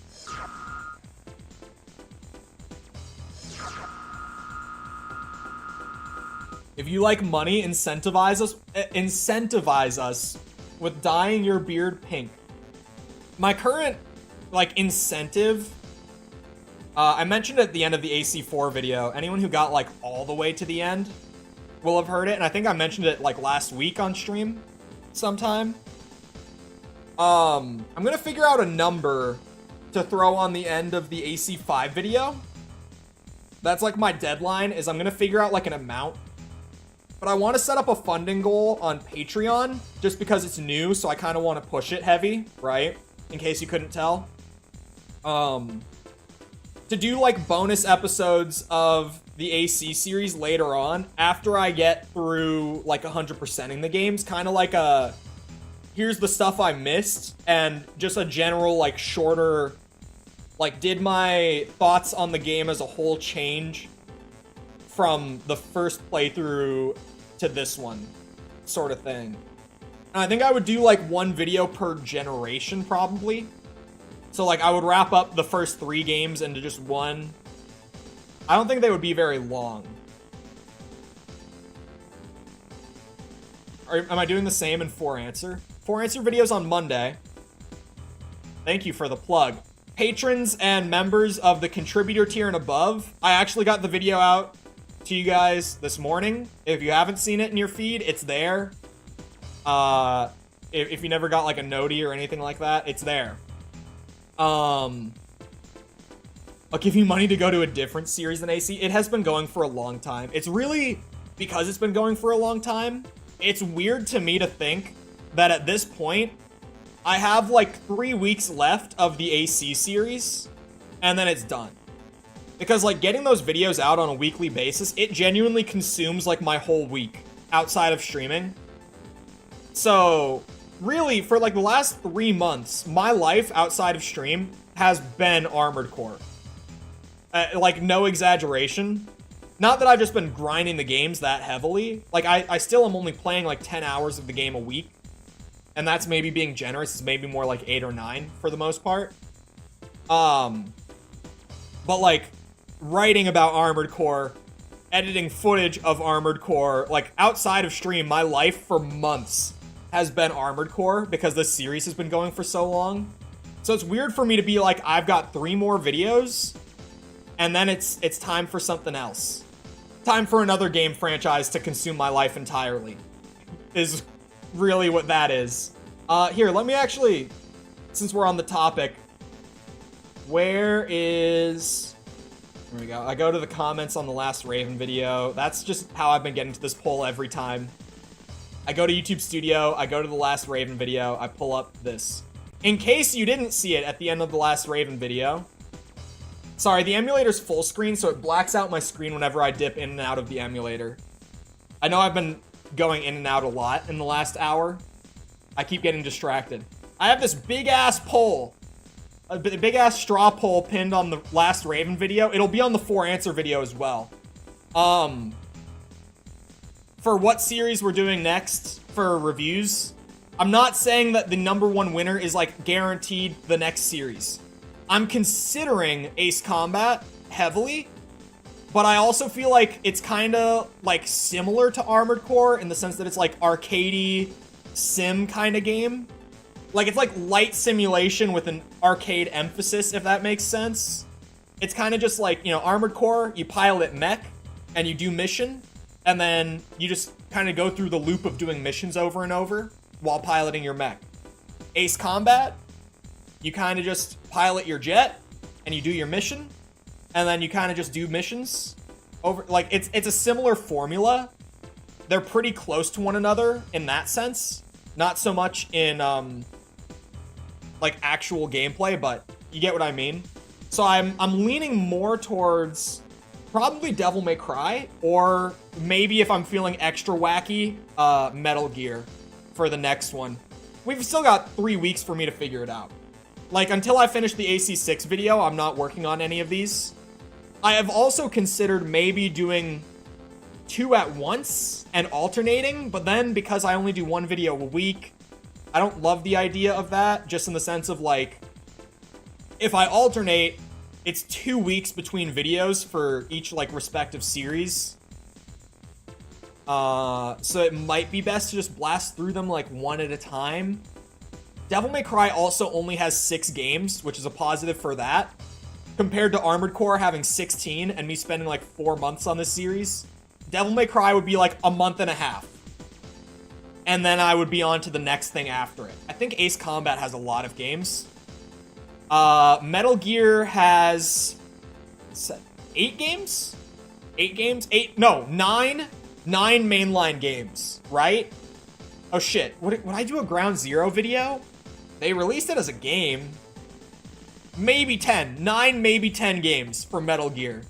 If you like money, incentivize us with dyeing your beard pink. My current, like, incentive, I mentioned at the end of the AC4 video. Anyone who got, like, all the way to the end will have heard it, and I think I mentioned it, like, last week on stream sometime. I'm gonna figure out a number to throw on the end of the AC5 video. That's, like, my deadline, is I'm gonna figure out, like, an amount. But I want to set up a funding goal on Patreon, just because it's new, so I kind of want to push it heavy, right? In case you couldn't tell. To do, like, bonus episodes of the AC series later on, after I get through, like, 100%ing the games. Kind of like a, here's the stuff I missed, and just a general, like, shorter, like, did my thoughts on the game as a whole change from the first playthrough to this one, sort of thing. And I think I would do like one video per generation, probably. So like I would wrap up the first 3 games into just one. I don't think they would be very long. Am I doing the same in 4Answer? 4Answer videos on Monday. Thank you for the plug. Patrons and members of the contributor tier and above, I actually got the video out to you guys this morning. If you haven't seen it in your feed, it's there. If you never got like a noti or anything like that, it's there. I'll give you money to go to a different series than AC. It has been going for a long time. It's really, because it's been going for a long time, it's weird to me to think that at this point, I have like 3 weeks left of the AC series, and then it's done. Because, like, getting those videos out on a weekly basis, it genuinely consumes, like, my whole week outside of streaming. So, really, for, like, the last 3 months, my life outside of stream has been Armored Core. Like, no exaggeration. Not that I've just been grinding the games that heavily. Like, I still am only playing, like, 10 hours of the game a week. And that's maybe being generous. It's maybe more like 8 or 9 for the most part. But, like, writing about Armored Core, editing footage of Armored Core, like, outside of stream, my life for months has been Armored Core because this series has been going for so long. So it's weird for me to be like, I've got 3 more videos, and then it's time for something else. Time for another game franchise to consume my life entirely, is really what that is. Here, let me actually, since we're on the topic, where is... There we go. I go to the comments on the last Raven video. That's just how I've been getting to this poll every time. I go to YouTube Studio, I go to the last Raven video, I pull up this. In case you didn't see it at the end of the last Raven video, sorry, the emulator's full screen, so it blacks out my screen whenever I dip in and out of the emulator. I know I've been going in and out a lot in the last hour. I keep getting distracted. I have this big-ass poll. A big-ass straw poll pinned on the last Raven video. It'll be on the 4Answer video as well. For what series we're doing next for reviews, I'm not saying that the #1 winner is, like, guaranteed the next series. I'm considering Ace Combat heavily, but I also feel like it's kind of, like, similar to Armored Core in the sense that it's, like, arcadey sim kind of game. Like, it's like light simulation with an arcade emphasis, if that makes sense. It's kind of just like, you know, Armored Core, you pilot mech, and you do mission, and then you just kind of go through the loop of doing missions over and over while piloting your mech. Ace Combat, you kind of just pilot your jet, and you do your mission, and then you kind of just do missions over. Like, it's a similar formula. They're pretty close to one another in that sense. Not so much in, like, actual gameplay, but you get what I mean. So I'm leaning more towards probably Devil May Cry, or maybe if I'm feeling extra wacky, Metal Gear for the next one. We've still got 3 weeks for me to figure it out. Like, until I finish the AC6 video, I'm not working on any of these. I have also considered maybe doing 2 at once and alternating, but then because I only do 1 video a week, I don't love the idea of that, just in the sense of, like, if I alternate, it's 2 weeks between videos for each, like, respective series. So it might be best to just blast through them, like, 1 at a time. Devil May Cry also only has 6 games, which is a positive for that, compared to Armored Core having 16 and me spending, like, 4 months on this series. Devil May Cry would be, like, a month and a half. And then I would be on to the next thing after it. I think Ace Combat has a lot of games. Metal Gear has 8 games? 8 games? 9 mainline games, right? Oh shit, would I do a Ground Zero video? They released it as a game. Maybe 10. 9, maybe 10 games for Metal Gear.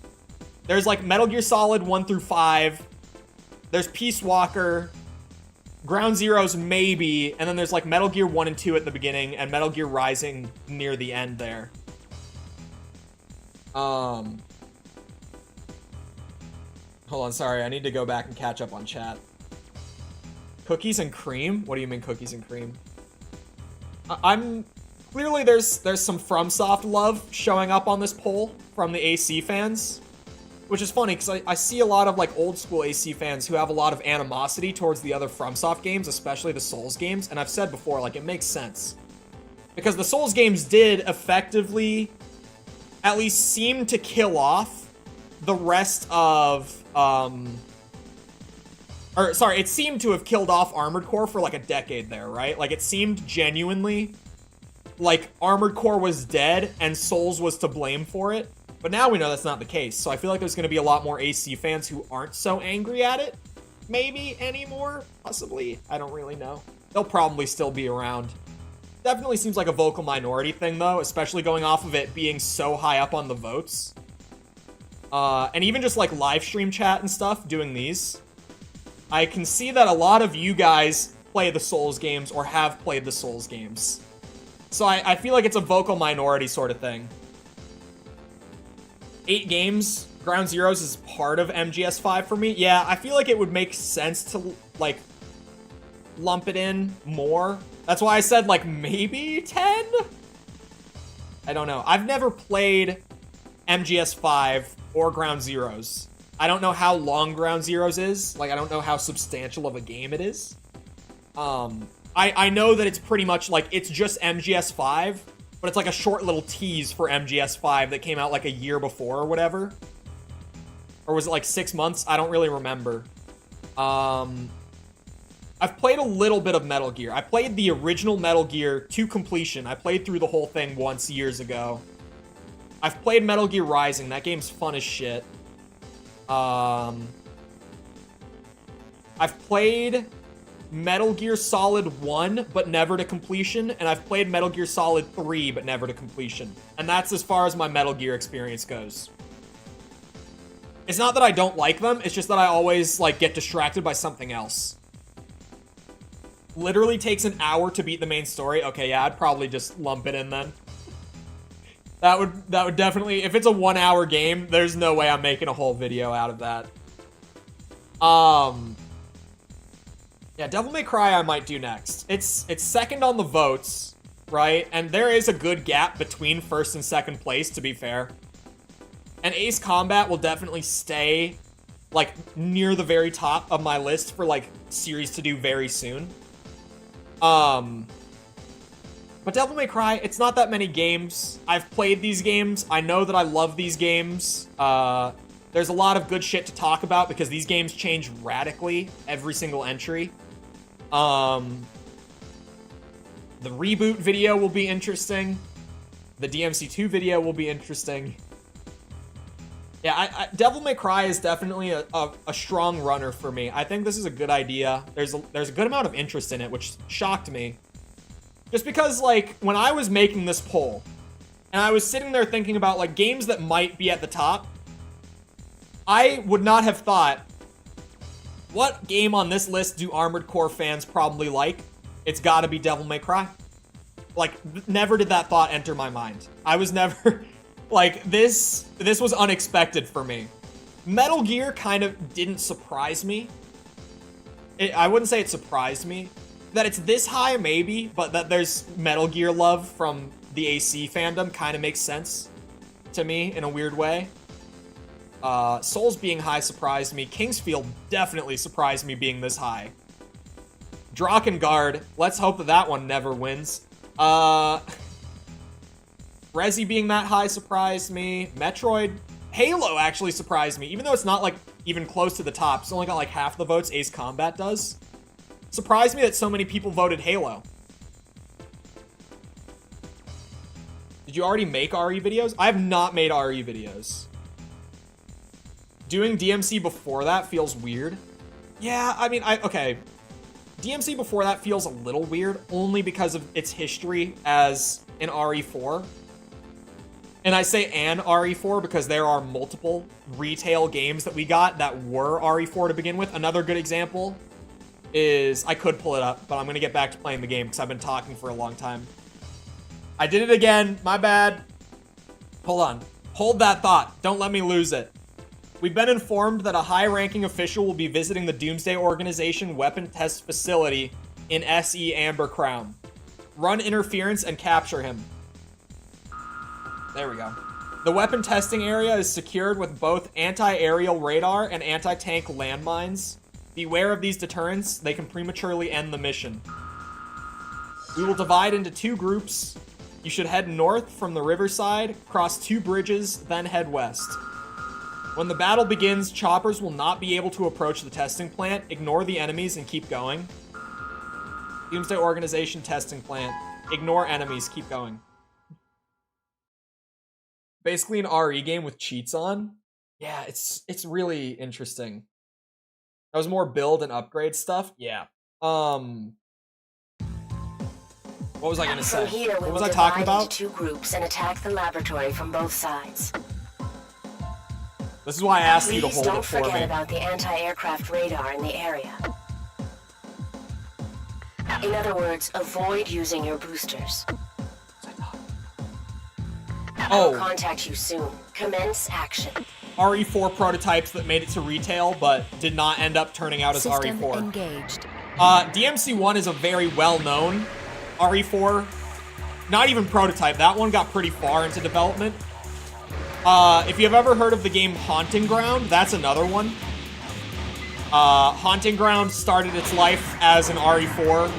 There's like Metal Gear Solid 1 through 5. There's Peace Walker. Ground Zeroes maybe. And then there's like Metal Gear 1 and 2 at the beginning. And Metal Gear Rising near the end there. Hold on, sorry. I need to go back and catch up on chat. Cookies and cream? What do you mean cookies and cream? I'm... Clearly there's some FromSoft love showing up on this poll from the AC fans. Which is funny, because I see a lot of, like, old school AC fans who have a lot of animosity towards the other FromSoft games, especially the Souls games. And I've said before, like, it makes sense. Because the Souls games did effectively at least seem to kill off the rest of, it seemed to have killed off Armored Core for, like, a decade there, right? Like, it seemed genuinely like Armored Core was dead and Souls was to blame for it. But now we know that's not the case, so I feel like there's going to be a lot more AC fans who aren't so angry at it. Maybe anymore, possibly. I don't really know. They'll probably still be around. Definitely seems like a vocal minority thing, though, especially going off of it being so high up on the votes. And even just, like, live stream chat and stuff, doing these. I can see that a lot of you guys play the Souls games or have played the Souls games. So I feel like it's a vocal minority sort of thing. 8 games, Ground Zeroes is part of MGS5 for me. Yeah, I feel like it would make sense to, like, lump it in more. That's why I said, like, maybe 10? I don't know. I've never played MGS5 or Ground Zeroes. I don't know how long Ground Zeroes is. Like, I don't know how substantial of a game it is. I know that it's pretty much, like, it's just MGS5, but it's like a short little tease for MGS5 that came out like a year before or whatever. Or was it like 6 months? I don't really remember. I've played a little bit of Metal Gear. I played the original Metal Gear to completion. I played through the whole thing once years ago. I've played Metal Gear Rising. That game's fun as shit. I've played Metal Gear Solid 1, but never to completion, and I've played Metal Gear Solid 3, but never to completion. And that's as far as my Metal Gear experience goes. It's not that I don't like them, it's just that I always, like, get distracted by something else. Literally takes an hour to beat the main story. Okay, yeah, I'd probably just lump it in then. That would definitely, if it's a 1 hour game, there's no way I'm making a whole video out of that. Yeah, Devil May Cry I might do next. It's second on the votes, right? And there is a good gap between first and second place, to be fair. And Ace Combat will definitely stay, like, near the very top of my list for, like, series to do very soon. But Devil May Cry, it's not that many games. I've played these games. I know that I love these games. There's a lot of good shit to talk about because these games change radically every single entry. The reboot video will be interesting. The DMC2 video will be interesting. Yeah, Devil May Cry is definitely a strong runner for me. I think this is a good idea. There's a good amount of interest in it, which shocked me. Just because, like, when I was making this poll, and I was sitting there thinking about, like, games that might be at the top, I would not have thought, what game on this list do Armored Core fans probably like? It's gotta be Devil May Cry. like, never did that thought enter my mind. I was never, like, this was unexpected for me. Metal Gear kind of didn't surprise me. I wouldn't say it surprised me. That it's this high, maybe, but that there's Metal Gear love from the AC fandom kind of makes sense to me in a weird way. Souls being high surprised me. Kingsfield definitely surprised me being this high. Drakengard, let's hope that one never wins. Resi being that high surprised me. Metroid, Halo actually surprised me, even though it's not like even close to the top. It's only got like half the votes Ace Combat does. Surprised me that so many people voted Halo. Did you already make RE videos? I have not made RE videos. Doing DMC before that feels weird. Yeah, I mean, okay. DMC before that feels a little weird, only because of its history as an RE4. And I say an RE4 because there are multiple retail games that we got that were RE4 to begin with. Another good example is, I could pull it up, but I'm going to get back to playing the game because I've been talking for a long time. I did it again. My bad. Hold on. Hold that thought. Don't let me lose it. We've been informed that a high-ranking official will be visiting the Doomsday Organization weapon test facility in SE Amber Crown. Run interference and capture him. There we go. The weapon testing area is secured with both anti-aerial radar and anti-tank landmines. Beware of these deterrents. They can prematurely end the mission. We will divide into 2 groups. You should head north from the riverside, cross 2 bridges, then head west. When the battle begins, choppers will not be able to approach the testing plant. Ignore the enemies and keep going. Doomsday Organization testing plant. Ignore enemies, keep going. Basically an RE game with cheats on. Yeah, it's really interesting. That was more build and upgrade stuff. Yeah. What was I gonna say? From here, what was I talking about? Into 2 groups and attack the laboratory from both sides. This is why I asked you to hold it Please for don't me. forget about the anti-aircraft radar in the area. In other words, avoid using your boosters. I'll Oh, contact you soon. Commence action. RE4 prototypes that made it to retail, but did not end up turning out as System RE4. engaged. DMC1 is a very well-known RE4. Not even prototype. That one got pretty far into development. If you've ever heard of the game Haunting Ground, that's another one. Haunting Ground started its life as an RE4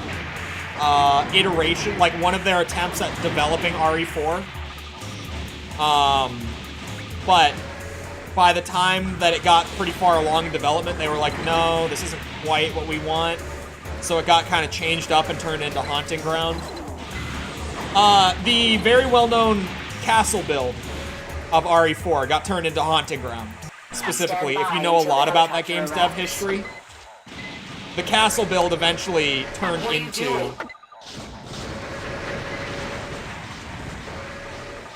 iteration, like one of their attempts at developing RE4. But by the time that it got pretty far along in development, they were like, no, this isn't quite what we want. So it got kind of changed up and turned into Haunting Ground. The very well-known castle build of RE4 got turned into Haunting Ground. Specifically, if you know a lot about that game's dev history. The castle build eventually turned into...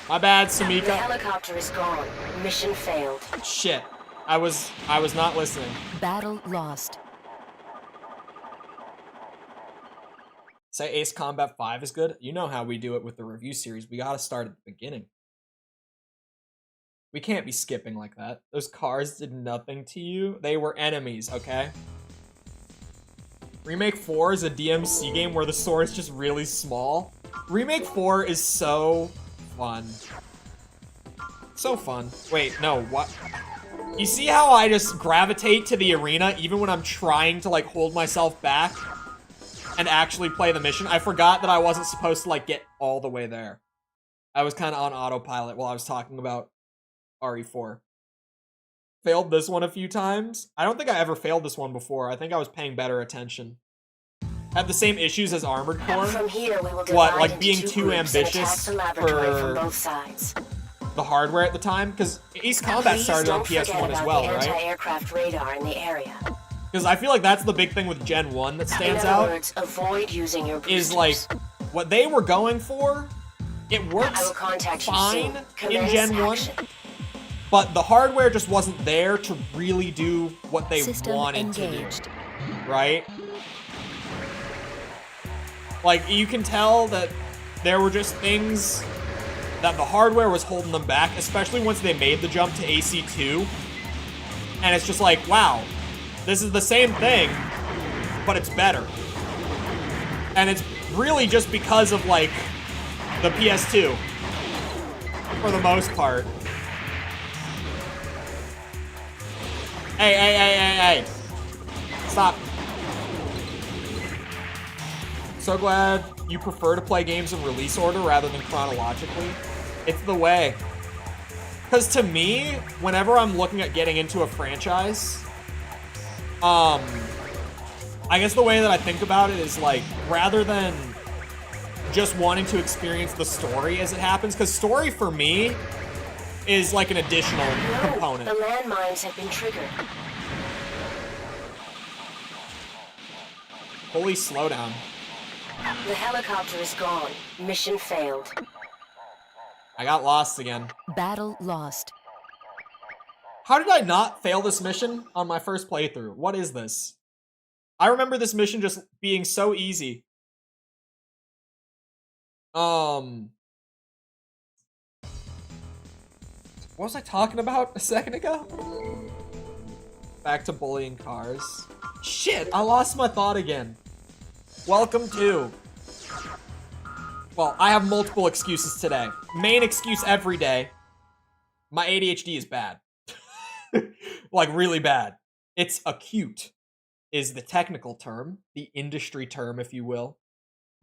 My bad, The Samika. helicopter is gone. Mission failed. Shit. I was not listening. Battle lost. Say Ace Combat 5 is good? You know how we do it with the review series. We gotta start at the beginning. We can't be skipping like that. Those cars did nothing to you. They were enemies, okay? Remake 4 is a DMC game where the sword is just really small. Remake 4 is so fun. So fun. Wait, no, what? You see how I just gravitate to the arena even when I'm trying to, like, hold myself back and actually play the mission? I forgot that I wasn't supposed to, like, get all the way there. I was kind of on autopilot while I was talking about RE4. Failed this one a few times. I don't think I ever failed this one before. I think I was paying better attention. Had the same issues as Armored Core. From here, we will What, divide like into being 2 too groups and ambitious attack the laboratory for from both sides. the hardware at the time? Because Ace Combat Please started on don't forget PS1 as about well, the right? anti-aircraft radar in the area. Because I feel like that's the big thing with Gen 1 that stands In other out. words, avoid using your boosters. Is like, what they were going for, it I works will contact you fine soon. in Commence Gen 1. action. But the hardware just wasn't there to really do what they System wanted engaged. to do, right? Like, you can tell that there were just things that the hardware was holding them back, especially once they made the jump to AC2. And it's just like, wow, this is the same thing, but it's better. And it's really just because of, like, the PS2, for the most part. Hey. Stop. So glad you prefer to play games in release order rather than chronologically. It's the way. Because to me, whenever I'm looking at getting into a franchise, I guess the way that I think about it is, like, rather than just wanting to experience the story as it happens, because story for me is like an additional component. The landmines have been triggered. Holy slowdown. The helicopter is gone. Mission failed. I got lost again. Battle lost. How did I not fail this mission on my first playthrough? What is this? I remember this mission just being so easy. What was I talking about a second ago? Back to bullying cars. Shit, I lost my thought again. Welcome to... Well, I have multiple excuses today. Main excuse every day. My ADHD is bad. Like, really bad. It's acute, is the technical term. The industry term, if you will.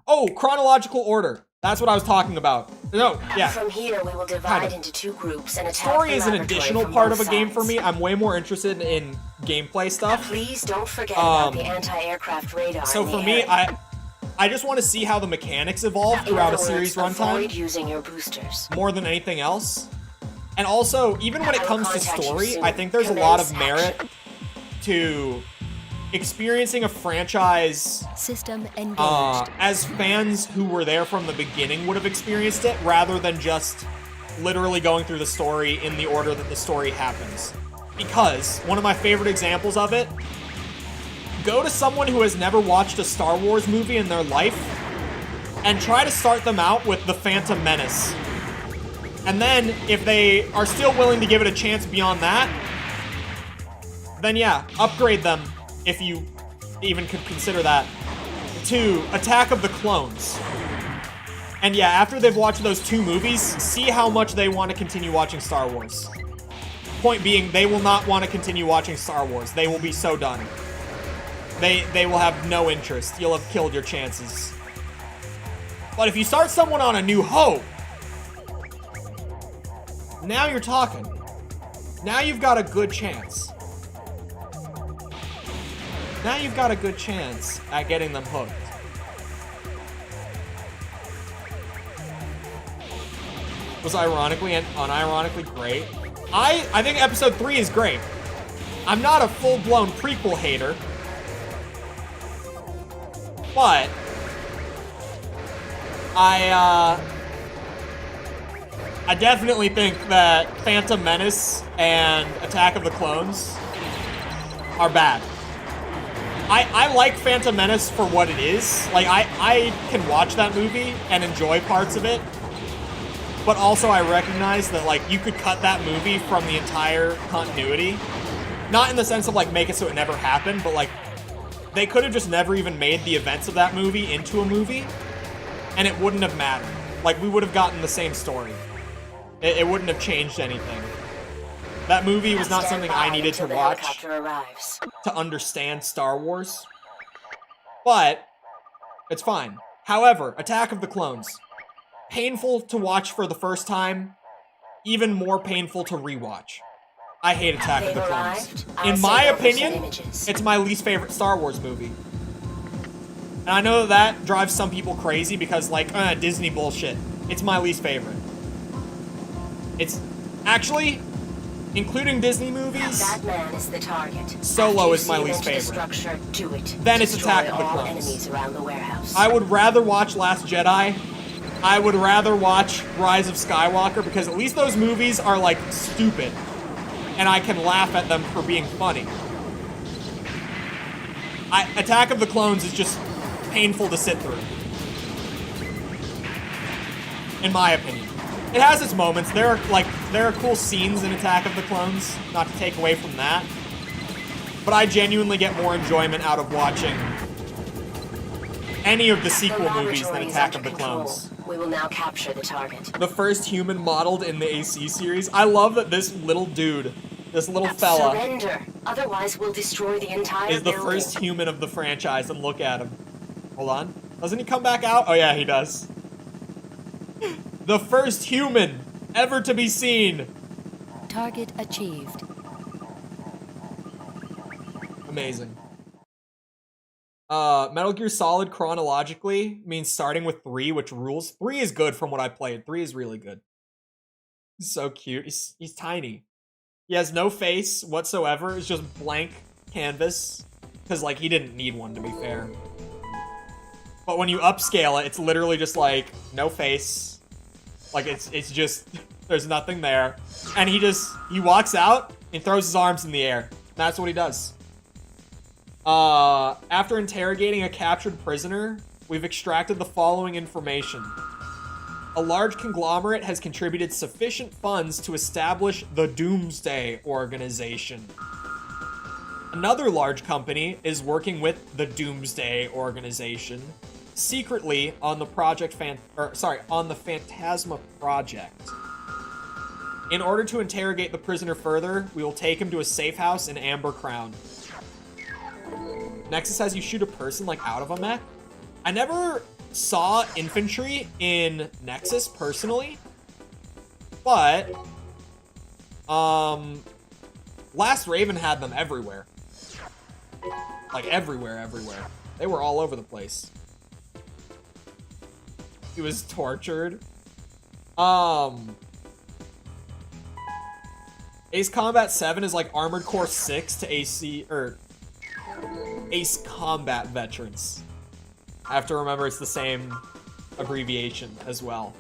Oh, chronological order. That's what I was talking about. No, yeah. From here, we will divide into two groups and attack Story the is an laboratory additional from part of both a game for sides. me. I'm way more interested in gameplay stuff. Please don't forget about the anti-aircraft radar. So in for the me, area. I just want to see how the mechanics evolve In throughout a other series words, avoid runtime using your boosters. more than anything else. And also, even when it I will comes to contact you story, soon. I think there's a lot of Commence merit action. to experiencing a franchise System engaged. as fans who were there from the beginning would have experienced it, rather than just literally going through the story in the order that the story happens. Because one of my favorite examples of it, go to someone who has never watched a Star Wars movie in their life and try to start them out with The Phantom Menace. And then, if they are still willing to give it a chance beyond that, then yeah, upgrade them, if you even could consider that, to Attack of the Clones. And yeah, after they've watched those two movies, see how much they want to continue watching Star Wars. Point being, they will not want to continue watching Star Wars. They will be so done. They will have no interest. You'll have killed your chances. But if you start someone on A New Hope, now you're talking. Now you've got a good chance. Now you've got a good chance at getting them hooked. Was ironically and unironically great. I think episode 3 is great. I'm not a full-blown prequel hater, but I definitely think that Phantom Menace and Attack of the Clones are bad. I like Phantom Menace for what it is. Like, I can watch that movie and enjoy parts of it, but also I recognize that, like, you could cut that movie from the entire continuity. Not in the sense of, like, make it so it never happened, but, like, they could have just never even made the events of that movie into a movie, and it wouldn't have mattered. Like, we would have gotten the same story. It wouldn't have changed anything. That movie was not something I needed to watch to understand Star Wars. But it's fine. However, Attack of the Clones. Painful to watch for the first time. Even more painful to rewatch. I hate Attack of the Clones. In my opinion, it's my least favorite Star Wars movie. And I know that drives some people crazy because, like, Disney bullshit. It's my least favorite. It's actually, including Disney movies, That man is the target. Solo After is my you see least him enter the favorite. structure, do it. Then it's Destroy Attack of the all Clones. enemies around the warehouse. I would rather watch Last Jedi. I would rather watch Rise of Skywalker, because at least those movies are, like, stupid. And I can laugh at them for being funny. Attack of the Clones is just painful to sit through. in my opinion. It has its moments. There are cool scenes in Attack of the Clones, not to take away from that. But I genuinely get more enjoyment out of watching any of the sequel movies than Attack of the Clones. We will now capture the target. The first human modeled in the AC series. I love that this little dude, this little fella, Surrender, otherwise we'll destroy the entire is the building. first human of the franchise, and look at him. Hold on. Doesn't he come back out? Oh yeah, he does. The first human ever to be seen. Target achieved. Amazing. Metal Gear Solid chronologically means starting with 3, which rules. 3 is good from what I played. 3 is really good. He's so cute. He's tiny. He has no face whatsoever. It's just blank canvas. Because, like, he didn't need one, to be fair. But when you upscale it, it's literally just, like, no face. Like, it's just, there's nothing there. And he walks out and throws his arms in the air. That's what he does. After interrogating a captured prisoner, we've extracted the following information. A large conglomerate has contributed sufficient funds to establish the Doomsday Organization. Another large company is working with the Doomsday Organization secretly on the on the Phantasma project. In order to interrogate the prisoner further, we will take him to a safe house in Amber Crown. Nexus has you shoot a person, like, out of a mech. I never saw infantry in Nexus, personally. But, Last Raven had them everywhere. Like, everywhere. They were all over the place. He was tortured. Ace Combat 7 is like Armored Core 6 to Ace Combat Veterans. I have to remember it's the same abbreviation as well.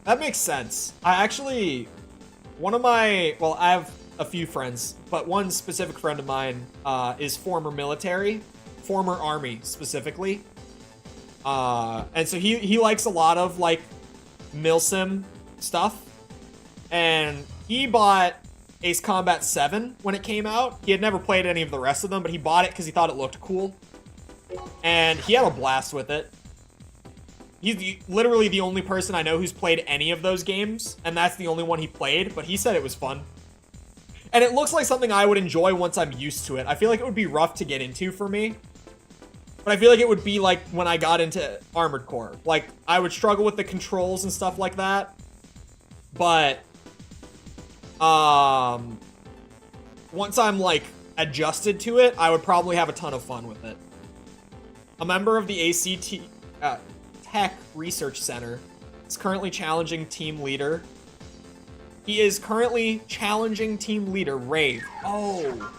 That makes sense. I actually, I have a few friends, but one specific friend of mine is former military, former army specifically. And so he likes a lot of, like, milsim stuff. And he bought Ace Combat 7 when it came out. He had never played any of the rest of them, but he bought it because he thought it looked cool. And he had a blast with it. He's literally the only person I know who's played any of those games, and that's the only one he played, but he said it was fun. And it looks like something I would enjoy once I'm used to it. I feel like it would be rough to get into for me. But I feel like it would be like when I got into Armored Core. Like, I would struggle with the controls and stuff like that. But, once I'm, like, adjusted to it, I would probably have a ton of fun with it. A member of the ACT Tech Research Center is currently challenging team leader. He is currently challenging team leader Rave. Oh.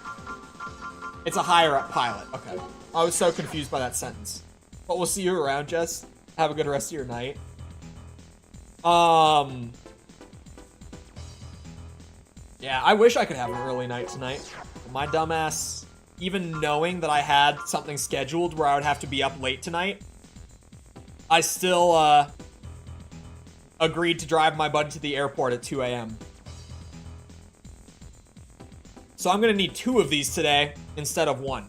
It's a higher up pilot. Okay. I was so confused by that sentence. But we'll see you around, Jess. Have a good rest of your night. Yeah, I wish I could have an early night tonight. But my dumbass, even knowing that I had something scheduled where I would have to be up late tonight, I still, agreed to drive my buddy to the airport at 2 a.m. So I'm gonna need 2 of these today instead of 1.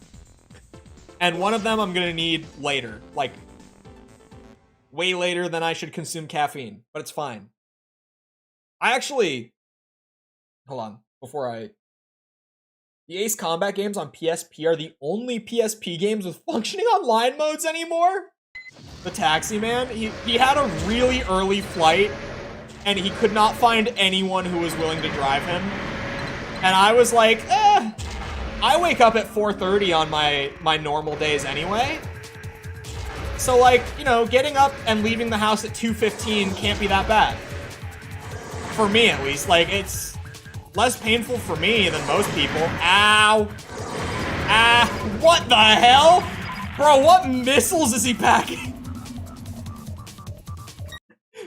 And one of them I'm gonna need later. Like, way later than I should consume caffeine. But it's fine. I actually... Hold on. The Ace Combat games on PSP are the only PSP games with functioning online modes anymore? The Taxi Man, he had a really early flight, and he could not find anyone who was willing to drive him. And I was like, I wake up at 4:30 on my normal days anyway. So, like, you know, getting up and leaving the house at 2:15 can't be that bad. For me, at least. Like, it's less painful for me than most people. Ow. Ah, what the hell? Bro, what missiles is he packing?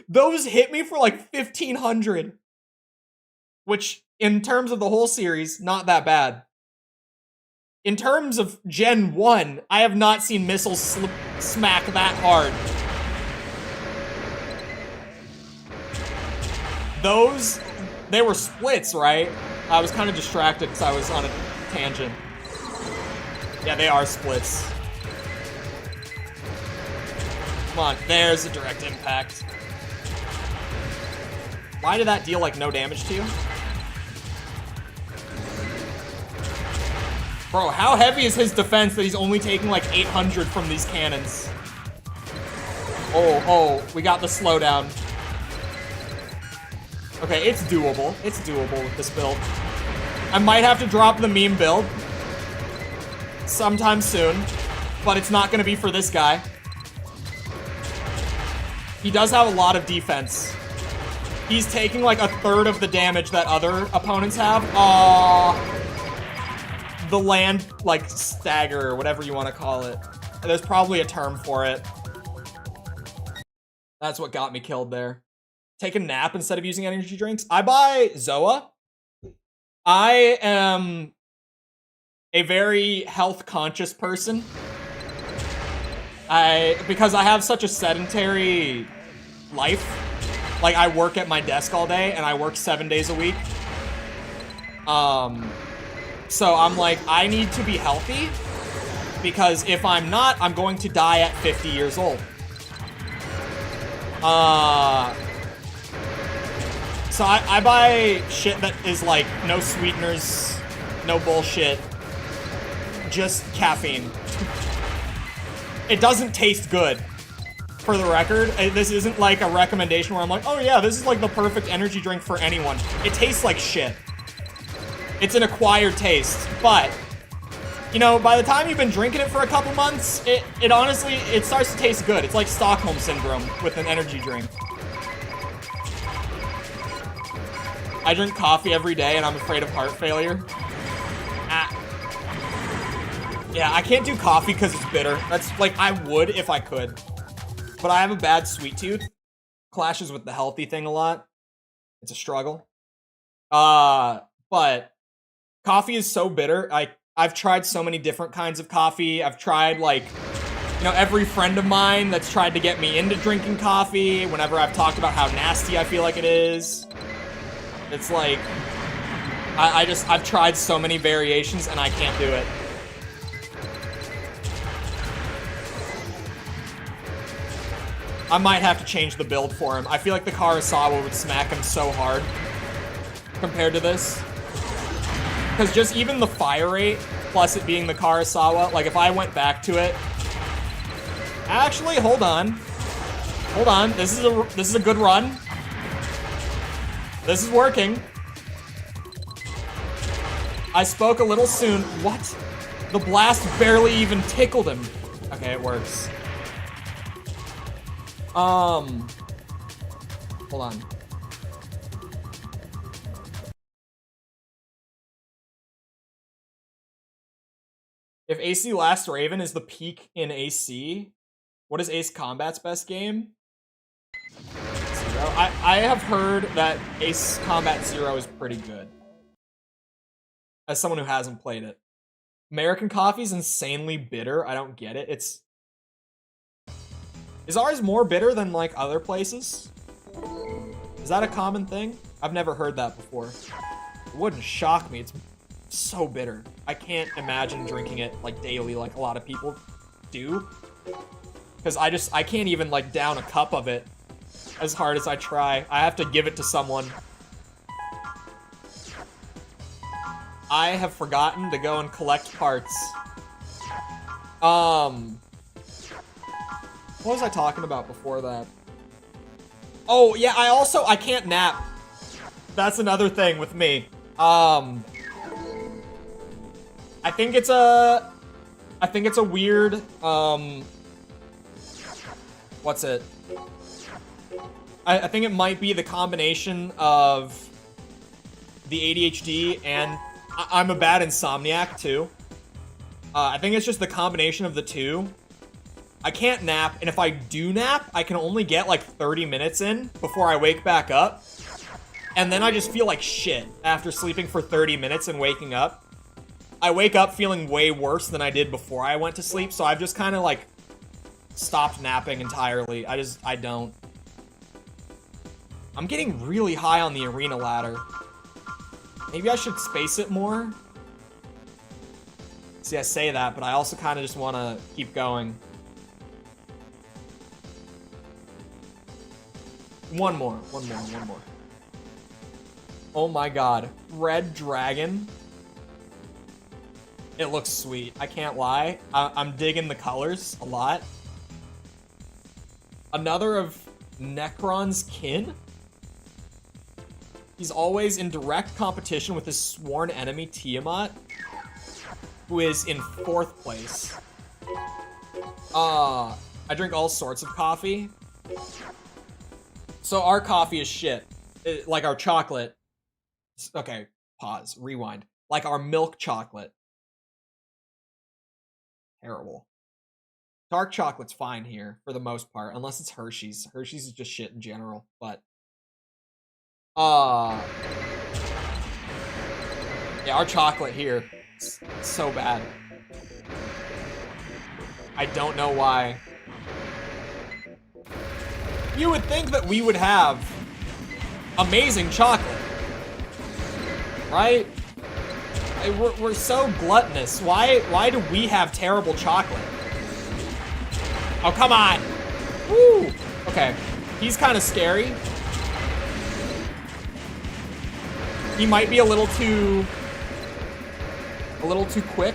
Those hit me for like 1,500. Which, in terms of the whole series, not that bad. In terms of Gen 1, I have not seen missiles smack that hard those, they were splits, right? I was kind of distracted because I was on a tangent. Yeah, they are splits. Come on, there's a direct impact. Why did that deal, like, no damage to you? Bro, how heavy is his defense that he's only taking, like, 800 from these cannons? Oh, we got the slowdown. Okay, it's doable. It's doable with this build. I might have to drop the meme build sometime soon, but it's not gonna be for this guy. He does have a lot of defense. He's taking like a third of the damage that other opponents have. The land, like, stagger, or whatever you want to call it. There's probably a term for it. That's what got me killed there. Take a nap instead of using energy drinks. I buy Zoa. I am a very health-conscious person. Because I have such a sedentary life. Like, I work at my desk all day, and I work 7 days a week. So I'm like, I need to be healthy, because if I'm not, I'm going to die at 50 years old. So I buy shit that is like, no sweeteners, no bullshit, just caffeine. It doesn't taste good, for the record. This isn't like a recommendation where I'm like, oh yeah, this is like the perfect energy drink for anyone. It tastes like shit. It's an acquired taste, but, you know, by the time you've been drinking it for a couple months, it honestly, it starts to taste good. It's like Stockholm Syndrome with an energy drink. I drink coffee every day and I'm afraid of heart failure. Yeah, I can't do coffee because it's bitter. That's, like, I would if I could. But I have a bad sweet tooth. Clashes with the healthy thing a lot. It's a struggle. But coffee is so bitter. I've tried so many different kinds of coffee. I've tried, like, you know, every friend of mine that's tried to get me into drinking coffee, whenever I've talked about how nasty I feel like it is. It's like, I've tried so many variations and I can't do it. I might have to change the build for him. I feel like the Karasawa would smack him so hard compared to this. Because just even the fire rate, plus it being the Karasawa, like if I went back to it... Actually, hold on. Hold on, this is a good run. This is working. I spoke a little soon. What? The blast barely even tickled him. Okay, it works. Hold on. If AC Last Raven is the peak in AC, what is Ace Combat's best game? Zero. I have heard that Ace Combat Zero is pretty good. As someone who hasn't played it. American coffee's insanely bitter. I don't get it. Is ours more bitter than, like, other places? Is that a common thing? I've never heard that before. It wouldn't shock me. It's so bitter. I can't imagine drinking it, like, daily like a lot of people do. Because I can't even, like, down a cup of it as hard as I try. I have to give it to someone. I have forgotten to go and collect parts. What was I talking about before that? Oh, yeah, I can't nap. That's another thing with me. I think it's a weird, what's it? I think it might be the combination of the ADHD and I'm a bad insomniac too. I think it's just the combination of the two. I can't nap, and if I do nap, I can only get like 30 minutes in before I wake back up. And then I just feel like shit after sleeping for 30 minutes and waking up. I wake up feeling way worse than I did before I went to sleep, so I've just kind of like stopped napping entirely. I don't. I'm getting really high on the arena ladder. Maybe I should space it more. See, I say that, but I also kind of just want to keep going. One more. Oh my god. Red Dragon. It looks sweet. I can't lie. I'm digging the colors a lot. Another of Necron's kin? He's always in direct competition with his sworn enemy, Tiamat, who is in 4th place. I drink all sorts of coffee. So our coffee is shit. Like our chocolate. Okay, pause, rewind. Like our milk chocolate. Terrible. Dark chocolate's fine here, for the most part, unless it's Hershey's. Hershey's is just shit in general, but... yeah, our chocolate here is so bad. I don't know why. You would think that we would have amazing chocolate, right? We're so gluttonous. Why do we have terrible chocolate? Oh, come on. Woo. Okay, he's kind of scary. He might be a little too quick.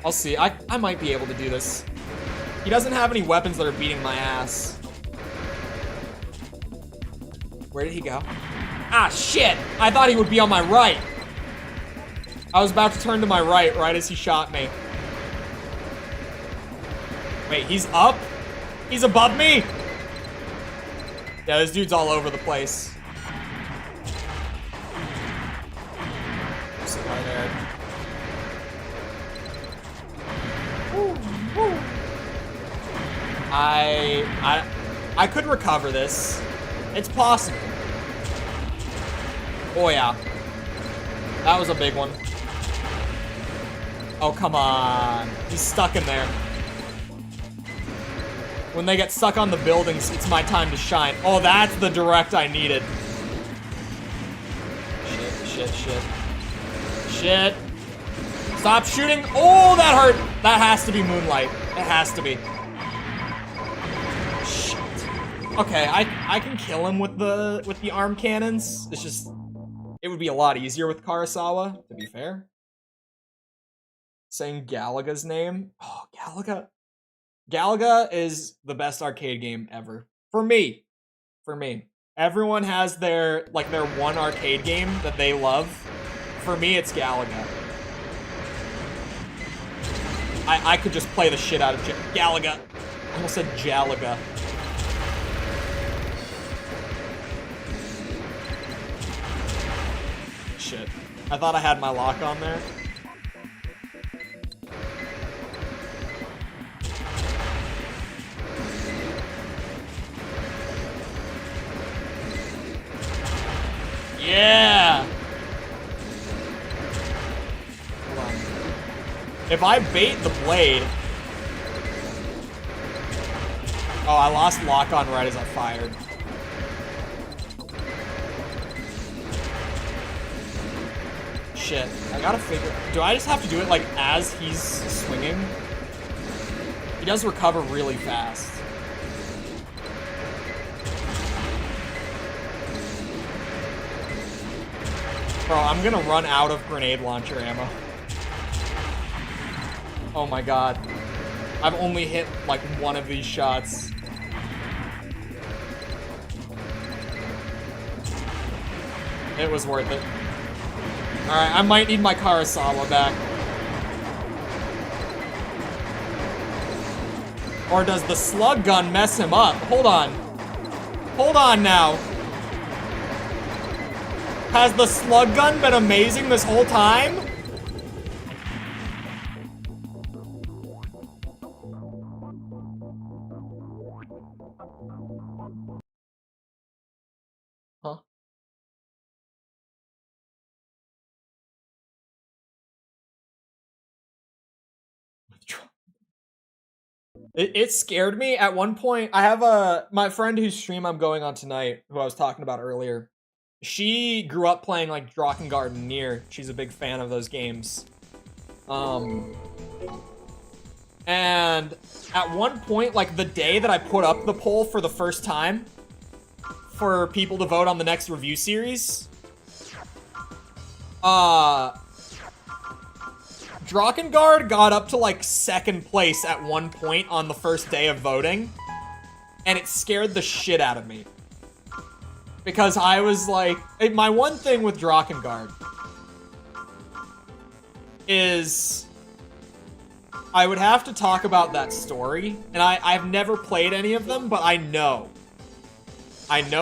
I'll see. I might be able to do this. He doesn't have any weapons that are beating my ass. Where did he go? Ah, shit! I thought he would be on my right. I was about to turn to my right as he shot me. Wait, he's up? He's above me? Yeah, this dude's all over the place. Sit right there. Woo, woo. I could recover this. It's possible. Oh yeah. That was a big one. Oh, come on. He's stuck in there. When they get stuck on the buildings, it's my time to shine. Oh, that's the direct I needed. Shit. Stop shooting. Oh, that hurt. That has to be Moonlight. It has to be. Shit. Okay, I can kill him with the arm cannons. It's just, it would be a lot easier with Karasawa, to be fair. Saying Galaga's name. Oh, Galaga. Galaga is the best arcade game ever. For me. Everyone has their one arcade game that they love. For me, it's Galaga. I could just play the shit out of Galaga. I almost said Jalaga. Shit. I thought I had my lock on there. Yeah! Hold on. If I bait the blade... Oh, I lost lock on right as I fired. Shit. I gotta figure... Do I just have to do it, like, as he's swinging? He does recover really fast. Bro, I'm gonna run out of grenade launcher ammo. Oh my god. I've only hit, like, one of these shots. It was worth it. Alright, I might need my Karasawa back. Or does the slug gun mess him up? Hold on. Hold on now. Has the slug gun been amazing this whole time? Huh? It scared me at one point. I have my friend whose stream I'm going on tonight, who I was talking about earlier. She grew up playing like Drakengard and Nier. She's a big fan of those games. And at one point, like the day that I put up the poll for the first time for people to vote on the next review series, Drakengard got up to like second place at one point on the first day of voting, and it scared the shit out of me. Because I was like, my one thing with Drakengard is I would have to talk about that story, and I've never played any of them, but I know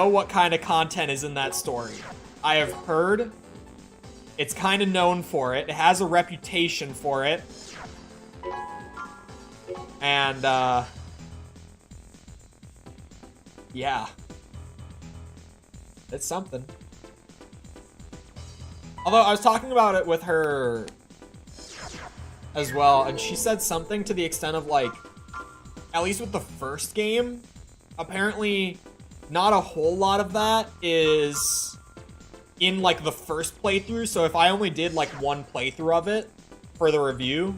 what kind of content is in that story. I have heard it's kind of known for it. It has a reputation for it. And, yeah. It's something. Although I was talking about it with her as well, and she said something to the extent of like, at least with the first game, apparently not a whole lot of that is in like the first playthrough. So if I only did like one playthrough of it for the review,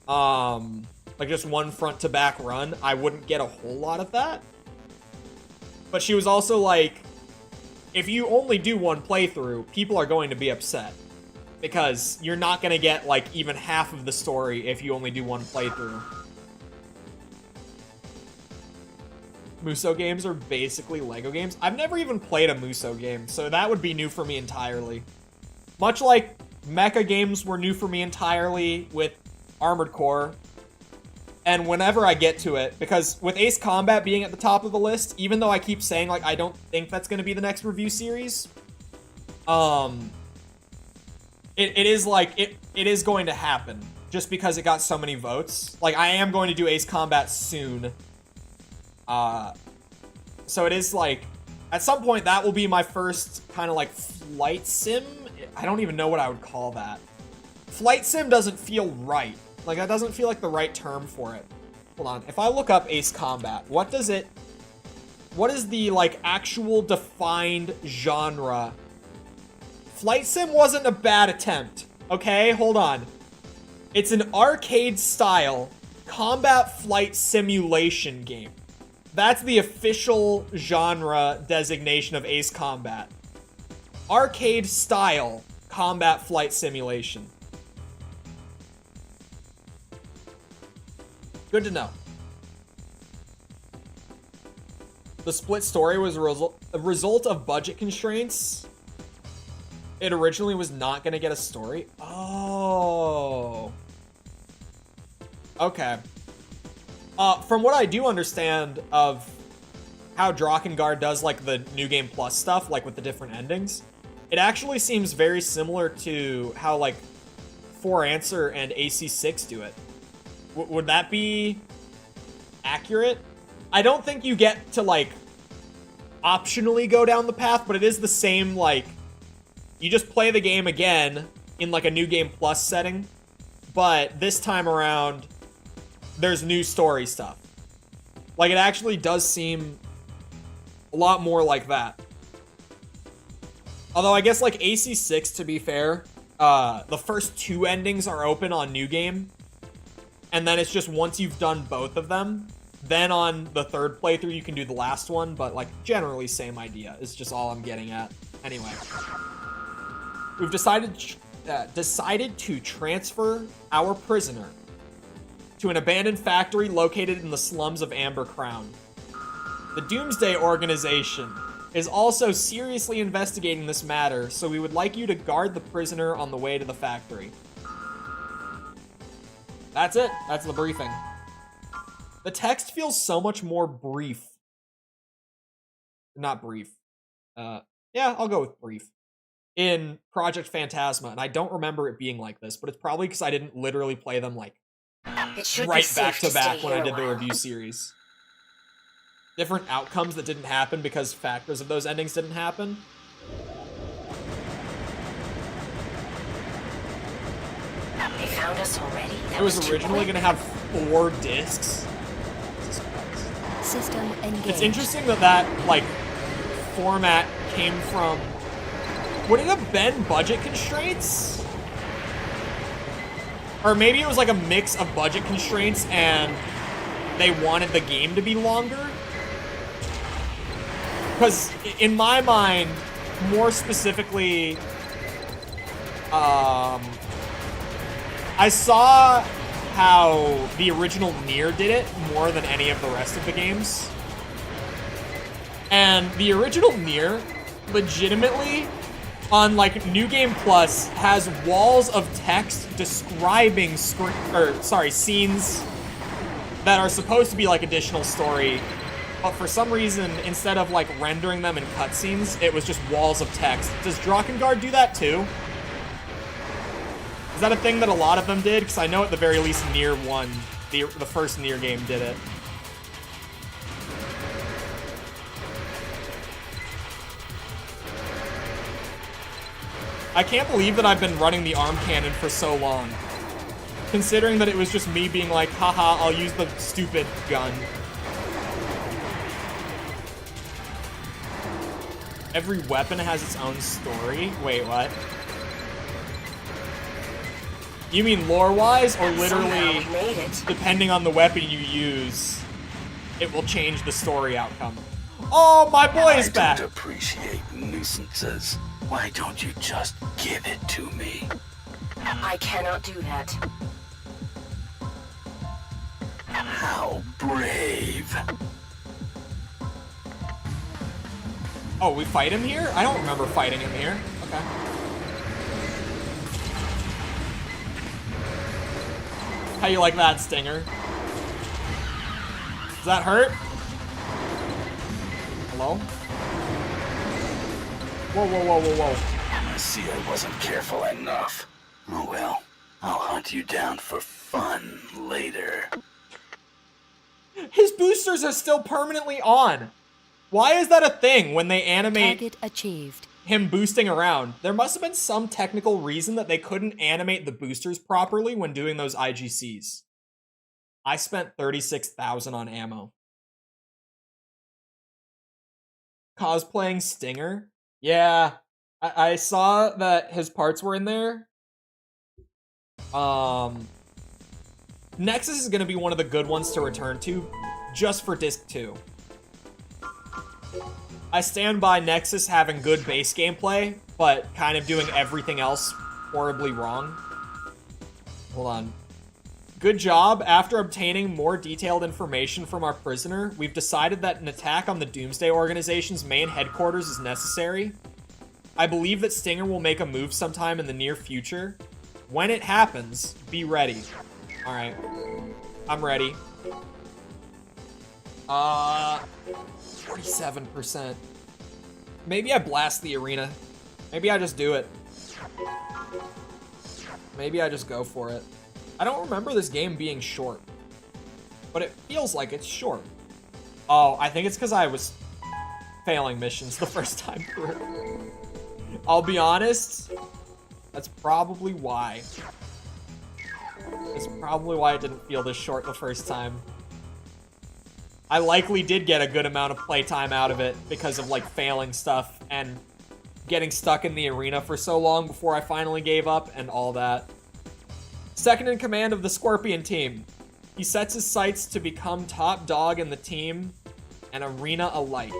like just one front to back run, I wouldn't get a whole lot of that. But she was also like, if you only do one playthrough, people are going to be upset. Because you're not going to get, like, even half of the story if you only do one playthrough. Musou games are basically Lego games. I've never even played a Musou game, so that would be new for me entirely. Much like mecha games were new for me entirely with Armored Core. And whenever I get to it, because with Ace Combat being at the top of the list, even though I keep saying, like, I don't think that's going to be the next review series, it is like, it is going to happen, just because it got so many votes. Like, I am going to do Ace Combat soon. So it is like, at some point, that will be my first kind of like flight sim. I don't even know what I would call that. Flight sim doesn't feel right. Like, that doesn't feel like the right term for it. Hold on. If I look up Ace Combat, what is the, like, actual defined genre? Flight sim wasn't a bad attempt. Okay, hold on. It's an arcade-style combat flight simulation game. That's the official genre designation of Ace Combat. Arcade-style combat flight simulation. Good to know. The split story was a result of budget constraints. It originally was not going to get a story. Oh. Okay. From what I do understand of how Drakengard does, like, the New Game Plus stuff, like, with the different endings, it actually seems very similar to how, like, 4Answer and AC6 do it. Would that be accurate? I don't think you get to, like, optionally go down the path, but it is the same, like, you just play the game again in, like, a New Game Plus setting, but this time around, there's new story stuff. Like, it actually does seem a lot more like that. Although, I guess, like, AC6, to be fair, the first two endings are open on New Game, and then it's just once you've done both of them, then on the third playthrough you can do the last one, but, like, generally same idea is just all I'm getting at. Anyway. We've decided to transfer our prisoner to an abandoned factory located in the slums of Amber Crown. The Doomsday Organization is also seriously investigating this matter, so we would like you to guard the prisoner on the way to the factory. That's it. That's the briefing. The text feels so much more brief. Not brief. Yeah, I'll go with brief. In Project Phantasma, and I don't remember it being like this, but it's probably because I didn't literally play them, like, right back to back when I did the review series. Different outcomes that didn't happen because factors of those endings didn't happen. They found us already? It was originally going to have 4 discs. System engaged. It's interesting that that, like, format came from... Would it have been budget constraints? Or maybe it was like a mix of budget constraints and they wanted the game to be longer? Because in my mind, more specifically, I saw how the original Nier did it more than any of the rest of the games. And the original Nier, legitimately, on like New Game Plus, has walls of text describing scenes that are supposed to be like additional story, but for some reason, instead of like rendering them in cutscenes, it was just walls of text. Does Drakengard do that too? Is that a thing that a lot of them did? Because I know at the very least Nier 1, the first Nier game, did it. I can't believe that I've been running the arm cannon for so long. Considering that it was just me being like, haha, I'll use the stupid gun. Every weapon has its own story? Wait, what? You mean lore-wise, or literally, depending on the weapon you use, it will change the story outcome? Oh, my boy is back! I don't appreciate nuisances. Why don't you just give it to me? I cannot do that. How brave. Oh, we fight him here? I don't remember fighting him here. Okay. How you like that, Stinger? Does that hurt? Hello? Whoa, whoa, whoa, whoa, whoa. I see I wasn't careful enough. Oh well, I'll hunt you down for fun later. His boosters are still permanently on. Why is that a thing when they animate Target achieved. him boosting around? There must have been some technical reason that they couldn't animate the boosters properly when doing those IGCs. I spent 36,000 on ammo. Cosplaying Stinger? Yeah, I saw that his parts were in there. Nexus is going to be one of the good ones to return to, just for Disc 2. I stand by Nexus having good base gameplay, but kind of doing everything else horribly wrong. Hold on. Good job. After obtaining more detailed information from our prisoner, we've decided that an attack on the Doomsday Organization's main headquarters is necessary. I believe that Stinger will make a move sometime in the near future. When it happens, be ready. Alright. I'm ready. 47%. Maybe I blast the arena. Maybe I just do it. Maybe I just go for it. I don't remember this game being short, but it feels like it's short. Oh, I think it's because I was failing missions the first time through. I'll be honest, that's probably why. That's probably why it didn't feel this short the first time. I likely did get a good amount of playtime out of it because of like failing stuff and getting stuck in the arena for so long before I finally gave up and all that. Second in command of the Scorpion team. He sets his sights to become top dog in the team and arena alike.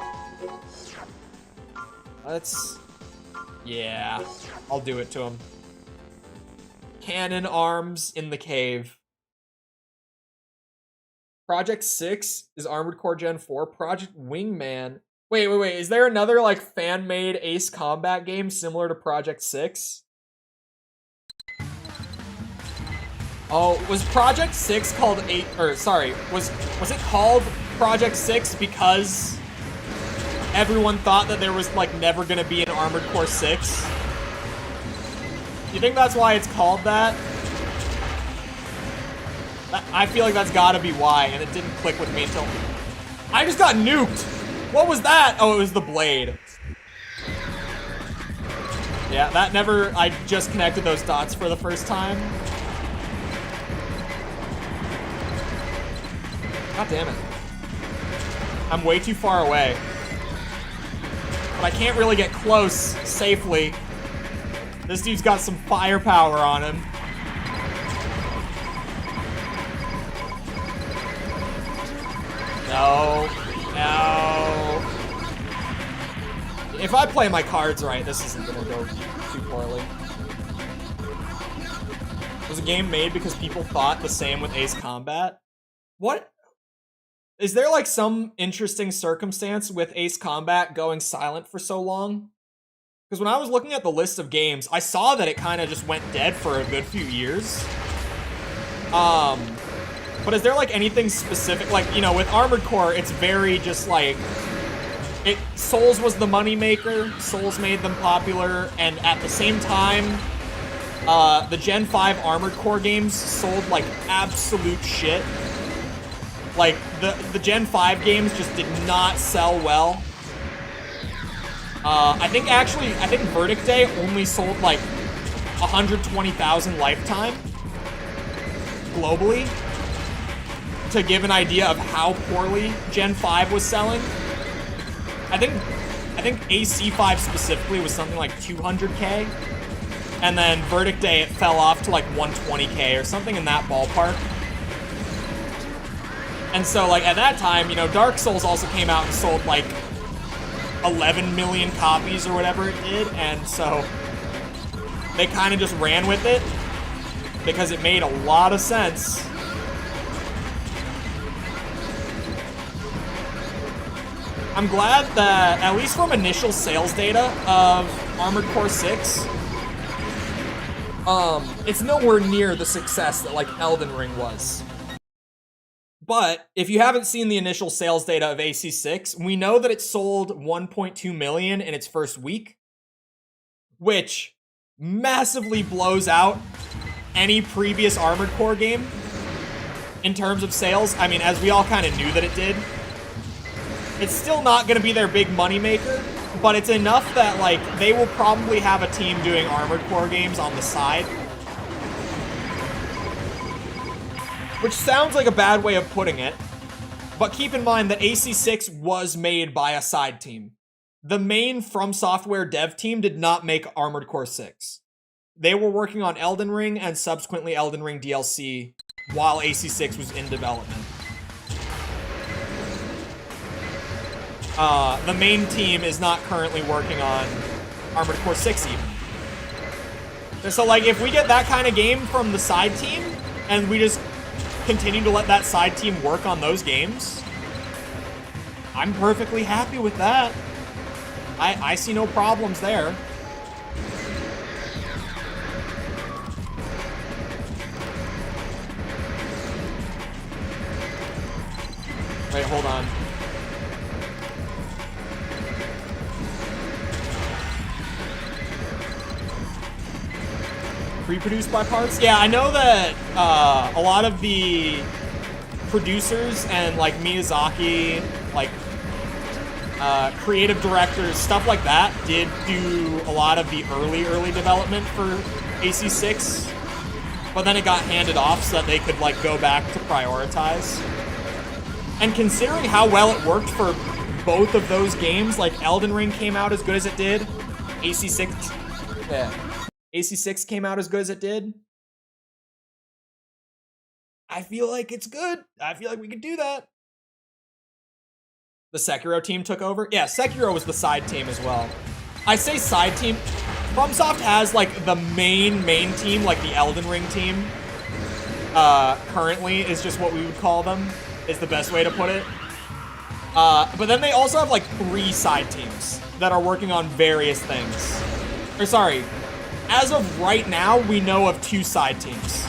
Yeah, I'll do it to him. Cannon arms in the cave. Project 6 is Armored Core Gen 4. Project Wingman. Wait. Is there another, like, fan-made Ace Combat game similar to Project 6? Oh, was Project 6 called was it called Project 6 because everyone thought that there was, like, never gonna be an Armored Core 6? You think that's why it's called that? I feel like that's gotta be why, and it didn't click with me until... I just got nuked! What was that? Oh, it was the blade. Yeah, that never... I just connected those dots for the first time. God damn it. I'm way too far away. But I can't really get close safely. This dude's got some firepower on him. No. No. If I play my cards right, this isn't gonna go too poorly. Was a game made because people thought the same with Ace Combat? What? Is there like some interesting circumstance with Ace Combat going silent for so long? Because when I was looking at the list of games, I saw that it kind of just went dead for a good few years. But is there like anything specific? Like, you know, with Armored Core, it's very just like... Souls was the moneymaker, Souls made them popular, and at the same time, the Gen 5 Armored Core games sold like absolute shit. Like, the Gen 5 games just did not sell well. I think Verdict Day only sold like 120,000 lifetime globally, to give an idea of how poorly Gen 5 was selling. I think AC5 specifically was something like 200K, and then Verdict Day it fell off to like 120K or something in that ballpark. And so like at that time, you know, Dark Souls also came out and sold like 11 million copies or whatever it did, and so they kind of just ran with it because it made a lot of sense. I'm glad that, at least from initial sales data of Armored Core 6, it's nowhere near the success that, like, Elden Ring was. But, if you haven't seen the initial sales data of AC6, we know that it sold 1.2 million in its first week, which massively blows out any previous Armored Core game in terms of sales. I mean, as we all kind of knew that it did. It's still not going to be their big moneymaker, but it's enough that, like, they will probably have a team doing Armored Core games on the side. Which sounds like a bad way of putting it, but keep in mind that AC6 was made by a side team. The main FromSoftware dev team did not make Armored Core 6. They were working on Elden Ring and subsequently Elden Ring DLC while AC6 was in development. The main team is not currently working on Armored Core 6 even. And so, like, if we get that kind of game from the side team, and we just continue to let that side team work on those games, I'm perfectly happy with that. I see no problems there. Wait, hold on. Reproduced by parts? Yeah, I know that a lot of the producers and like Miyazaki, like creative directors, stuff like that, did do a lot of the early development for AC6, but then it got handed off so that they could like go back to prioritize. And considering how well it worked for both of those games, like Elden Ring came out as good as it did, AC6 came out as good as it did. I feel like it's good. I feel like we could do that. The Sekiro team took over? Yeah, Sekiro was the side team as well. I say side team. FromSoft has like the main team, like the Elden Ring team. Currently is just what we would call them, is the best way to put it. But then they also have like 3 side teams that are working on various things. Or sorry, as of right now, we know of 2 side teams.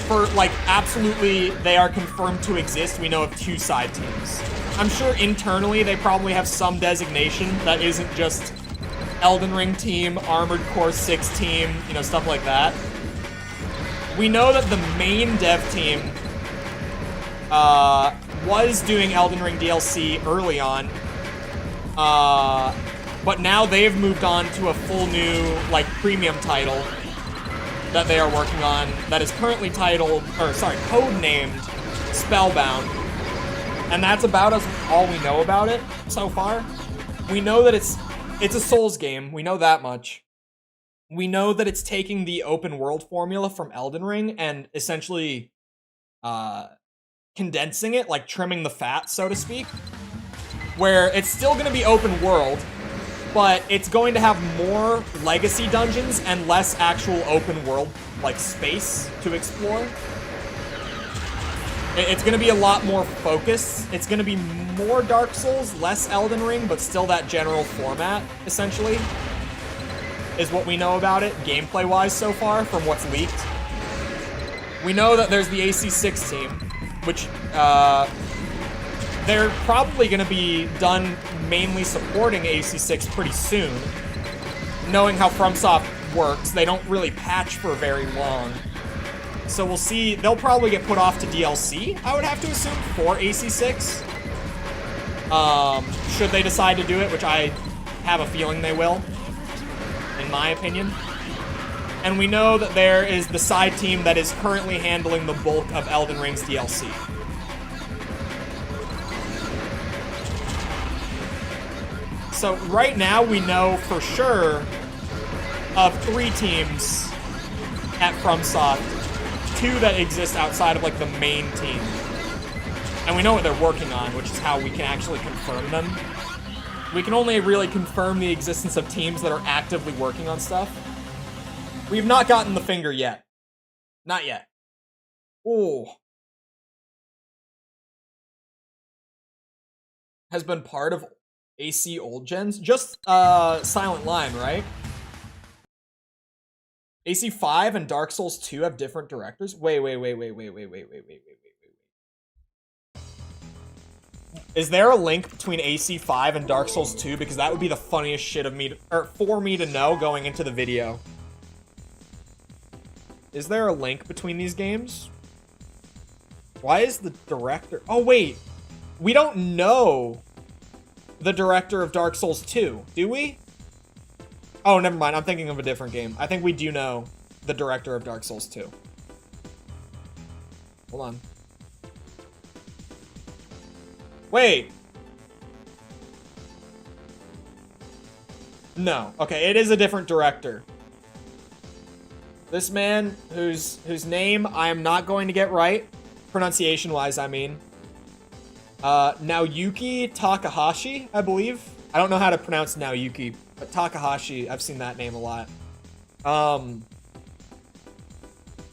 For, like, absolutely, they are confirmed to exist, we know of 2 side teams. I'm sure internally they probably have some designation that isn't just Elden Ring team, Armored Core 6 team, you know, stuff like that. We know that the main dev team was doing Elden Ring DLC early on, but now they've moved on to a full new, like, premium title that they are working on that is currently titled, or sorry, codenamed Spellbound. And that's about all we know about it so far. We know that it's a Souls game. We know that much. We know that it's taking the open world formula from Elden Ring and essentially condensing it, like trimming the fat, so to speak. Where it's still going to be open world, but it's going to have more legacy dungeons and less actual open world, like, space to explore. It's going to be a lot more focused. It's going to be more Dark Souls, less Elden Ring, but still that general format, essentially, is what we know about it, gameplay-wise so far, from what's leaked. We know that there's the AC6 team, which, they're probably going to be done mainly supporting AC6 pretty soon. Knowing how FromSoft works, they don't really patch for very long. So we'll see. They'll probably get put off to DLC, I would have to assume, for AC6. Should they decide to do it, which I have a feeling they will, in my opinion. And we know that there is the side team that is currently handling the bulk of Elden Ring's DLC. So right now we know for sure of 3 teams at FromSoft, 2 that exist outside of, like, the main team. And we know what they're working on, which is how we can actually confirm them. We can only really confirm the existence of teams that are actively working on stuff. We've not gotten the finger yet. Not yet. Ooh. Has been part of AC old gens? Just Silent Line, right? AC5 and Dark Souls 2 have different directors? Wait. Is there a link between AC5 and Dark Souls 2? Because that would be the funniest shit for me to know going into the video. Is there a link between these games? Why is the director... Oh, wait. We don't know the director of Dark Souls 2, do we? Oh, never mind. I'm thinking of a different game. I think we do know the director of Dark Souls 2. Hold on. Wait. No. Okay, it is a different director. This man, whose name I am not going to get right, pronunciation-wise, I mean. Naoyuki Takahashi, I believe. I don't know how to pronounce Naoyuki, but Takahashi, I've seen that name a lot.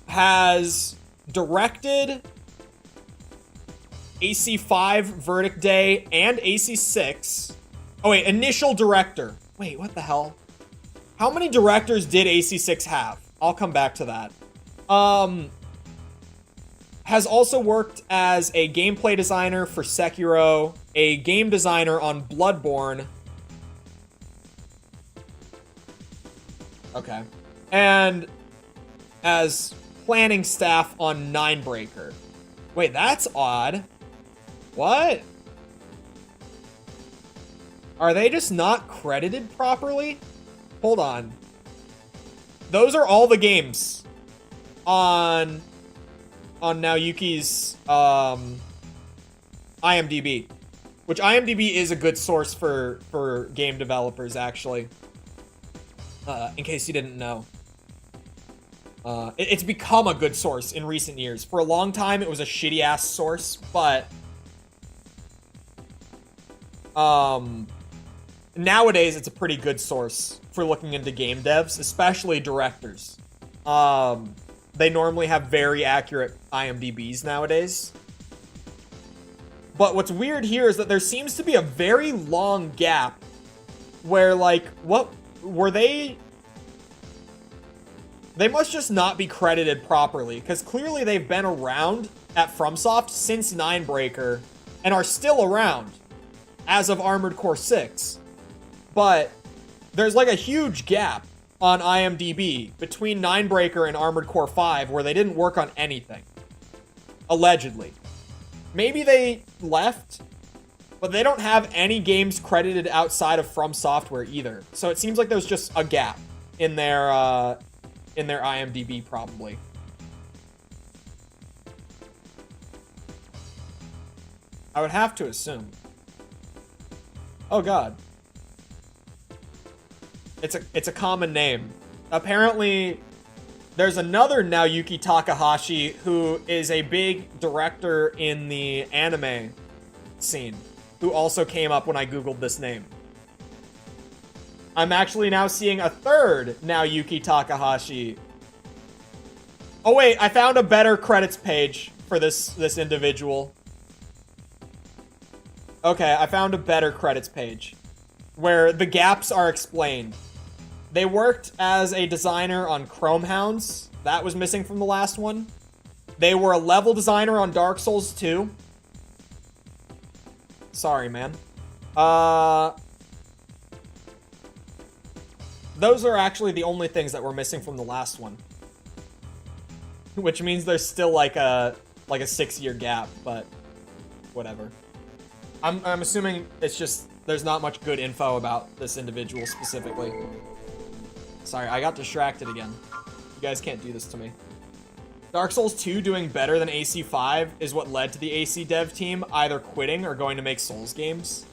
Has directed AC5, Verdict Day, and AC6. Oh, wait, initial director. Wait, what the hell? How many directors did AC6 have? I'll come back to that. Has also worked as a gameplay designer for Sekiro, a game designer on Bloodborne. Okay. And as planning staff on Ninebreaker. Wait, that's odd. What? Are they just not credited properly? Hold on. Those are all the games on Naoyuki's IMDb, which IMDb is a good source for game developers, actually. In case you didn't know. It's become a good source in recent years. For a long time, it was a shitty-ass source, but nowadays, it's a pretty good source for looking into game devs, especially directors. They normally have very accurate IMDbs nowadays. But what's weird here is that there seems to be a very long gap where, like, what were they... They must just not be credited properly, because clearly they've been around at FromSoft since Ninebreaker and are still around as of Armored Core 6. But there's like a huge gap on IMDb between Ninebreaker and Armored Core 5 where they didn't work on anything. Allegedly. Maybe they left, but they don't have any games credited outside of FromSoftware either. So it seems like there's just a gap in their IMDb, probably. I would have to assume. Oh god. It's a common name. Apparently, there's another Naoyuki Takahashi who is a big director in the anime scene, who also came up when I googled this name. I'm actually now seeing a third Naoyuki Takahashi. Oh wait, I found a better credits page for this individual. Okay, I found a better credits page where the gaps are explained. They worked as a designer on Chrome Hounds. That was missing from the last one. They were a level designer on Dark Souls 2. Sorry, man. Those are actually the only things that were missing from the last one. Which means there's still like a 6-year gap, but whatever. I'm assuming it's just there's not much good info about this individual specifically. Sorry, I got distracted again. You guys can't do this to me. Dark Souls 2 doing better than AC5 is what led to the AC dev team either quitting or going to make Souls games.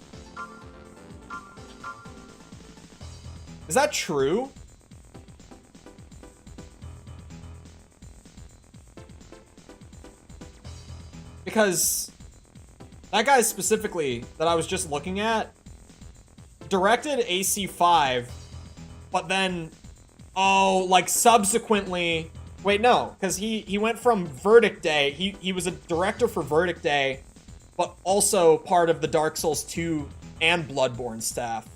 Is that true? Because that guy specifically that I was just looking at directed AC5, but then, oh, like subsequently, wait, no, because he went from Verdict Day, he was a director for Verdict Day, but also part of the Dark Souls 2 and Bloodborne staff.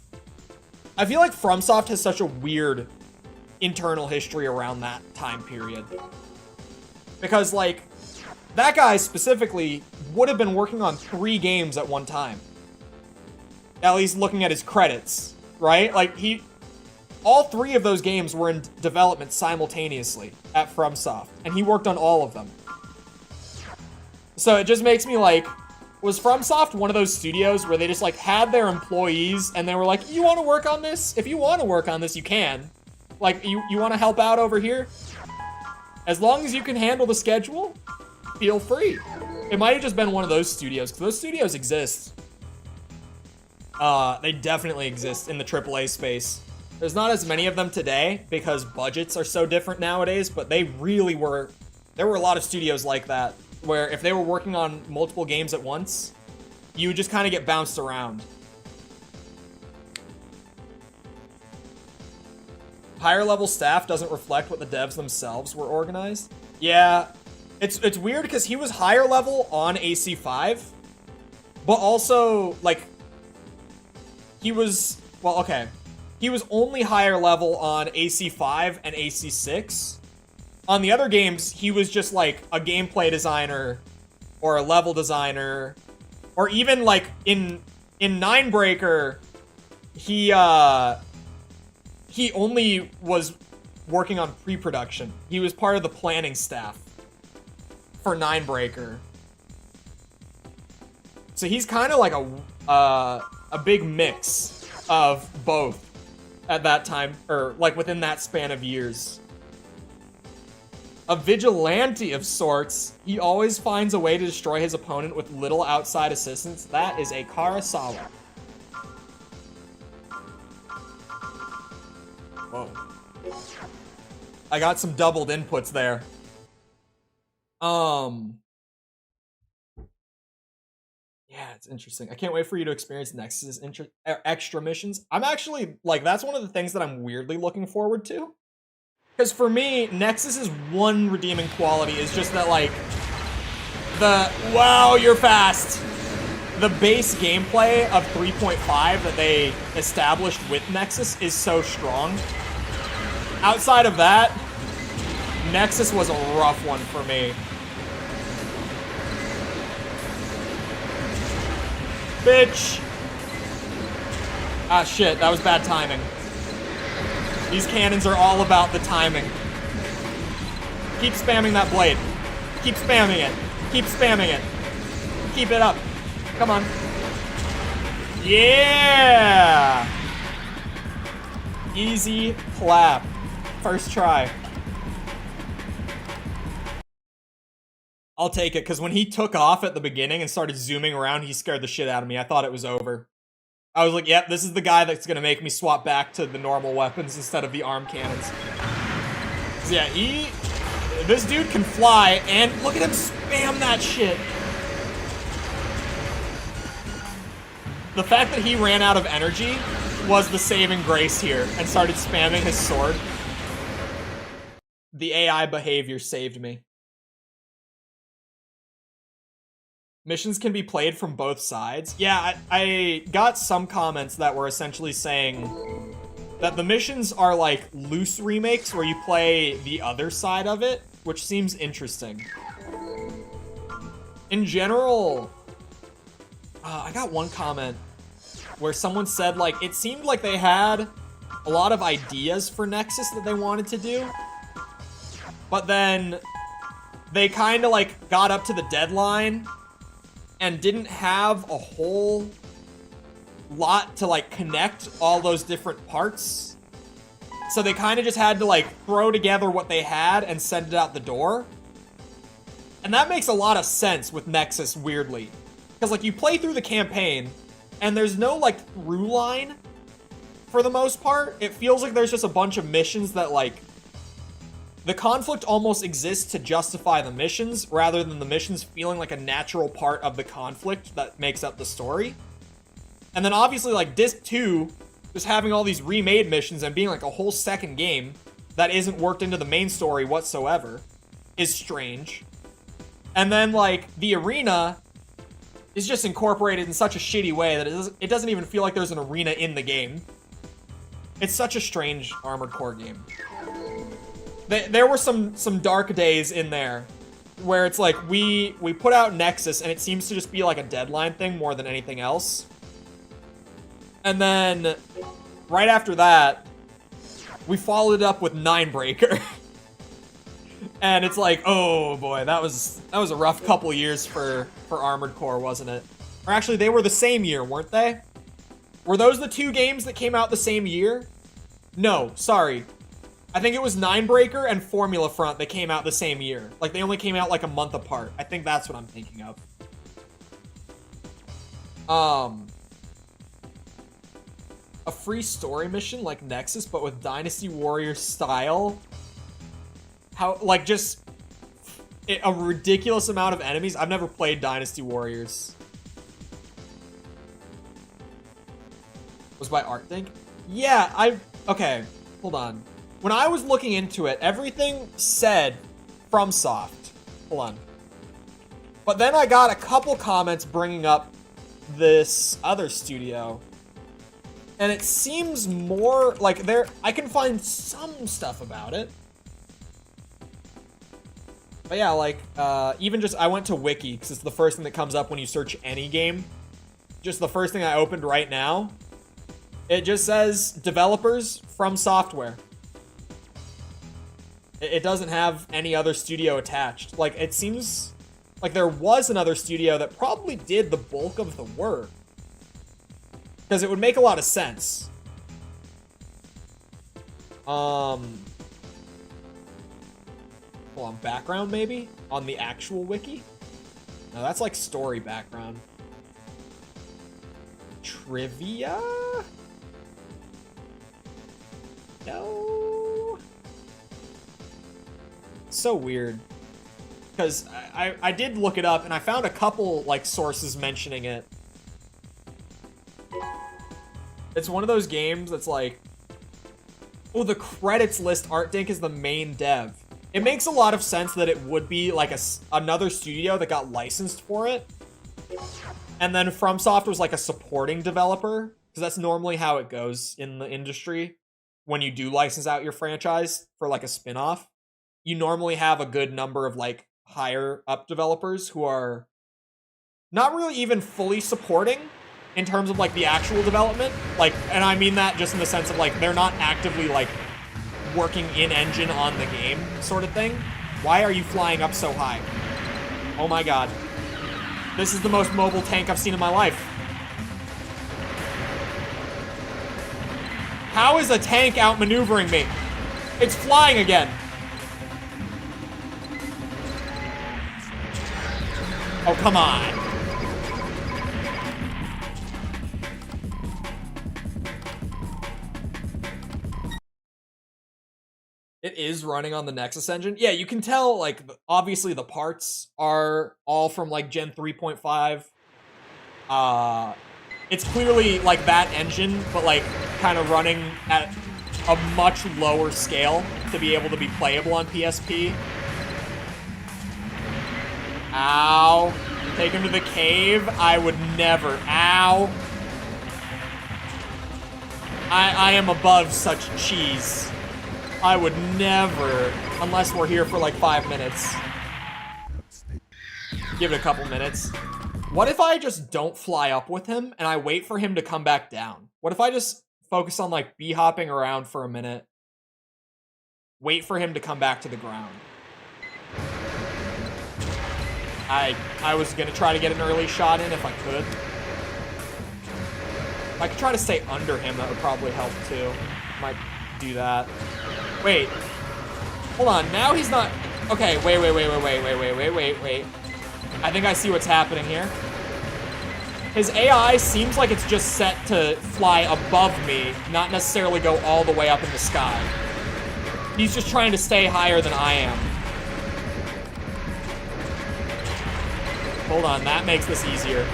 I feel like FromSoft has such a weird internal history around that time period. Because, like, that guy specifically would have been working on 3 games at one time. At least looking at his credits, right? Like, all 3 of those games were in development simultaneously at FromSoft, and he worked on all of them. So it just makes me like, was FromSoft one of those studios where they just like had their employees and they were like, you want to work on this? If you want to work on this, you can. Like, you want to help out over here? As long as you can handle the schedule, feel free. It might have just been one of those studios, because those studios exist. They definitely exist in the AAA space. There's not as many of them today because budgets are so different nowadays, but they really were. There were a lot of studios like that, where if they were working on multiple games at once, you would just kind of get bounced around. Higher level staff doesn't reflect what the devs themselves were organized. Yeah, it's weird because he was higher level on AC5, but also, like, he was, well, okay. He was only higher level on AC5 and AC6. On the other games, he was just like a gameplay designer or a level designer, or even like in Ninebreaker, he only was working on pre-production. He was part of the planning staff for Ninebreaker. So he's kind of like a big mix of both at that time, or like within that span of years. A vigilante of sorts, he always finds a way to destroy his opponent with little outside assistance. That is a Karasawa. Whoa. I got some doubled inputs there. Yeah, it's interesting. I can't wait for you to experience Nexus's extra missions. I'm actually, like, that's one of the things that I'm weirdly looking forward to. Because for me, Nexus's one redeeming quality is just that, like, wow, you're fast. The base gameplay of 3.5 that they established with Nexus is so strong. Outside of that, Nexus was a rough one for me. Bitch! Ah, shit, that was bad timing. These cannons are all about the timing. Keep spamming that blade. Keep spamming it. Keep spamming it. Keep it up. Come on. Yeah! Easy clap. First try. I'll take it, because when he took off at the beginning and started zooming around, he scared the shit out of me. I thought it was over. I was like, yep, this is the guy that's gonna make me swap back to the normal weapons instead of the arm cannons. So yeah, this dude can fly, and look at him spam that shit. The fact that he ran out of energy was the saving grace here and started spamming his sword. The AI behavior saved me. Missions can be played from both sides. Yeah, I got some comments that were essentially saying that the missions are like loose remakes where you play the other side of it, which seems interesting. In general, I got one comment where someone said, like, it seemed like they had a lot of ideas for Nexus that they wanted to do, but then they kind of, like, got up to the deadline and didn't have a whole lot to, like, connect all those different parts. So they kind of just had to, like, throw together what they had and send it out the door. And that makes a lot of sense with Nexus, weirdly. Because, like, you play through the campaign, and there's no, like, through line for the most part. It feels like there's just a bunch of missions that, like, the conflict almost exists to justify the missions, rather than the missions feeling like a natural part of the conflict that makes up the story. And then obviously, like, Disc 2, just having all these remade missions and being like a whole second game that isn't worked into the main story whatsoever is strange. And then, like, the arena is just incorporated in such a shitty way that it doesn't even feel like there's an arena in the game. It's such a strange Armored Core game. There were some dark days in there where it's like we put out Nexus and it seems to just be like a deadline thing more than anything else. And then right after that, we followed it up with Ninebreaker. And it's like, oh boy, that was a rough couple years for Armored Core, wasn't it? Or actually, they were the same year, weren't they? Were those the two games that came out the same year? No, sorry. I think it was Ninebreaker and Formula Front that came out the same year. Like, they only came out like a month apart. I think that's what I'm thinking of. A free story mission like Nexus, but with Dynasty Warriors style. How, like, just a ridiculous amount of enemies. I've never played Dynasty Warriors. Was by ArtThink? Yeah, okay, hold on. When I was looking into it, everything said FromSoft. Hold on. But then I got a couple comments bringing up this other studio. And it seems more like I can find some stuff about it. But yeah, like, even just, I went to Wiki, because it's the first thing that comes up when you search any game. Just the first thing I opened right now. It just says, developers, FromSoftware. It doesn't have any other studio attached. Like, it seems like there was another studio that probably did the bulk of the work. Because it would make a lot of sense. Hold on, background maybe? On the actual wiki? No, that's like story background. Trivia? No. So weird. Because I did look it up and I found a couple like sources mentioning it. It's one of those games that's like, oh, the credits list ArtDink is the main dev. It makes a lot of sense that it would be like another studio that got licensed for it. And then FromSoft was like a supporting developer, because that's normally how it goes in the industry. When you do license out your franchise for like a spin-off, you normally have a good number of like higher up developers who are not really even fully supporting in terms of like the actual development. Like, and I mean that just in the sense of like, they're not actively like working in engine on the game sort of thing. Why are you flying up so high? Oh my god. This is the most mobile tank I've seen in my life. How is a tank outmaneuvering me? It's flying again. Oh, come on. It is running on the Nexus engine. Yeah, you can tell, like, obviously the parts are all from, like, Gen 3.5. It's clearly, like, that engine, but, like, kind of running at a much lower scale to be able to be playable on PSP. Ow. Take him to the cave? I would never. Ow. I am above such cheese. I would never, unless we're here for like 5 minutes. Give it a couple minutes. What if I just don't fly up with him and I wait for him to come back down? What if I just focus on like bee-hopping around for a minute, wait for him to come back to the ground? I was gonna try to get an early shot in if I could. If I could try to stay under him, that would probably help too. Might do that. Wait. Hold on, now he's not... Okay, wait. I think I see what's happening here. His AI seems like it's just set to fly above me, not necessarily go all the way up in the sky. He's just trying to stay higher than I am. Hold on, that makes this easier.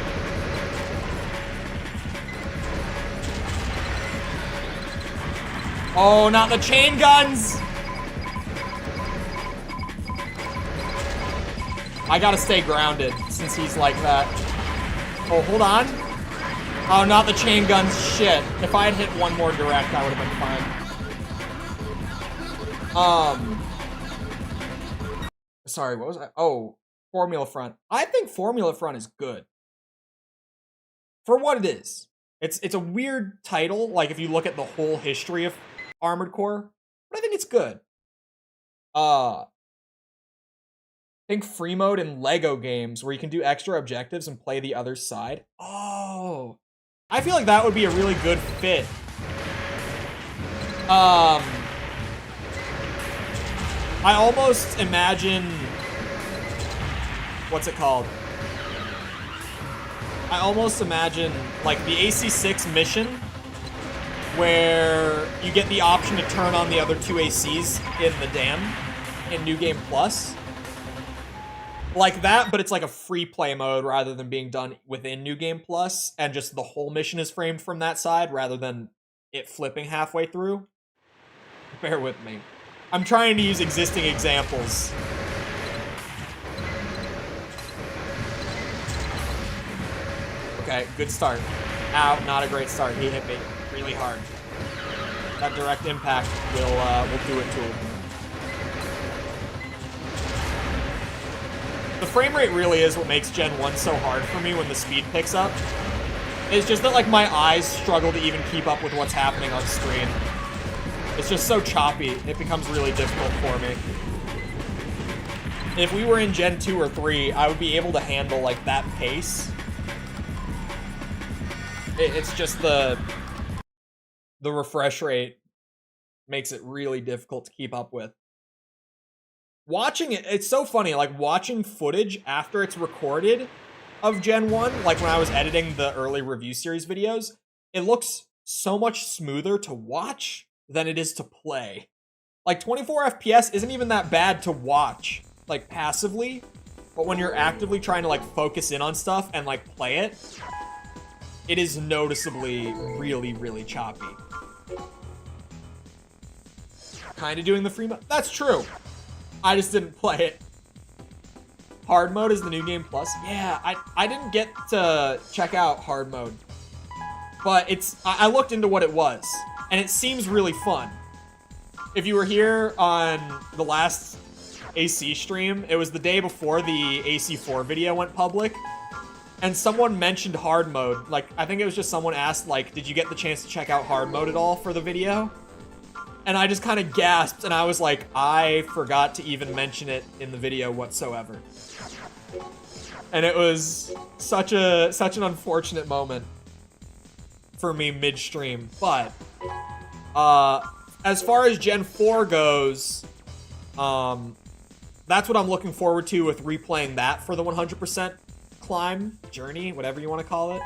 Oh, not the chain guns! I gotta stay grounded since he's like that. Oh, hold on. Oh, not the chain guns. Shit. If I had hit one more direct, I would have been fine. Sorry, what was I? Oh, Formula Front. I think Formula Front is good. For what it is. It's a weird title, like if you look at the whole history of Armored Core, but I think it's good. I think free mode in Lego games where you can do extra objectives and play the other side. Oh, I feel like that would be a really good fit. I almost imagine, what's it called? I almost imagine like the AC6 mission where you get the option to turn on the other two ACs in the dam in New Game Plus. Like that, but it's like a free play mode rather than being done within New Game Plus, and just the whole mission is framed from that side rather than it flipping halfway through. Bear with me. I'm trying to use existing examples. Okay, good start. Ow, not a great start. He hit me really hard. That direct impact will do it to him. The frame rate really is what makes Gen 1 so hard for me when the speed picks up. It's just that like my eyes struggle to even keep up with what's happening on screen. It's just so choppy, it becomes really difficult for me. If we were in Gen 2 or 3, I would be able to handle like that pace. It's just the refresh rate makes it really difficult to keep up with. Watching it, it's so funny, like watching footage after it's recorded of Gen 1, like when I was editing the early review series videos, it looks so much smoother to watch than it is to play. Like 24 FPS isn't even that bad to watch, like passively, but when you're actively trying to like focus in on stuff and like play it, it is noticeably really, really choppy. Kind of doing the free mode. That's true. I just didn't play it. Hard mode is the New Game Plus. Yeah, I didn't get to check out hard mode, but I looked into what it was, and it seems really fun. If you were here on the last AC stream, it was the day before the AC4 video went public, and someone mentioned hard mode. Like, I think it was just someone asked, like, did you get the chance to check out hard mode at all for the video? And I just kind of gasped, and I was like, I forgot to even mention it in the video whatsoever. And it was such an unfortunate moment for me midstream. But as far as Gen 4 goes, that's what I'm looking forward to with replaying that for the 100% climb, journey, whatever you want to call it.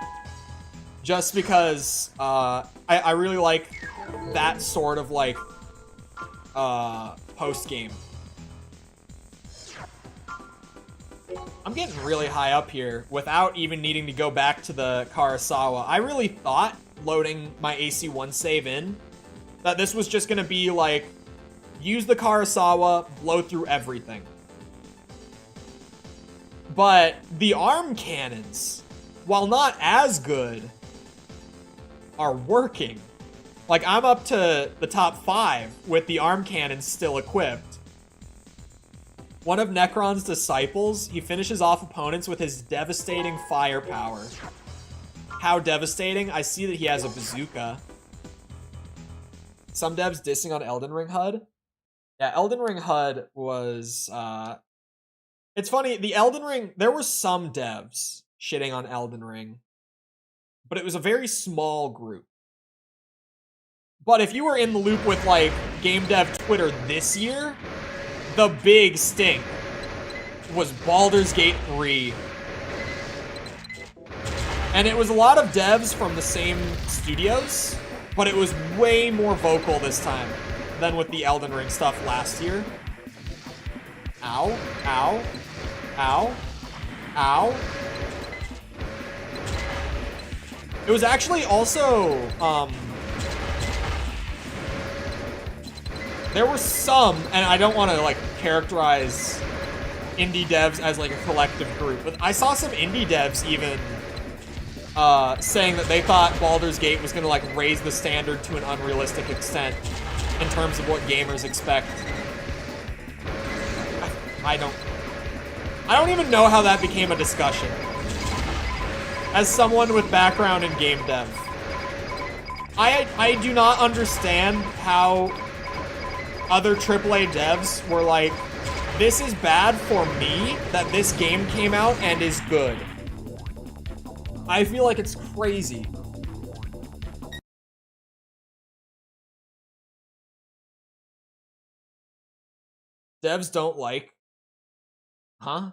Just because I really like that sort of like post-game. I'm getting really high up here without even needing to go back to the Karasawa. I really thought loading my AC1 save in that this was just gonna be like, use the Karasawa, blow through everything. But the arm cannons, while not as good, are working. Like, I'm up to the top 5 with the arm cannons still equipped. One of Necron's disciples, he finishes off opponents with his devastating firepower. How devastating? I see that he has a bazooka. Some devs dissing on Elden Ring HUD. Yeah, Elden Ring HUD was, it's funny, the Elden Ring, there were some devs shitting on Elden Ring, but it was a very small group. But if you were in the loop with, like, game dev Twitter this year, the big stink was Baldur's Gate 3. And it was a lot of devs from the same studios, but it was way more vocal this time than with the Elden Ring stuff last year. Ow, ow, ow, ow. It was actually also, there were some, and I don't want to like characterize indie devs as like a collective group, but I saw some indie devs even saying that they thought Baldur's Gate was going to like raise the standard to an unrealistic extent in terms of what gamers expect. I don't even know how that became a discussion. As someone with background in game dev, I do not understand how other AAA devs were like, this is bad for me that this game came out and is good. I feel like it's crazy. Devs don't like... Huh?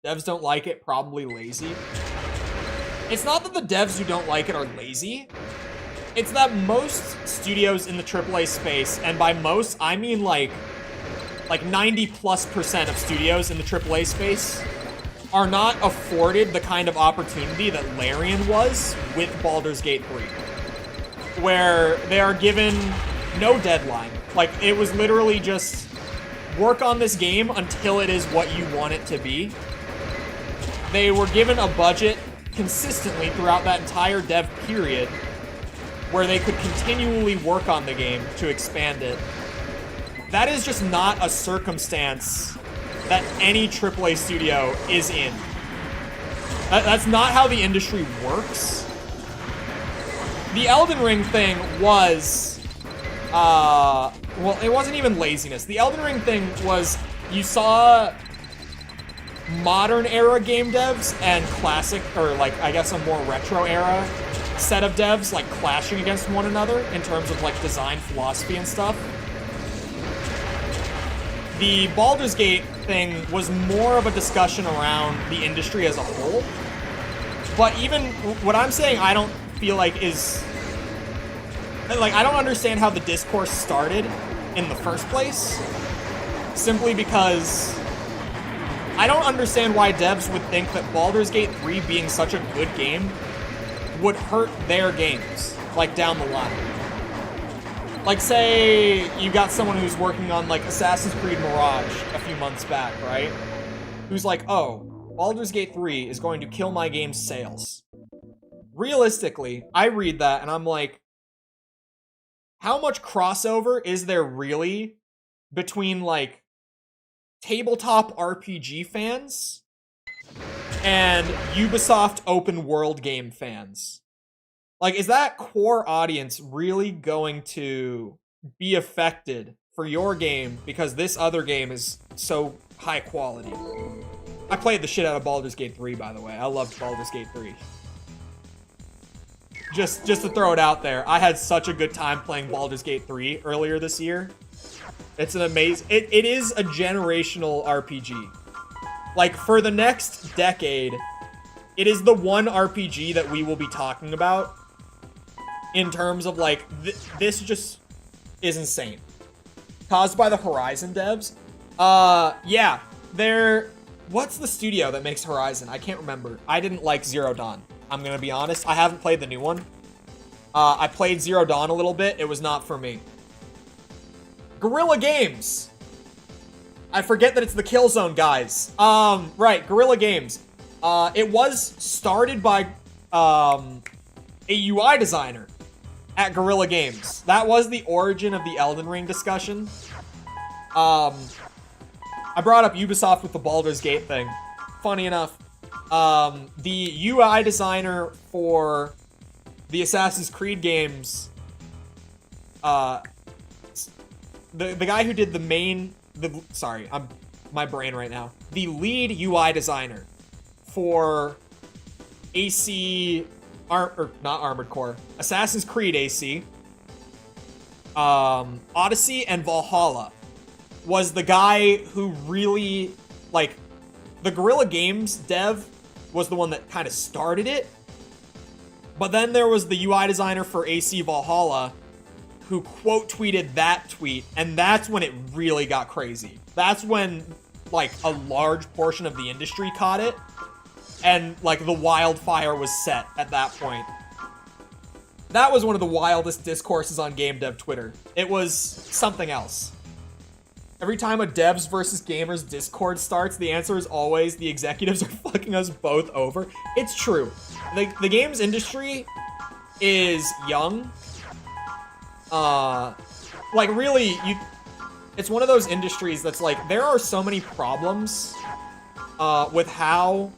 Devs don't like it, probably lazy. It's not that the devs who don't like it are lazy. It's that most studios in the AAA space, and by most, I mean like 90+% of studios in the AAA space, are not afforded the kind of opportunity that Larian was with Baldur's Gate 3. Where they are given no deadline. Like, it was literally just work on this game until it is what you want it to be. They were given a budget consistently throughout that entire dev period where they could continually work on the game to expand it. That is just not a circumstance that any AAA studio is in. That's not how the industry works. The Elden Ring thing was, well, it wasn't even laziness. The Elden Ring thing was, you saw modern era game devs and classic, or like, I guess a more retro era set of devs, like clashing against one another in terms of like design philosophy and stuff. The Baldur's Gate thing was more of a discussion around the industry as a whole. But even what I'm saying, I don't feel like is... Like, I don't understand how the discourse started in the first place. Simply because I don't understand why devs would think that Baldur's Gate 3 being such a good game would hurt their games, like, down the line. Like, say you got someone who's working on, like, Assassin's Creed Mirage a few months back, right? Who's like, oh, Baldur's Gate 3 is going to kill my game's sales. Realistically, I read that and I'm like, how much crossover is there really between, like, tabletop RPG fans and Ubisoft open world game fans? Like, is that core audience really going to be affected for your game because this other game is so high quality? I played the shit out of Baldur's Gate 3, by the way. I loved Baldur's Gate 3. Just to throw it out there, I had such a good time playing Baldur's Gate 3 earlier this year. It's an amazing... It is a generational RPG. Like, for the next decade, it is the one RPG that we will be talking about in terms of, like, this just is insane. Caused by the Horizon devs. Yeah, what's the studio that makes Horizon? I can't remember. I didn't like Zero Dawn. I'm gonna be honest. I haven't played the new one. I played Zero Dawn a little bit. It was not for me. Guerrilla Games. I forget that it's the Killzone guys. Right, Guerrilla Games. It was started by a UI designer at Guerrilla Games. That was the origin of the Elden Ring discussion. I brought up Ubisoft with the Baldur's Gate thing. Funny enough, the UI designer for the Assassin's Creed games, the guy who did my brain right now. The lead UI designer for not Armored Core, Assassin's Creed AC, Odyssey, and Valhalla was the guy who really, like, the Guerrilla Games dev was the one that kind of started it. But then there was the UI designer for AC Valhalla who quote tweeted that tweet, and that's when it really got crazy. That's when, like, a large portion of the industry caught it, and, like, the wildfire was set at that point. That was one of the wildest discourses on game dev Twitter. It was something else. Every time a devs versus gamers Discord starts, the answer is always, the executives are fucking us both over. It's true. The games industry is young. Like, really, it's one of those industries that's like, there are so many problems with how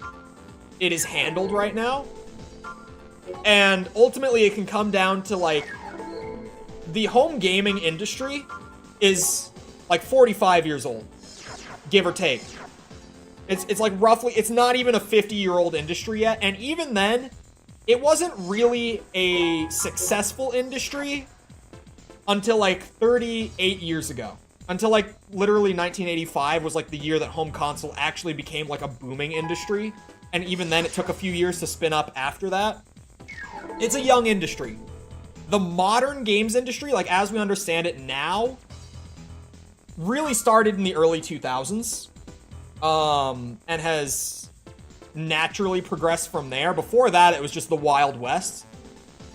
it is handled right now. And ultimately, it can come down to, like, the home gaming industry is, like, 45 years old, give or take. It's like roughly, it's not even a 50-year-old industry yet. And even then, it wasn't really a successful industry until, like, 38 years ago. Until, like, literally 1985 was, like, the year that home console actually became, like, a booming industry. And even then, it took a few years to spin up after that. It's a young industry. The modern games industry, like, as we understand it now, really started in the early 2000s. And has naturally progressed from there. Before that, it was just the Wild West.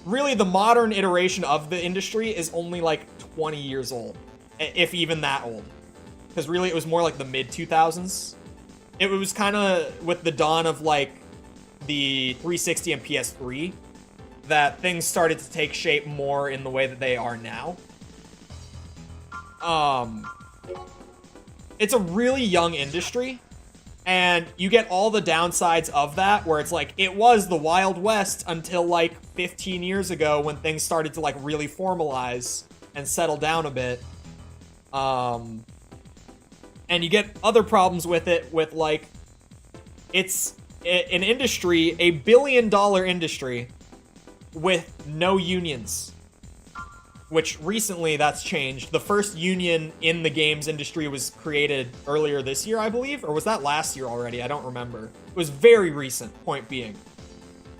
Really, the modern iteration of the industry is only, like, 20 years old. If even that old. Because really, it was more like the mid-2000s. It was kind of with the dawn of, like, the 360 and PS3 that things started to take shape more in the way that they are now. It's a really young industry, and you get all the downsides of that, where it's like, it was the Wild West until, like, 15 years ago when things started to, like, really formalize and settle down a bit. And you get other problems with it, with, like, it's an industry, a billion-dollar industry, with no unions. Which recently that's changed. The first union in the games industry was created earlier this year, I believe? Or was that last year already? I don't remember. It was very recent, point being.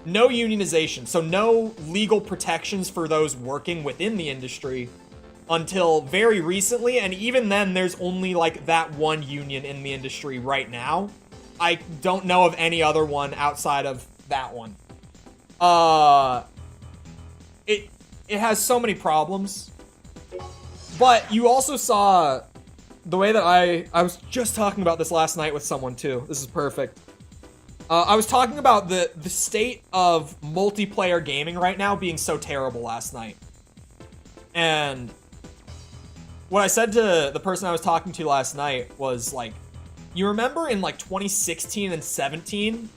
No unionization, so no legal protections for those working within the industry until very recently, and even then there's only, like, that one union in the industry right now. I don't know of any other one outside of that one. It has so many problems. But you also saw the way that I was just talking about this last night with someone too. This is perfect. I was talking about the state of multiplayer gaming right now being so terrible last night. And what I said to the person I was talking to last night was, like, you remember in, like, 2016 and 17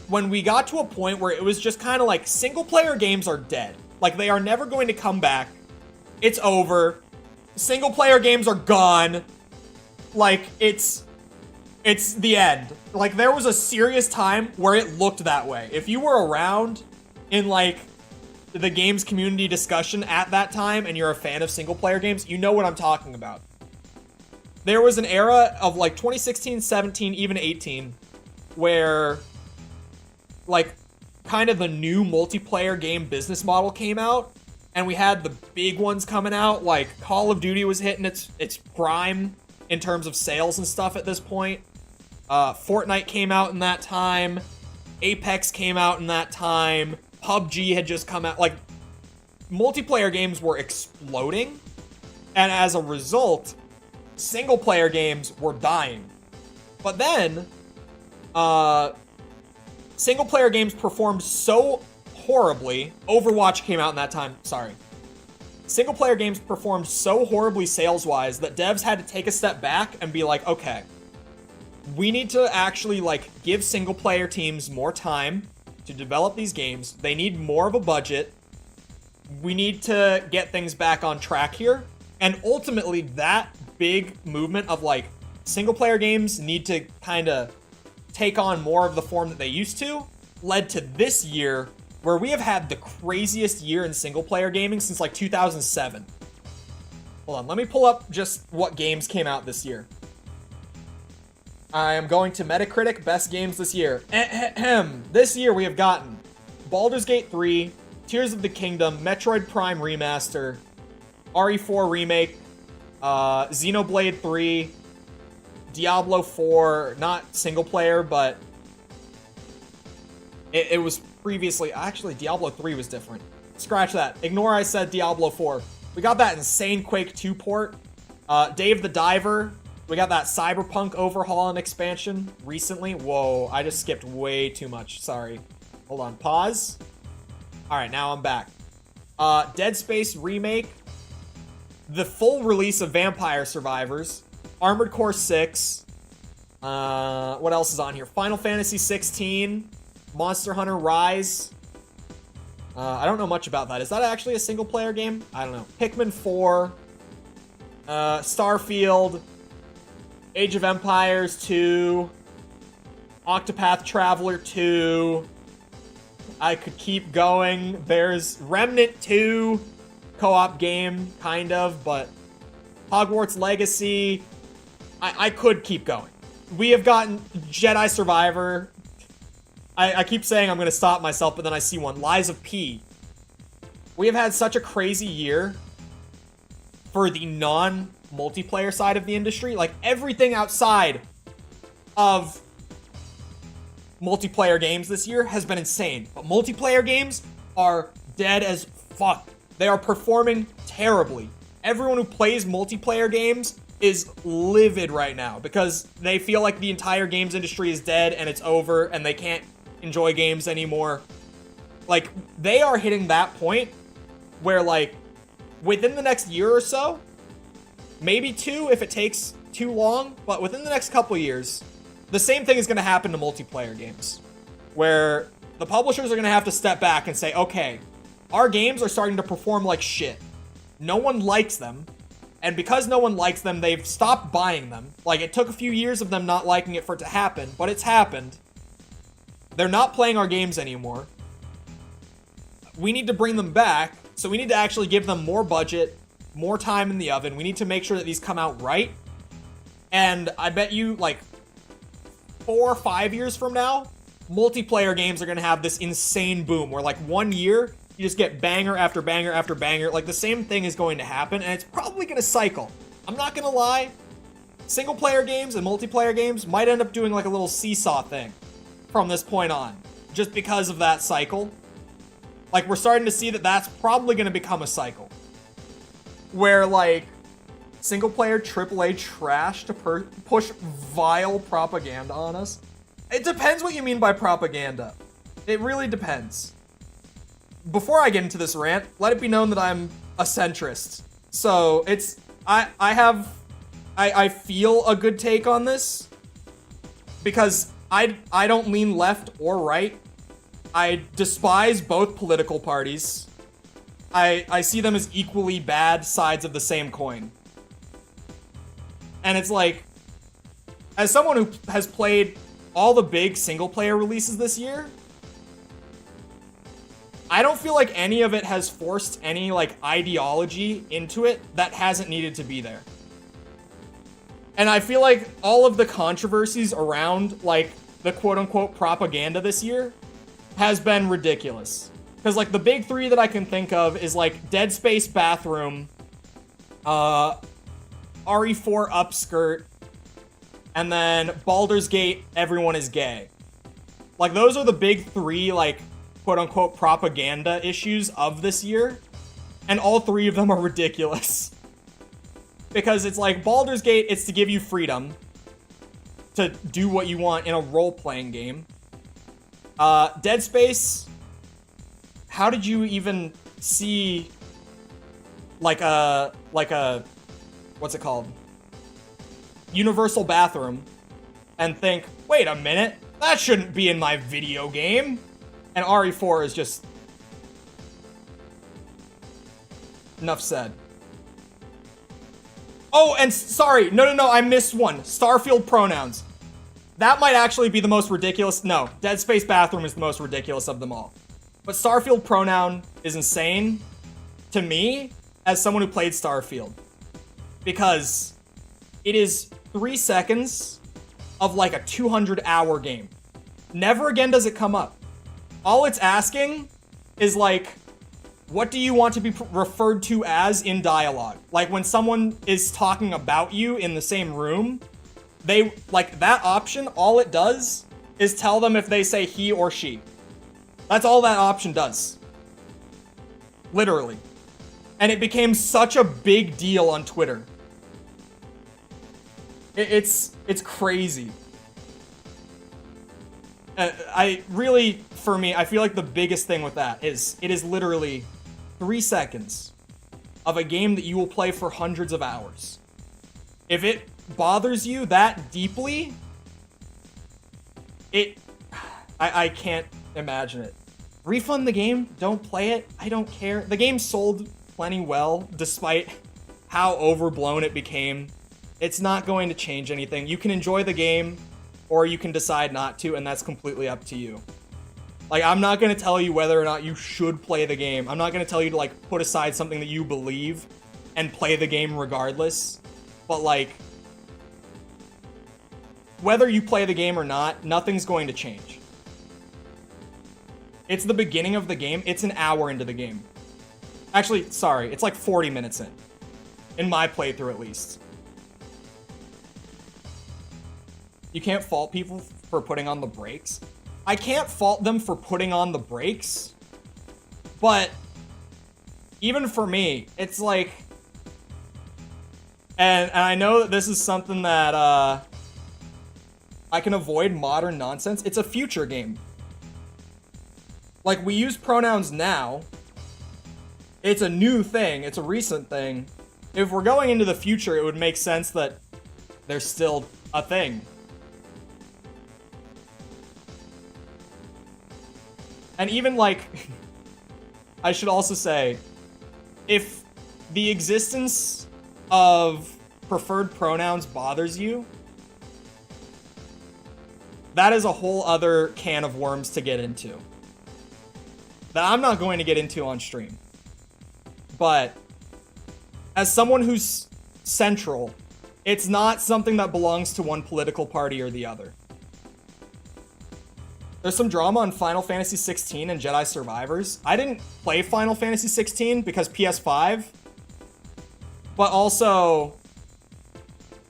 when we got to a point where it was just kind of like, single player games are dead. Like, they are never going to come back. It's over. Single player games are gone. Like, it's the end. Like, there was a serious time where it looked that way. If you were around in, like, the games community discussion at that time and you're a fan of single player games, you know what I'm talking about. There was an era of, like, 2016, 17, even 18, where like, kind of the new multiplayer game business model came out, and we had the big ones coming out, like Call of Duty was hitting its prime in terms of sales and stuff at this point. Fortnite came out in that time. Apex came out in that time. PUBG had just come out. Like, multiplayer games were exploding, and as a result, single-player games were dying. But then, single-player games performed so horribly. Overwatch came out in that time. Sorry. Single-player games performed so horribly sales-wise that devs had to take a step back and be like, okay, we need to actually, like, give single-player teams more time to develop these games. They need more of a budget. We need to get things back on track here. And ultimately, that big movement of, like, single-player games need to kind of take on more of the form that they used to led to this year, where we have had the craziest year in single-player gaming since, like, 2007. Hold on, let me pull up just what games came out this year. I am going to Metacritic, best games this year. This year we have gotten Baldur's Gate 3, Tears of the Kingdom, Metroid Prime Remaster, RE4 Remake, Xenoblade 3, Diablo 4, not single player, but it was previously, actually Diablo 3 was different. Scratch that. Ignore I said Diablo 4. We got that insane Quake 2 port. Dave the Diver. We got that Cyberpunk overhaul and expansion recently. Whoa, I just skipped way too much. Sorry. Hold on, pause. All right, now I'm back. Dead Space Remake. The full release of Vampire Survivors. Armored Core 6. What else is on here? Final Fantasy 16. Monster Hunter Rise. I don't know much about that. Is that actually a single player game? I don't know. Pikmin 4. Starfield. Age of Empires 2. Octopath Traveler 2. I could keep going. There's Remnant 2. Co-op game, kind of, but Hogwarts Legacy. I could keep going. We have gotten Jedi Survivor. I keep saying I'm going to stop myself, but then I see one. Lies of P. We have had such a crazy year for the non-multiplayer side of the industry. Like, everything outside of multiplayer games this year has been insane. But multiplayer games are dead as fuck. They are performing terribly. Everyone who plays multiplayer games is livid right now because they feel like the entire games industry is dead and it's over and they can't enjoy games anymore. Like, they are hitting that point where, like, within the next year or so, maybe 2 if it takes too long, but within the next couple years, the same thing is going to happen to multiplayer games, where the publishers are going to have to step back and say, okay, our games are starting to perform like shit. No one likes them, and because no one likes them, they've stopped buying them. Like, it took a few years of them not liking it for it to happen, but it's happened. They're not playing our games anymore. We need to bring them back, so we need to actually give them more budget, more time in the oven. We need to make sure that these come out right. And I bet you, like, 4 or 5 years from now, multiplayer games are going to have this insane boom where, like, 1 year, you just get banger after banger after banger. Like, the same thing is going to happen, and it's probably going to cycle. I'm not going to lie. Single-player games and multiplayer games might end up doing, like, a little seesaw thing from this point on, just because of that cycle. Like, we're starting to see that that's probably going to become a cycle. Where, like, single-player AAA trash to push vile propaganda on us. It depends what you mean by propaganda. It really depends. Before I get into this rant, let it be known that I'm a centrist. So, it's... I feel a good take on this. Because I don't lean left or right. I despise both political parties. I see them as equally bad sides of the same coin. And it's like, as someone who has played all the big single-player releases this year, I don't feel like any of it has forced any, like, ideology into it that hasn't needed to be there. And I feel like all of the controversies around, like, the quote-unquote propaganda this year has been ridiculous. Because, like, the big three that I can think of is, like, Dead Space Bathroom, RE4 Upskirt, and then Baldur's Gate, Everyone is Gay. Like, those are the big three, like, quote-unquote propaganda issues of this year. And all three of them are ridiculous. Because it's like, Baldur's Gate, it's to give you freedom to do what you want in a role-playing game. Dead Space, how did you even see, like a, what's it called? Universal bathroom, and think, wait a minute, that shouldn't be in my video game. And RE4 is just... Enough said. Oh, and sorry, no, I missed one. Starfield pronouns. That might actually be the most ridiculous. No, Dead Space Bathroom is the most ridiculous of them all. But Starfield pronoun is insane to me as someone who played Starfield. Because it is 3 seconds of like a 200-hour game. Never again does it come up. All it's asking is like, what do you want to be referred to as in dialogue? Like when someone is talking about you in the same room, they, like that option, all it does is tell them if they say he or she. That's all that option does. Literally. And it became such a big deal on Twitter. It's crazy. For me, I feel like the biggest thing with that is it is literally 3 seconds of a game that you will play for hundreds of hours. If it bothers you that deeply, I can't imagine it. Refund the game, don't play it, I don't care. The game sold plenty well, despite how overblown it became. It's not going to change anything. You can enjoy the game, or you can decide not to, and that's completely up to you. Like, I'm not going to tell you whether or not you should play the game. I'm not going to tell you to, like, put aside something that you believe and play the game regardless. But, like, whether you play the game or not, nothing's going to change. It's the beginning of the game. It's an hour into the game. Actually, sorry, it's like 40 minutes in. In my playthrough, at least. You can't fault people for putting on the brakes. I can't fault them for putting on the brakes, but even for me, it's like, and I know that this is something that I can avoid modern nonsense. It's a future game. Like, we use pronouns now. It's a new thing. It's a recent thing. If we're going into the future, it would make sense that there's still a thing. And even, like, I should also say, if the existence of preferred pronouns bothers you, that is a whole other can of worms to get into. That I'm not going to get into on stream. But as someone who's central, it's not something that belongs to one political party or the other. There's some drama on Final Fantasy 16 and Jedi Survivors. I didn't play Final Fantasy 16 because PS5. But also,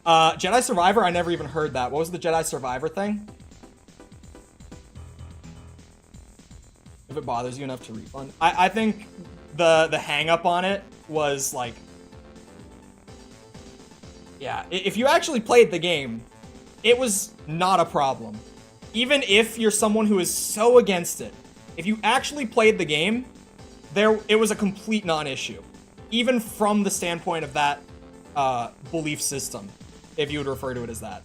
Jedi Survivor, I never even heard that. What was the Jedi Survivor thing? If it bothers you enough to refund. I think the hang up on it was like, yeah, if you actually played the game, it was not a problem. Even if you're someone who is so against it, if you actually played the game, it was a complete non-issue. Even from the standpoint of that belief system, if you would refer to it as that.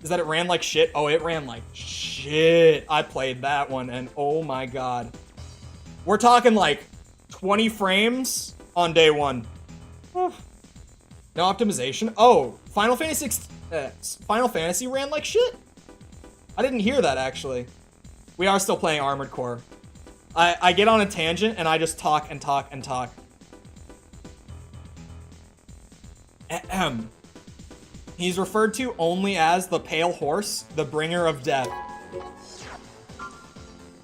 Is that it ran like shit? Oh, it ran like shit. I played that one, and oh my god. We're talking like 20 frames on day one. No optimization. Oh, Final Fantasy ran like shit? I didn't hear that, actually. We are still playing Armored Core. I get on a tangent, and I just talk and talk and talk. Ahem. He's referred to only as the Pale Horse, the Bringer of Death.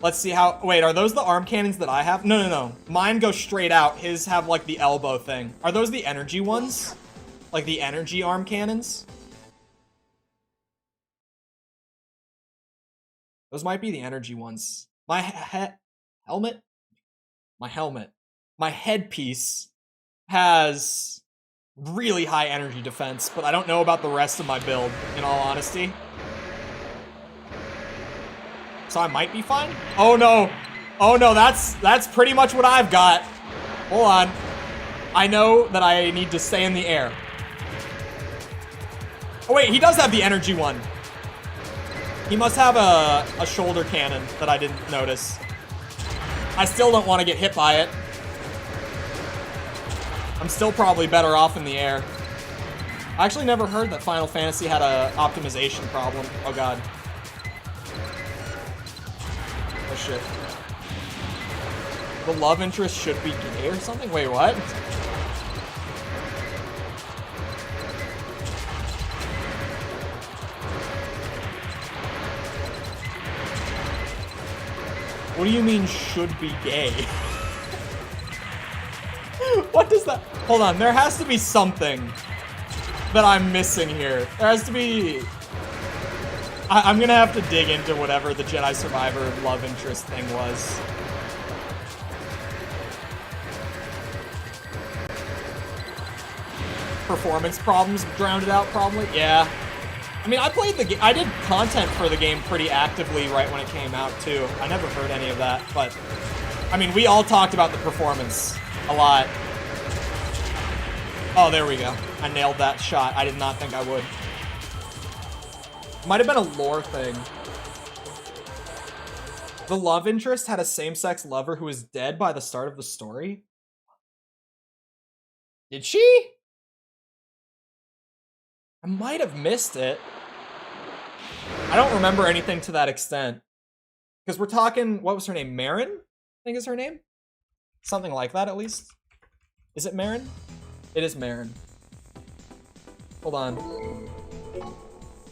Let's see how... Wait, are those the arm cannons that I have? No, no, no. Mine go straight out. His have, like, the elbow thing. Are those the energy ones? Like, the energy arm cannons? Those might be the energy ones. My helmet? My helmet. My headpiece has really high energy defense, but I don't know about the rest of my build, in all honesty. So I might be fine? Oh no. Oh no, that's pretty much what I've got. Hold on. I know that I need to stay in the air. Oh wait, he does have the energy one. He must have a shoulder cannon that I didn't notice. I still don't want to get hit by it. I'm still probably better off in the air. I actually never heard that Final Fantasy had a optimization problem. Oh god. Oh shit. The love interest should be gay or something? Wait, what? What do you mean should be gay? What does that... Hold on, there has to be something that I'm missing here. There has to be... I'm gonna have to dig into whatever the Jedi Survivor love interest thing was. Performance problems drowned it out, probably? Yeah. I mean, I played the game. I did content for the game pretty actively right when it came out, too. I never heard any of that, but... I mean, we all talked about the performance a lot. Oh, there we go. I nailed that shot. I did not think I would. Might have been a lore thing. The love interest had a same-sex lover who was dead by the start of the story? Did she? I might have missed it. I don't remember anything to that extent. Because we're talking, what was her name? Marin? I think is her name? Something like that, at least. Is it Marin? It is Marin. Hold on.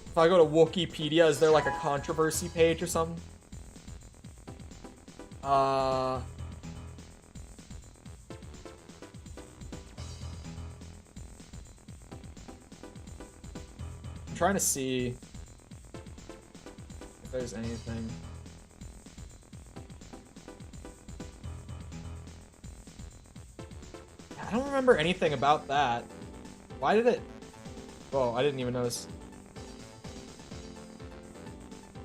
If I go to Wikipedia, is there like a controversy page or something? I'm trying to see if there's anything. I don't remember anything about that. Why did it... Whoa, I didn't even notice.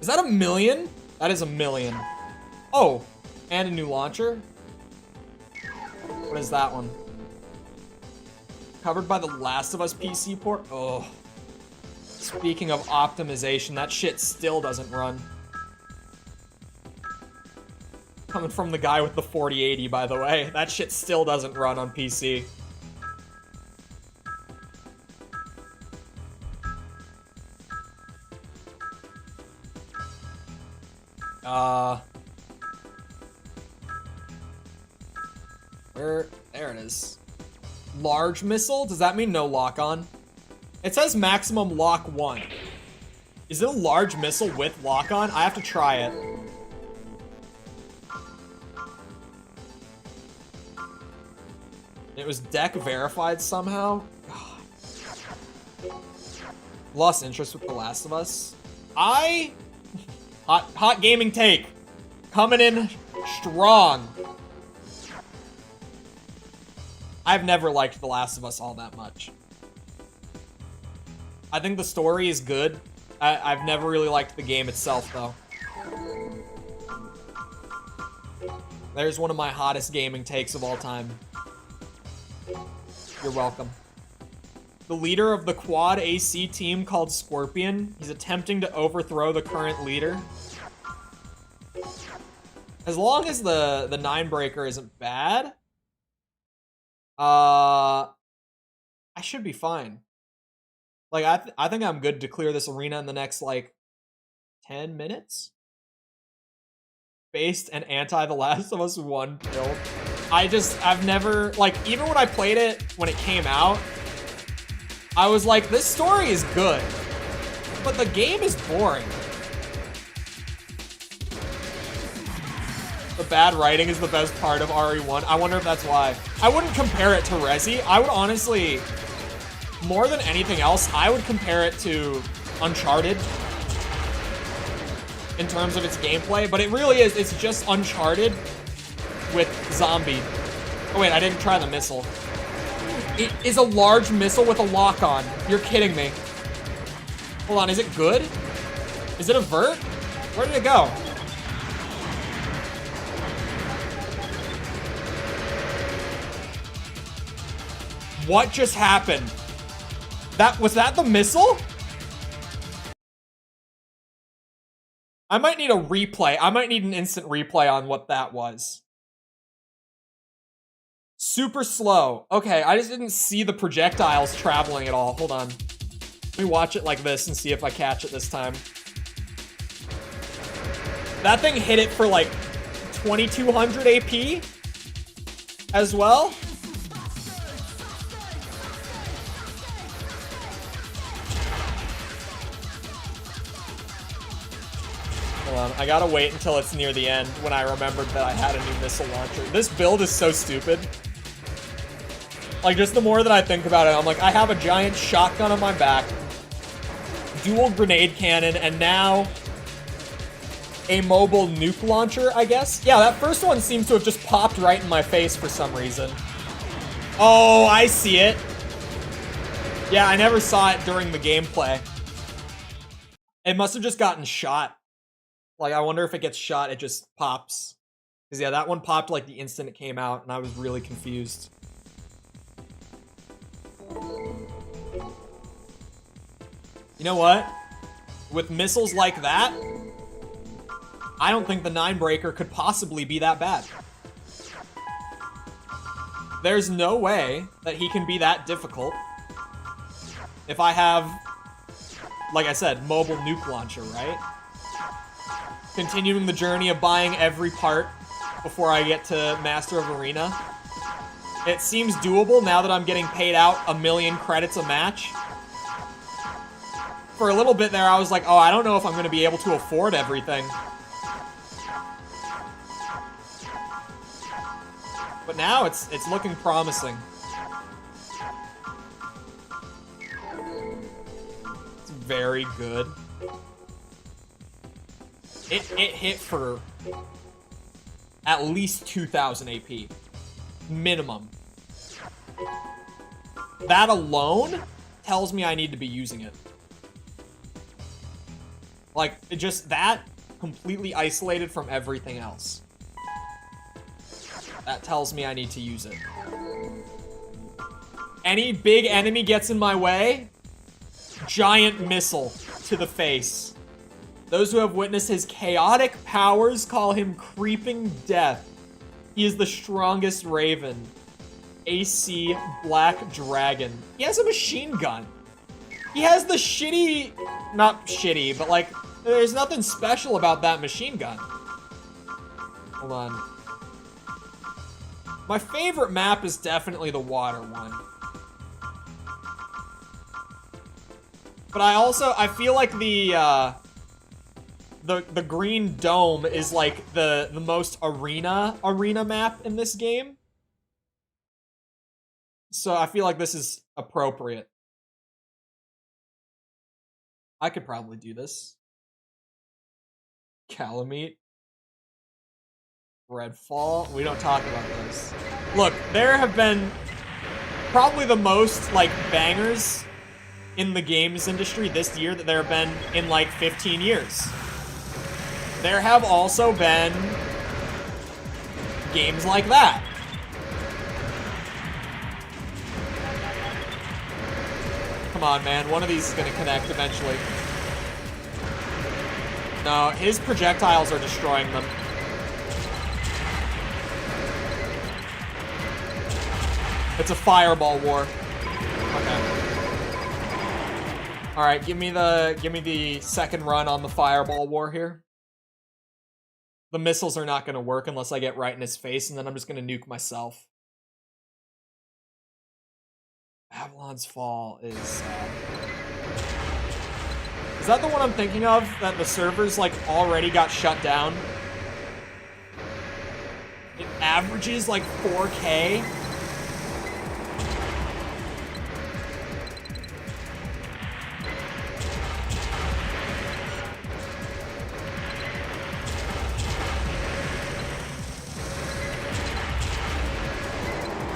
Is that 1 million? That is 1 million. Oh, and a new launcher? What is that one? Covered by the Last of Us PC port? Oh. Speaking of optimization, that shit still doesn't run. Coming from the guy with the 4080, by the way. That shit still doesn't run on PC. There it is. Large missile? Does that mean no lock-on? It says maximum lock 1. Is it a large missile with lock-on? I have to try it. It was deck verified somehow? God. Lost interest with The Last of Us. Hot gaming take. Coming in strong. I've never liked The Last of Us all that much. I think the story is good. I've never really liked the game itself, though. There's one of my hottest gaming takes of all time. You're welcome. The leader of the Quad AC team called Scorpion, he's attempting to overthrow the current leader. As long as the Ninebreaker isn't bad, I should be fine. Like, I think I'm good to clear this arena in the next, like, 10 minutes? Based and anti-The Last of Us 1 build. I've never, like, even when I played it when it came out, I was like, this story is good, but the game is boring. The bad writing is the best part of RE1. I wonder if that's why. I wouldn't compare it to Resi. I would honestly, more than anything else, I would compare it to Uncharted in terms of its gameplay, but it really is, it's just Uncharted with zombie. Oh wait, I didn't try the missile. It is a large missile with a lock-on. You're kidding me. Hold on, is it good? Is it a vert? Where did it go? What just happened? Was that the missile? I might need a replay. I might need an instant replay on what that was. Super slow. Okay, I just didn't see the projectiles traveling at all. Hold on. Let me watch it like this and see if I catch it this time. That thing hit it for like 2200 AP as well. Hold on, I gotta wait until it's near the end when I remembered that I had a new missile launcher. This build is so stupid. Like, just the more that I think about it, I'm like, I have a giant shotgun on my back, dual grenade cannon, and now a mobile nuke launcher, I guess? Yeah, that first one seems to have just popped right in my face for some reason. Oh, I see it. Yeah, I never saw it during the gameplay. It must have just gotten shot. Like, I wonder if it gets shot, it just pops. Because, yeah, that one popped, like, the instant it came out, and I was really confused. You know what? With missiles like that, I don't think the 9-breaker could possibly be that bad. There's no way that he can be that difficult if I have, like I said, mobile nuke launcher, right? Continuing the journey of buying every part before I get to Master of Arena. It seems doable now that I'm getting paid out 1,000,000 credits a match. For a little bit there, I was like, oh, I don't know if I'm going to be able to afford everything. But now it's looking promising. It's very good. It hit for at least 2000 AP. Minimum. That alone tells me I need to be using it. Like, just that completely isolated from everything else. That tells me I need to use it. Any big enemy gets in my way, giant missile to the face. Those who have witnessed his chaotic powers call him Creeping Death. He is the strongest raven. AC Black Dragon. He has a machine gun. He has the shitty... Not shitty, but like, there's nothing special about that machine gun. Hold on. My favorite map is definitely the water one. But I feel like the green dome is like the most arena map in this game. So I feel like this is appropriate. I could probably do this. Calamite. Redfall. We don't talk about this. Look, there have been probably the most, like, bangers in the games industry this year that there have been in, like, 15 years. There have also been games like that. Come on, man. One of these is gonna connect eventually. No, his projectiles are destroying them. It's a fireball war. Okay. All right, give me the second run on the fireball war here. The missiles are not going to work unless I get right in his face, and then I'm just going to nuke myself. Avalon's Fall is that the one I'm thinking of? That the servers, like, already got shut down? averages like 4K.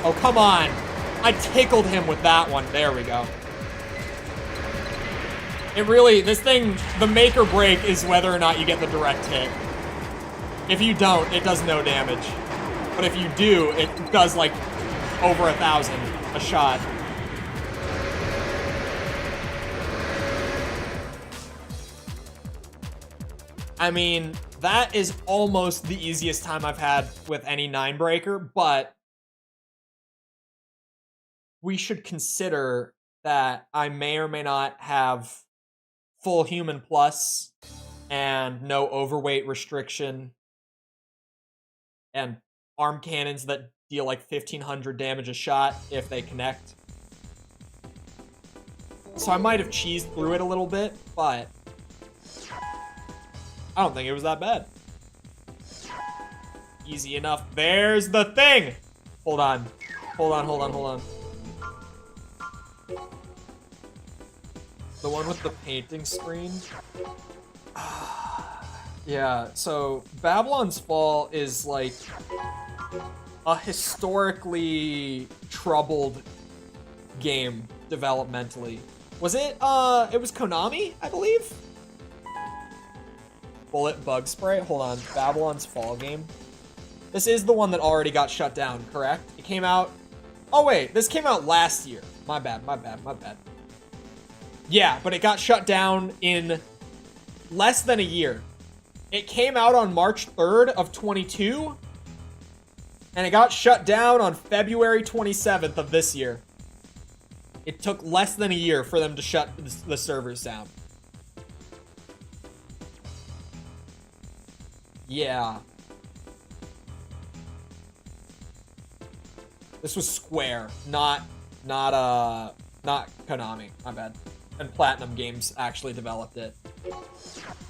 Oh, come on. I tickled him with that one. There we go. It really, this thing, the make or break is whether or not you get the direct hit. If you don't, it does no damage. But if you do, it does like over 1,000 a shot. I mean, that is almost the easiest time I've had with any 9-breaker, but we should consider that I may or may not have full human plus and no overweight restriction and arm cannons that deal like 1,500 damage a shot if they connect. So I might have cheesed through it a little bit, but I don't think it was that bad. Easy enough. There's the thing! Hold on. Hold on, hold on, hold on. The one with the painting screen? Yeah, so Babylon's Fall is like a historically troubled game developmentally. Was it, it was Konami, I believe? Bullet bug spray? Hold on, Babylon's Fall game. This is the one that already got shut down, correct? It came out, oh wait, this came out last year. My bad, my bad, my bad. Yeah, but it got shut down in less than a year. It came out on March 3rd of 22, and it got shut down on February 27th of this year. It took less than a year for them to shut the servers down. Yeah. This was Square, not Konami. My bad. And Platinum Games actually developed it.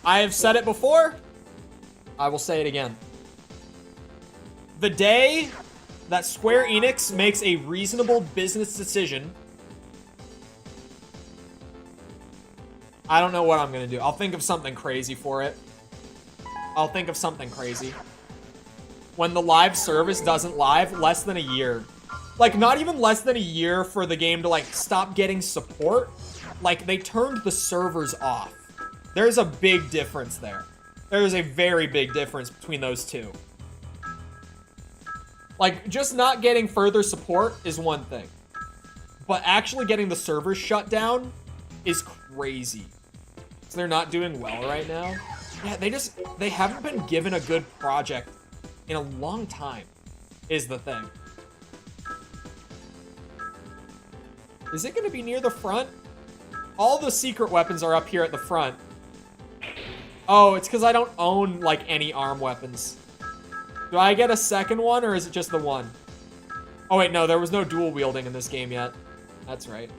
I have said it before. I will say it again. The day that Square Enix makes a reasonable business decision, I don't know what I'm gonna do. I'll think of something crazy for it. I'll think of something crazy. When the live service doesn't live, less than a year. Like, not even less than a year for the game to, like, stop getting support. Like, they turned the servers off. There's a big difference there. There's a very big difference between those two. Like, just not getting further support is one thing. But actually getting the servers shut down is crazy. So they're not doing well right now. Yeah, they haven't been given a good project in a long time, is the thing. Is it gonna be near the front? All the secret weapons are up here at the front. Oh, it's because I don't own, like, any arm weapons. Do I get a second one, or is it just the one? Oh, wait, no, there was no dual wielding in this game yet. That's right.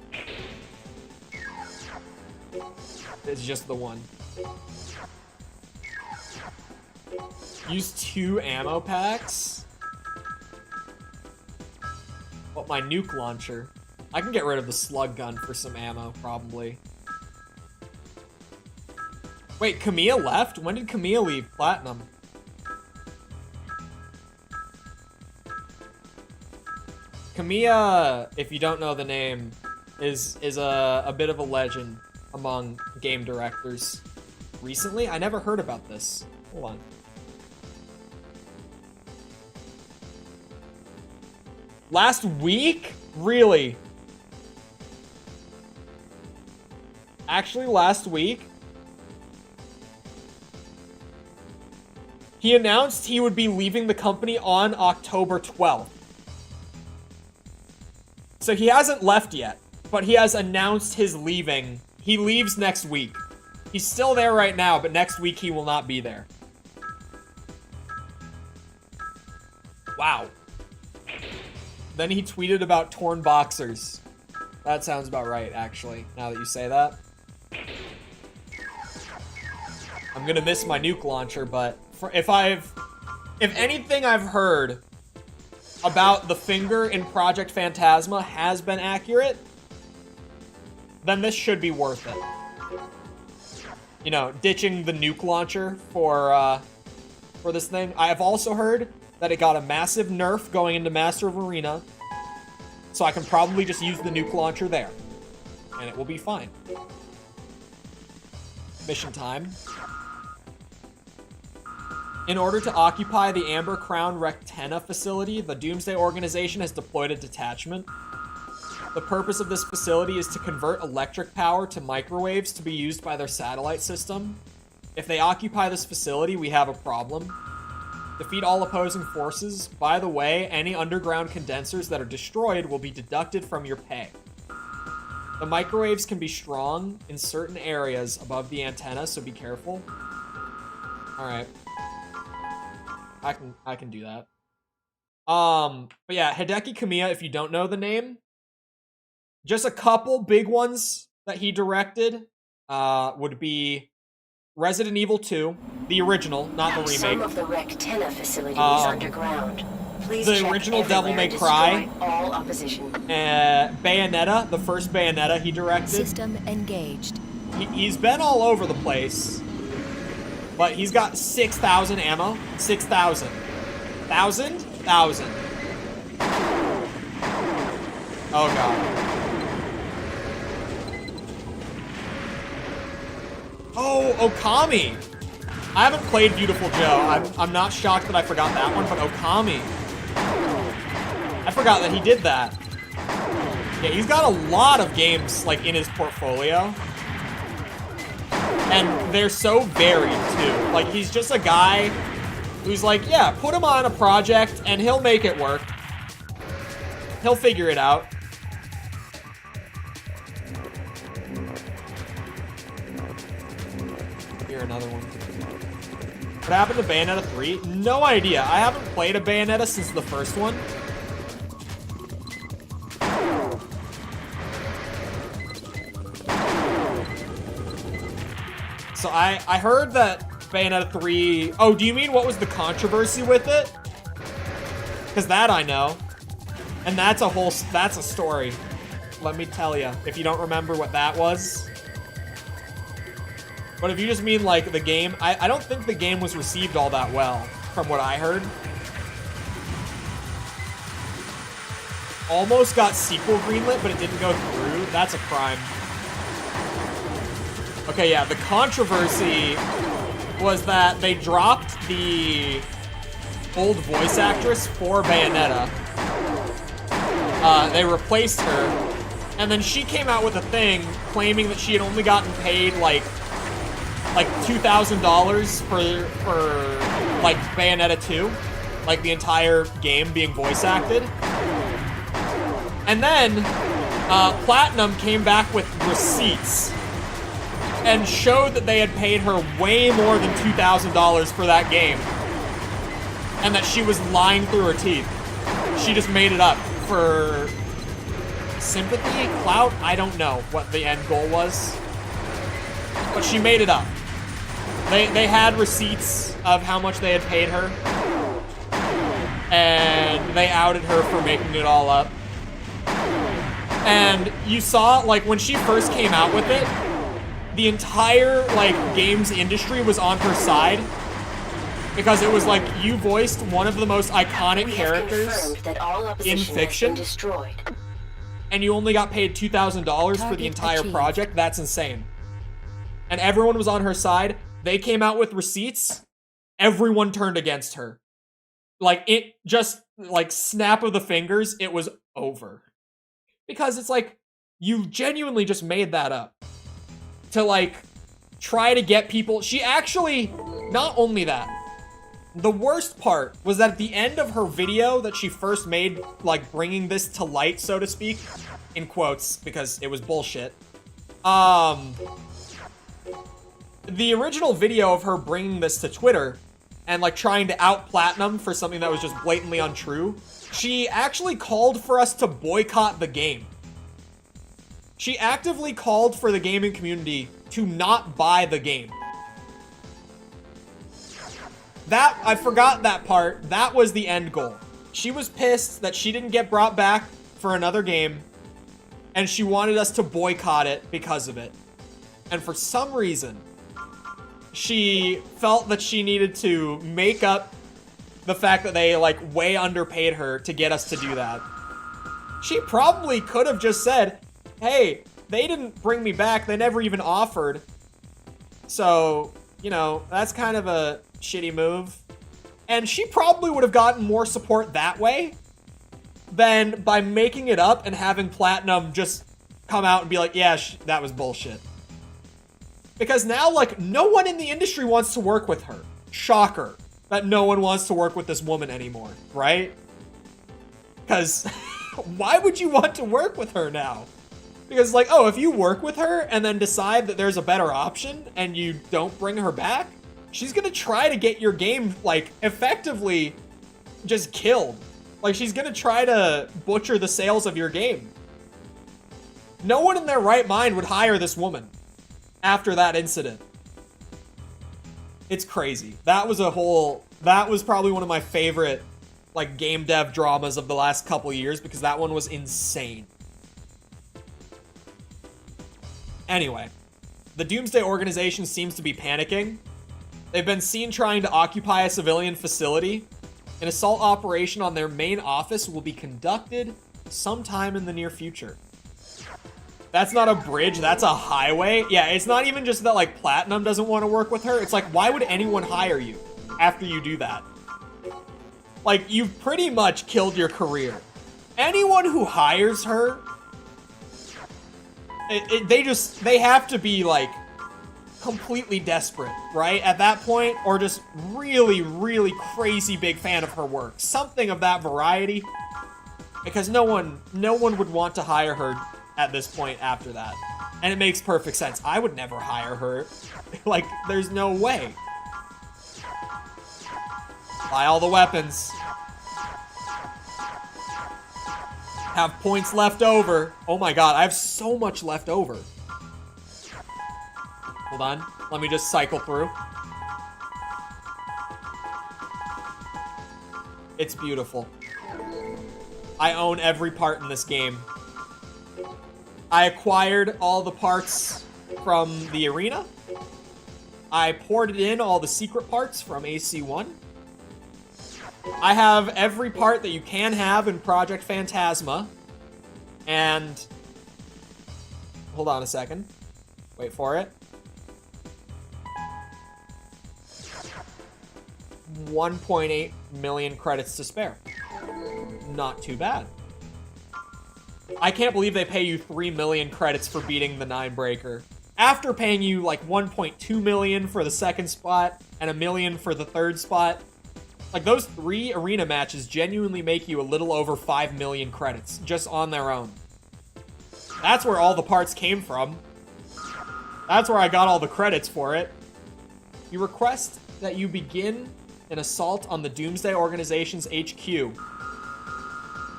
It's just the one. Use 2 ammo packs? What, my nuke launcher? I can get rid of the slug gun for some ammo, probably. Wait, Camilla left? When did Camilla leave Platinum? Camilla, if you don't know the name, is a bit of a legend among game directors. Recently? I never heard about this. Hold on. Last week? Really? Actually, last week, he announced he would be leaving the company on October 12th. So he hasn't left yet, but he has announced his leaving. He leaves next week. He's still there right now, but next week he will not be there. Wow. Then he tweeted about torn boxers. That sounds about right, actually, now that you say that. I'm gonna miss my nuke launcher, but if anything I've heard about the finger in Project Phantasma has been accurate, then this should be worth it. You know, ditching the nuke launcher for this thing. I have also heard that it got a massive nerf going into Master of Arena, so I can probably just use the nuke launcher there, and it will be fine. Mission time. In order to occupy the Amber Crown Rectenna facility, the Doomsday Organization has deployed a detachment. The purpose of this facility is to convert electric power to microwaves to be used by their satellite system. If they occupy this facility, we have a problem. Defeat all opposing forces. By the way, any underground condensers that are destroyed will be deducted from your pay. The microwaves can be strong in certain areas above the antenna, so be careful. Alright. I can do that. But yeah, Hideki Kamiya, if you don't know the name, just a couple big ones that he directed would be Resident Evil 2, the original, not the remake. Some of the Rectenna facilities underground. Please the check original Devil May everywhere, Cry. destroy all opposition. Bayonetta, the first Bayonetta he directed. System engaged. He's been all over the place, but he's got 6,000 ammo. 6,000. 1,000? Oh god. Oh, Okami! I haven't played Beautiful Joe. I'm not shocked that I forgot that one, but Okami. I forgot that he did that. Yeah, he's got a lot of games, like, in his portfolio. And they're so varied, too. Like, he's just a guy who's like, yeah, put him on a project and he'll make it work. He'll figure it out. Here, another one. What happened to Bayonetta 3? No idea. I haven't played a Bayonetta since the first one. So I heard that Bayonetta 3... Oh, do you mean what was the controversy with it? Because that I know. And that's a story. Let me tell you, if you don't remember what that was. But if you just mean, like, the game... I don't think the game was received all that well, from what I heard. Almost got sequel greenlit, but it didn't go through. That's a crime. Okay, yeah, the controversy was that they dropped the old voice actress for Bayonetta. They replaced her, and then she came out with a thing claiming that she had only gotten paid, like $2,000 for like Bayonetta 2, like the entire game being voice acted. And then Platinum came back with receipts and showed that they had paid her way more than $2,000 for that game, and that she was lying through her teeth. She just made it up for sympathy, clout. I don't know what the end goal was, but she made it up. They had receipts of how much they had paid her, and they outed her for making it all up. And you saw, like, when she first came out with it, the entire, like, games industry was on her side, because it was like, you voiced one of the most iconic characters in fiction, and you only got paid $2,000 for the entire project. That's insane. And everyone was on her side. They came out with receipts. Everyone turned against her. Like, it just, like, snap of the fingers, it was over. Because it's like, you genuinely just made that up to, like, try to get people. She actually, not only that, the worst part was that at the end of her video that she first made, like, bringing this to light, so to speak, in quotes, because it was bullshit, the original video of her bringing this to Twitter and, like, trying to out Platinum for something that was just blatantly untrue, she actually called for us to boycott the game. She actively called for the gaming community to not buy the game. That, I forgot that part. That was the end goal. She was pissed that she didn't get brought back for another game, and she wanted us to boycott it because of it. And for some reason, she felt that she needed to make up the fact that they, like, way underpaid her to get us to do that. She probably could have just said, hey, they didn't bring me back. They never even offered. So, you know, that's kind of a shitty move. And she probably would have gotten more support that way than by making it up and having Platinum just come out and be like, yeah, that was bullshit. Because now, like, no one in the industry wants to work with her. Shocker that no one wants to work with this woman anymore, right? Because why would you want to work with her now? Because, like, oh, if you work with her and then decide that there's a better option and you don't bring her back, she's gonna try to get your game, like, effectively just killed. Like, she's gonna try to butcher the sales of your game. No one in their right mind would hire this woman after that incident. It's crazy. That was probably one of my favorite, like, game dev dramas of the last couple years, because that one was insane. Anyway, the Doomsday Organization seems to be panicking. They've been seen trying to occupy a civilian facility. An assault operation on their main office will be conducted sometime in the near future. That's not a bridge, that's a highway. Yeah, it's not even just that, like, Platinum doesn't want to work with her. It's like, why would anyone hire you after you do that? Like, you've pretty much killed your career. Anyone who hires her, they have to be, like, completely desperate, right? At that point, or just really, really crazy big fan of her work. Something of that variety. Because no one would want to hire her at this point after that. And it makes perfect sense. I would never hire her. Like, there's no way. Buy all the weapons. Have points left over. Oh my god, I have so much left over. Hold on. Let me just cycle through. It's beautiful. I own every part in this game. I acquired all the parts from the arena. I ported in all the secret parts from AC1. I have every part that you can have in Project Phantasma. And... hold on a second. Wait for it. 1.8 million credits to spare. Not too bad. I can't believe they pay you 3 million credits for beating the 9-breaker. After paying you like 1.2 million for the second spot and 1 million for the third spot. Like, those 3 arena matches genuinely make you a little over 5 million credits just on their own. That's where all the parts came from. That's where I got all the credits for it. You request that you begin an assault on the Doomsday Organization's HQ.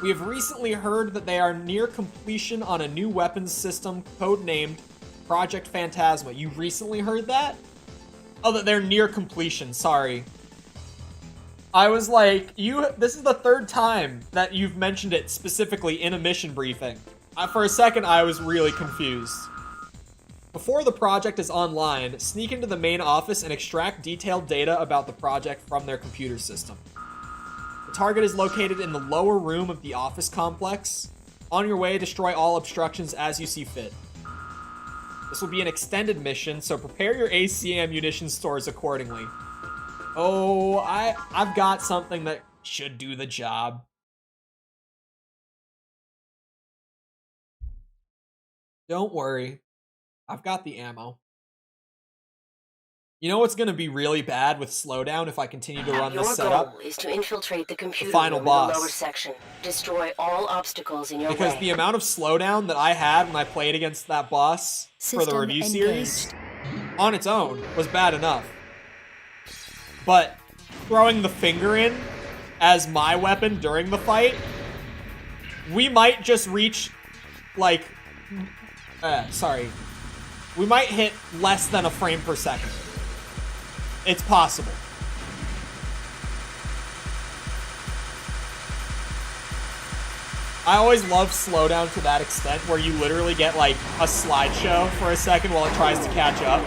We have recently heard that they are near completion on a new weapons system codenamed Project Phantasma. You recently heard that? Oh, that they're near completion, sorry. I was like, this is the 3rd time that you've mentioned it specifically in a mission briefing. For a second, I was really confused. Before the project is online, sneak into the main office and extract detailed data about the project from their computer system. The target is located in the lower room of the office complex. On your way, destroy all obstructions as you see fit. This will be an extended mission, so prepare your AC ammunition stores accordingly. Oh, I've got something that should do the job. Don't worry. I've got the ammo. You know what's going to be really bad with slowdown if I continue to run this setup? Your goal is to infiltrate the computer final room boss. in the lower section. Destroy all obstacles in your because way. the amount of slowdown that I had when I played against that boss for the review series on its own was bad enough. But throwing the finger in as my weapon during the fight, we might just reach, like, we might hit less than a frame per second. It's possible. I always love slowdown to that extent where you literally get like a slideshow for a second while it tries to catch up.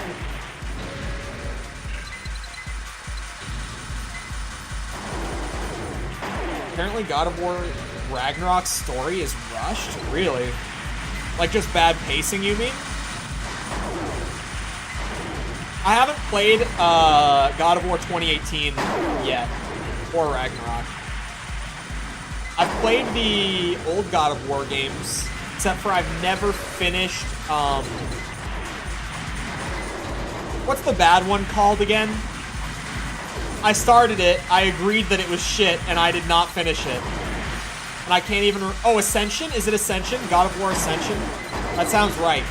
Apparently God of War Ragnarok's story is rushed? Really? Like just bad pacing, you mean? I haven't played God of War 2018 yet, or Ragnarok. I've played the old God of War games, except for I've never finished, what's the bad one called again? I started it, I agreed that it was shit, and I did not finish it. And I can't even... Oh, Ascension? Is it Ascension? God of War Ascension? That sounds right.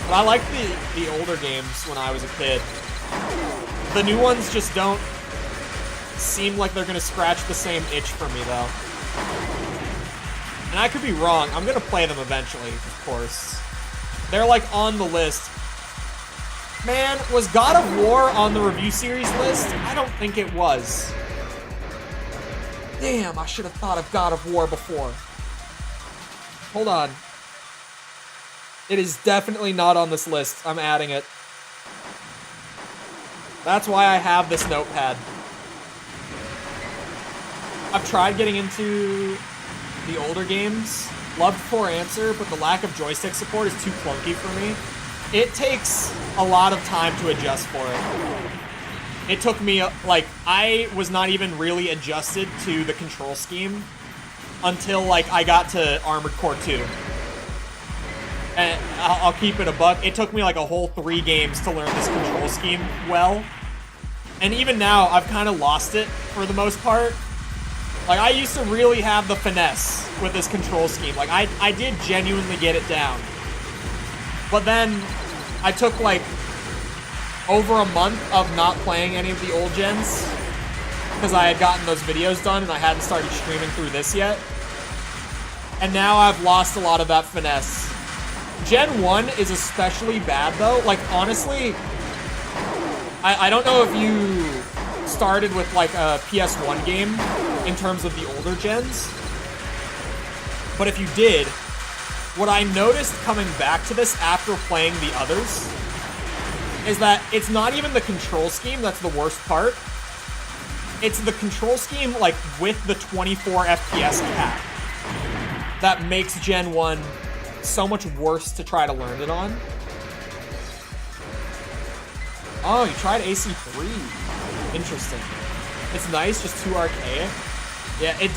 But I liked the older games when I was a kid. The new ones just don't seem like they're gonna scratch the same itch for me, though. And I could be wrong. I'm gonna play them eventually, of course. They're like on the list. Man, was God of War on the review series list? I don't think it was. Damn, I should have thought of God of War before. Hold on. It is definitely not on this list. I'm adding it. That's why I have this notepad. I've tried getting into the older games. Loved 4Answer, but the lack of joystick support is too clunky for me. It takes a lot of time to adjust for it. It took me, like, I was not even really adjusted to the control scheme until, like, I got to Armored Core 2. And I'll keep it a buck. It took me like a whole 3 games to learn this control scheme well. And even now, I've kind of lost it for the most part. Like, I used to really have the finesse with this control scheme. Like, I did genuinely get it down. But then, I took like over a month of not playing any of the old gens because I had gotten those videos done and I hadn't started streaming through this yet. And now I've lost a lot of that finesse. Gen 1 is especially bad, though. Like, honestly, I don't know if you started with, like, a PS1 game in terms of the older gens. But if you did, what I noticed coming back to this after playing the others is that it's not even the control scheme that's the worst part. It's the control scheme, like, with the 24 FPS cap that makes Gen 1... so much worse to try to learn it on. Oh, you tried AC3. Interesting. It's nice, just too archaic. Yeah, it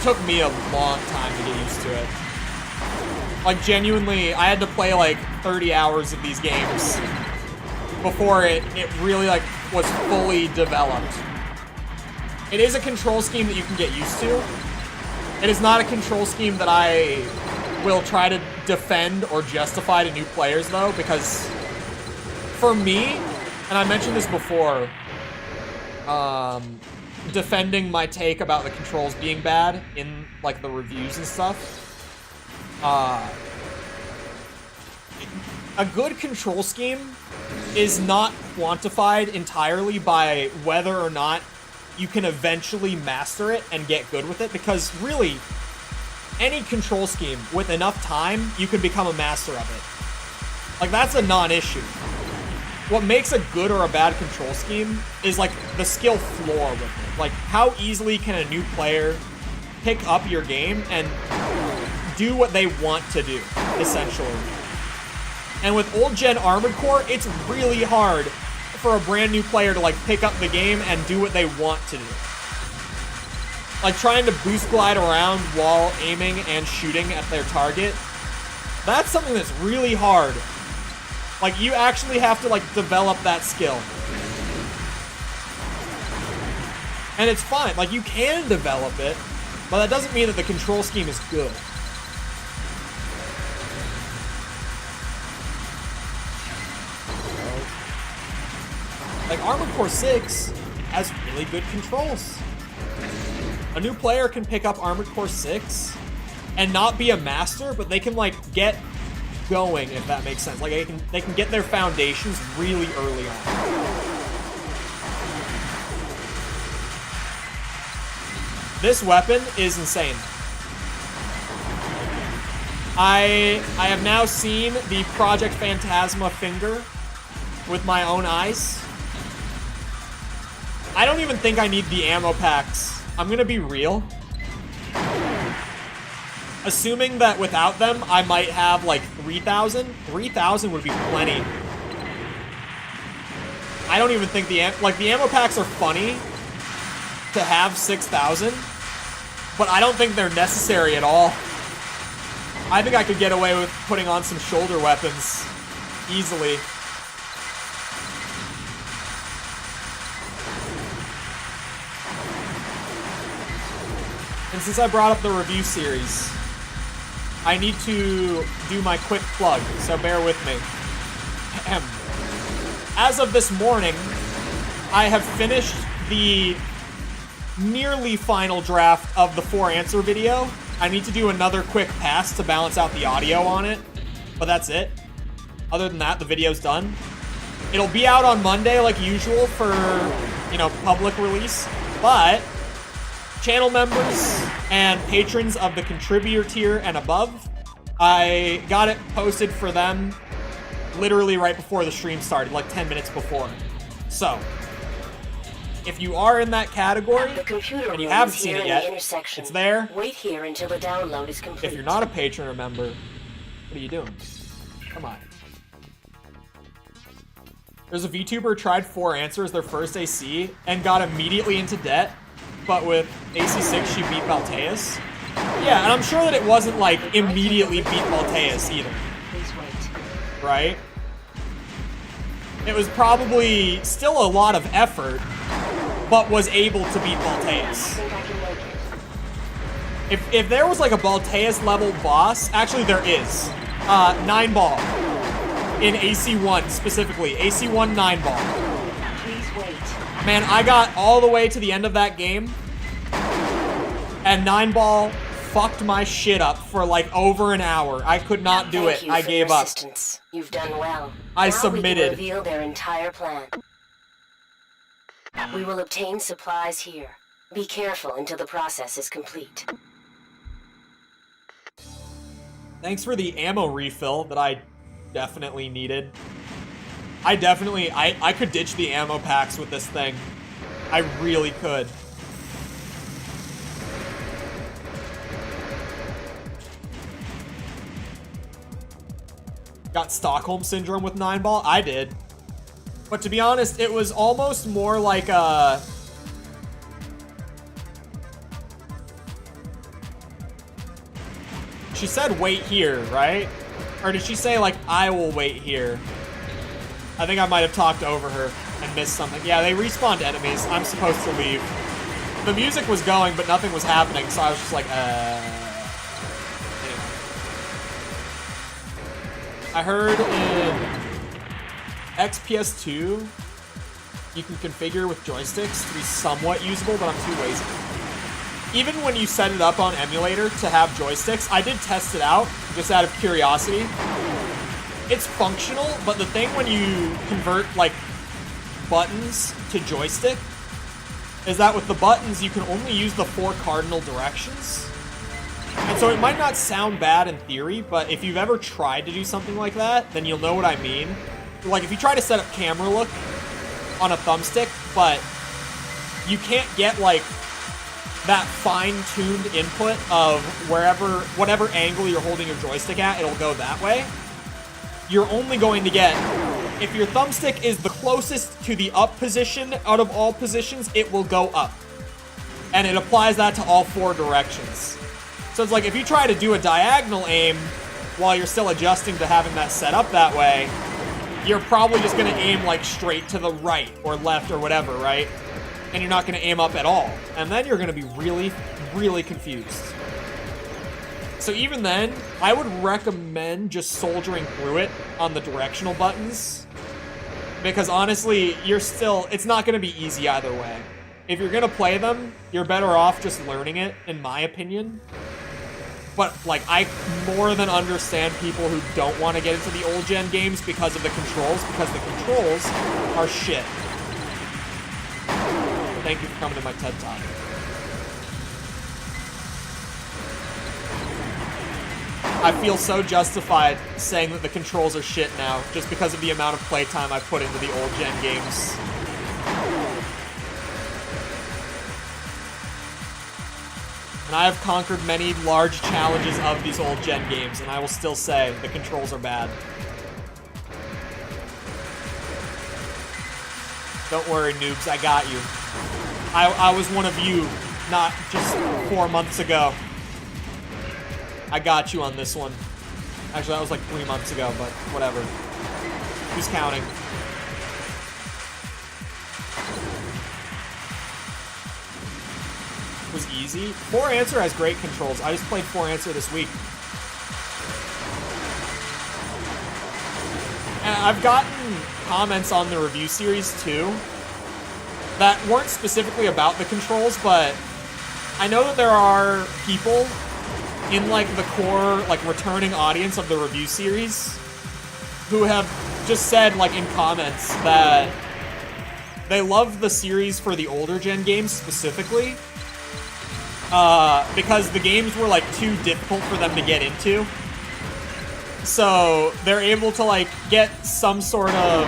took me a long time to get used to it. Like, genuinely, I had to play like 30 hours of these games before it really like was fully developed. It is a control scheme that you can get used to. It is not a control scheme that I will try to defend or justify to new players, though, because for me, and I mentioned this before, defending my take about the controls being bad in, like, the reviews and stuff, a good control scheme is not quantified entirely by whether or not you can eventually master it and get good with it, because really, any control scheme, with enough time, you can become a master of it. Like, that's a non-issue. What makes a good or a bad control scheme is, like, the skill floor with it. Like, how easily can a new player pick up your game and do what they want to do, essentially. And with old gen Armored Core, it's really hard for a brand new player to, like, pick up the game and do what they want to do. Like, trying to boost glide around while aiming and shooting at their target, that's something that's really hard. Like, you actually have to, like, develop that skill. And it's fine. Like, you can develop it, but that doesn't mean that the control scheme is good. Like, Armored Core 6 has really good controls. A new player can pick up Armored Core 6 and not be a master, but they can, like, get going, if that makes sense. Like, they can get their foundations really early on. This weapon is insane. I have now seen the Project Phantasma finger with my own eyes. I don't even think I need the ammo packs. I'm gonna be real. Assuming that without them, I might have like 3,000. 3,000 would be plenty. I don't even think the ammo packs are funny to have 6,000, but I don't think they're necessary at all. I think I could get away with putting on some shoulder weapons easily. And since I brought up the review series, I need to do my quick plug, so bear with me. As of this morning, I have finished the nearly final draft of the 4-answer video. I need to do another quick pass to balance out the audio on it, but that's it. Other than that, the video's done. It'll be out on Monday like usual for, you know, public release, but channel members and patrons of the contributor tier and above, I got it posted for them literally right before the stream started, like 10 minutes before. So, if you are in that category and you haven't seen it yet, it's there. Wait here until the download is complete. If you're not a patron or member, what are you doing? Come on. There's a VTuber tried 4-answer as their first AC and got immediately into debt, but with AC6 she beat Balteus. Yeah, and I'm sure that it wasn't like immediately beat Balteus either. Please wait. Right? It was probably still a lot of effort, but was able to beat Balteus. If there was like a Balteus level boss, actually there is. 9-ball. In AC1 specifically. AC1 9-ball. Please wait. Man, I got all the way to the end of that game, and 9-ball fucked my shit up for like over an hour. I could not do it. I gave up. You've done well. I now submitted. We can reveal their entire plan. We will obtain supplies here. Be careful until the process is complete. Thanks for the ammo refill that I definitely needed. I could ditch the ammo packs with this thing. I really could. Got Stockholm Syndrome with 9-ball? I did. But to be honest, it was almost more like a... She said wait here, right? Or did she say like, I will wait here? I think I might have talked over her and missed something. Yeah, they respawned enemies. I'm supposed to leave. The music was going, but nothing was happening, so I was just like, Anyway. I heard in XPS2, you can configure with joysticks to be somewhat usable, but I'm too lazy. Even when you set it up on emulator to have joysticks, I did test it out, just out of curiosity. It's functional, but the thing when you convert, like, buttons to joystick is that with the buttons, you can only use the 4 cardinal directions. And so it might not sound bad in theory, but if you've ever tried to do something like that, then you'll know what I mean. Like, if you try to set up camera look on a thumbstick, but you can't get, like, that fine-tuned input of whatever angle you're holding your joystick at, it'll go that way. You're only going to get, if your thumbstick is the closest to the up position out of all positions, it will go up. And it applies that to all 4 directions. So it's like, if you try to do a diagonal aim while you're still adjusting to having that set up that way, you're probably just gonna aim like straight to the right or left or whatever, right? And you're not gonna aim up at all. And then you're gonna be really, really confused. So even then, I would recommend just soldiering through it on the directional buttons. Because honestly, it's not gonna be easy either way. If you're gonna play them, you're better off just learning it, in my opinion. But, like, I more than understand people who don't want to get into the old gen games because of the controls, because the controls are shit. Thank you for coming to my TED Talk. I feel so justified saying that the controls are shit now, just because of the amount of playtime I put into the old gen games. And I have conquered many large challenges of these old gen games, and I will still say the controls are bad. Don't worry, noobs, I got you. I was one of you, not just 4 months ago. I got you on this one. Actually, that was like 3 months ago, but whatever. Who's counting? It was easy. 4 Answer has great controls. I just played 4 Answer this week. And I've gotten comments on the review series too that weren't specifically about the controls, but I know that there are people in like the core, like returning audience of the review series who have just said like in comments that they love the series for the older gen games specifically because the games were like too difficult for them to get into. So they're able to like get some sort of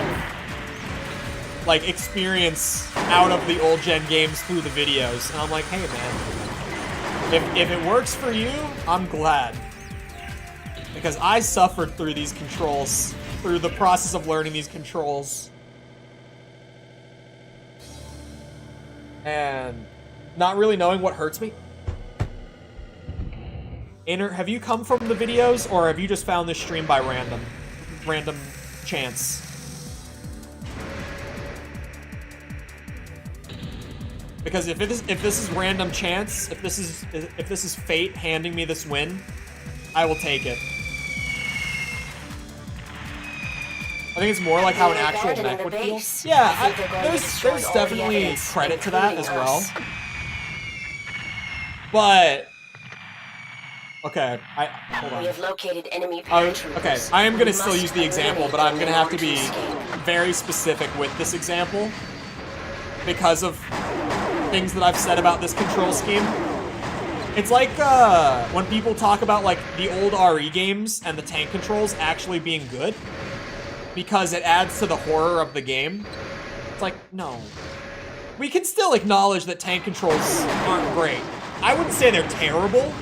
like experience out of the old gen games through the videos. And I'm like, hey man, if it works for you, I'm glad. Because I suffered through these controls, through the process of learning these controls. And not really knowing what hurts me. Have you come from the videos, or have you just found this stream by random chance? Because if this is random chance, if this is fate handing me this win, I will take it. I think it's more like how an actual mech would feel. Yeah, there's definitely credit to that as well. But okay, hold on. We have located enemy paratroopers. Okay, I am gonna still use the example, but I'm gonna have to be very specific with this example because of things that I've said about this control scheme. It's like when people talk about like the old RE games and the tank controls actually being good because it adds to the horror of the game. It's like, no. We can still acknowledge that tank controls aren't great. I wouldn't say they're terrible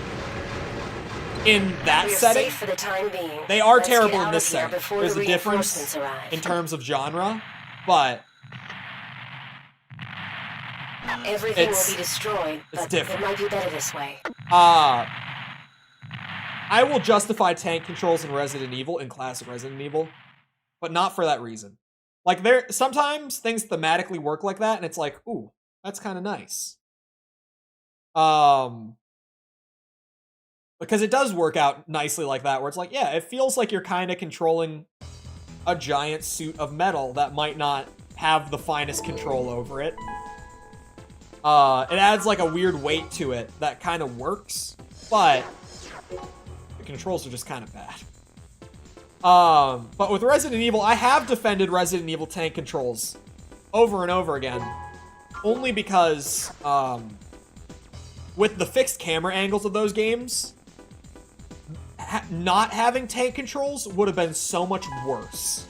in that setting. Safe for the time being. They are Let's terrible get in out this of here setting. before There's the a difference reinforcements arrive. in terms of genre, but Everything will be destroyed, it's but different. it might be better this way. I will justify tank controls in Resident Evil, in classic Resident Evil, but not for that reason. Like, sometimes things thematically work like that, and it's like, ooh, that's kind of nice. Because it does work out nicely like that, where it's like, yeah, it feels like you're kind of controlling a giant suit of metal that might not have the finest control over it. It adds like a weird weight to it that kind of works, but the controls are just kind of bad. But with Resident Evil, I have defended Resident Evil tank controls over and over again, only because with the fixed camera angles of those games, not having tank controls would have been so much worse.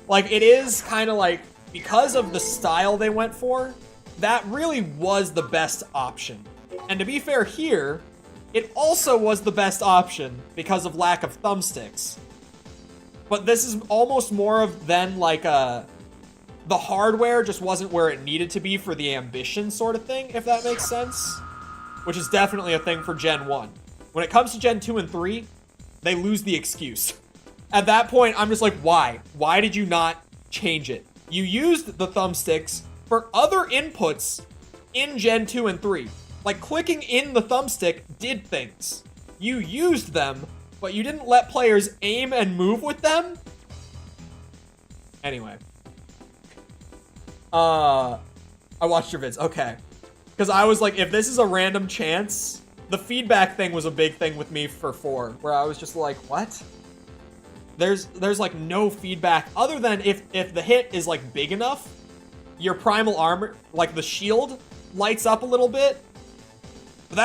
Like, it is kind of like, because of the style they went for, that really was the best option. And to be fair here, it also was the best option because of lack of thumbsticks. But this is almost more of then like the hardware just wasn't where it needed to be for the ambition sort of thing, if that makes sense. Which is definitely a thing for Gen 1. When it comes to Gen 2 and 3, they lose the excuse. At that point, I'm just like, why? Why did you not change it? You used the thumbsticks for other inputs in Gen 2 and 3. Like, clicking in the thumbstick did things. You used them, but you didn't let players aim and move with them? Anyway. I watched your vids. Okay. Because I was like, if this is a random chance, the feedback thing was a big thing with me for 4, where I was just like, what? There's like no feedback other than if the hit is like big enough, your primal armor, like the shield, lights up a little bit. But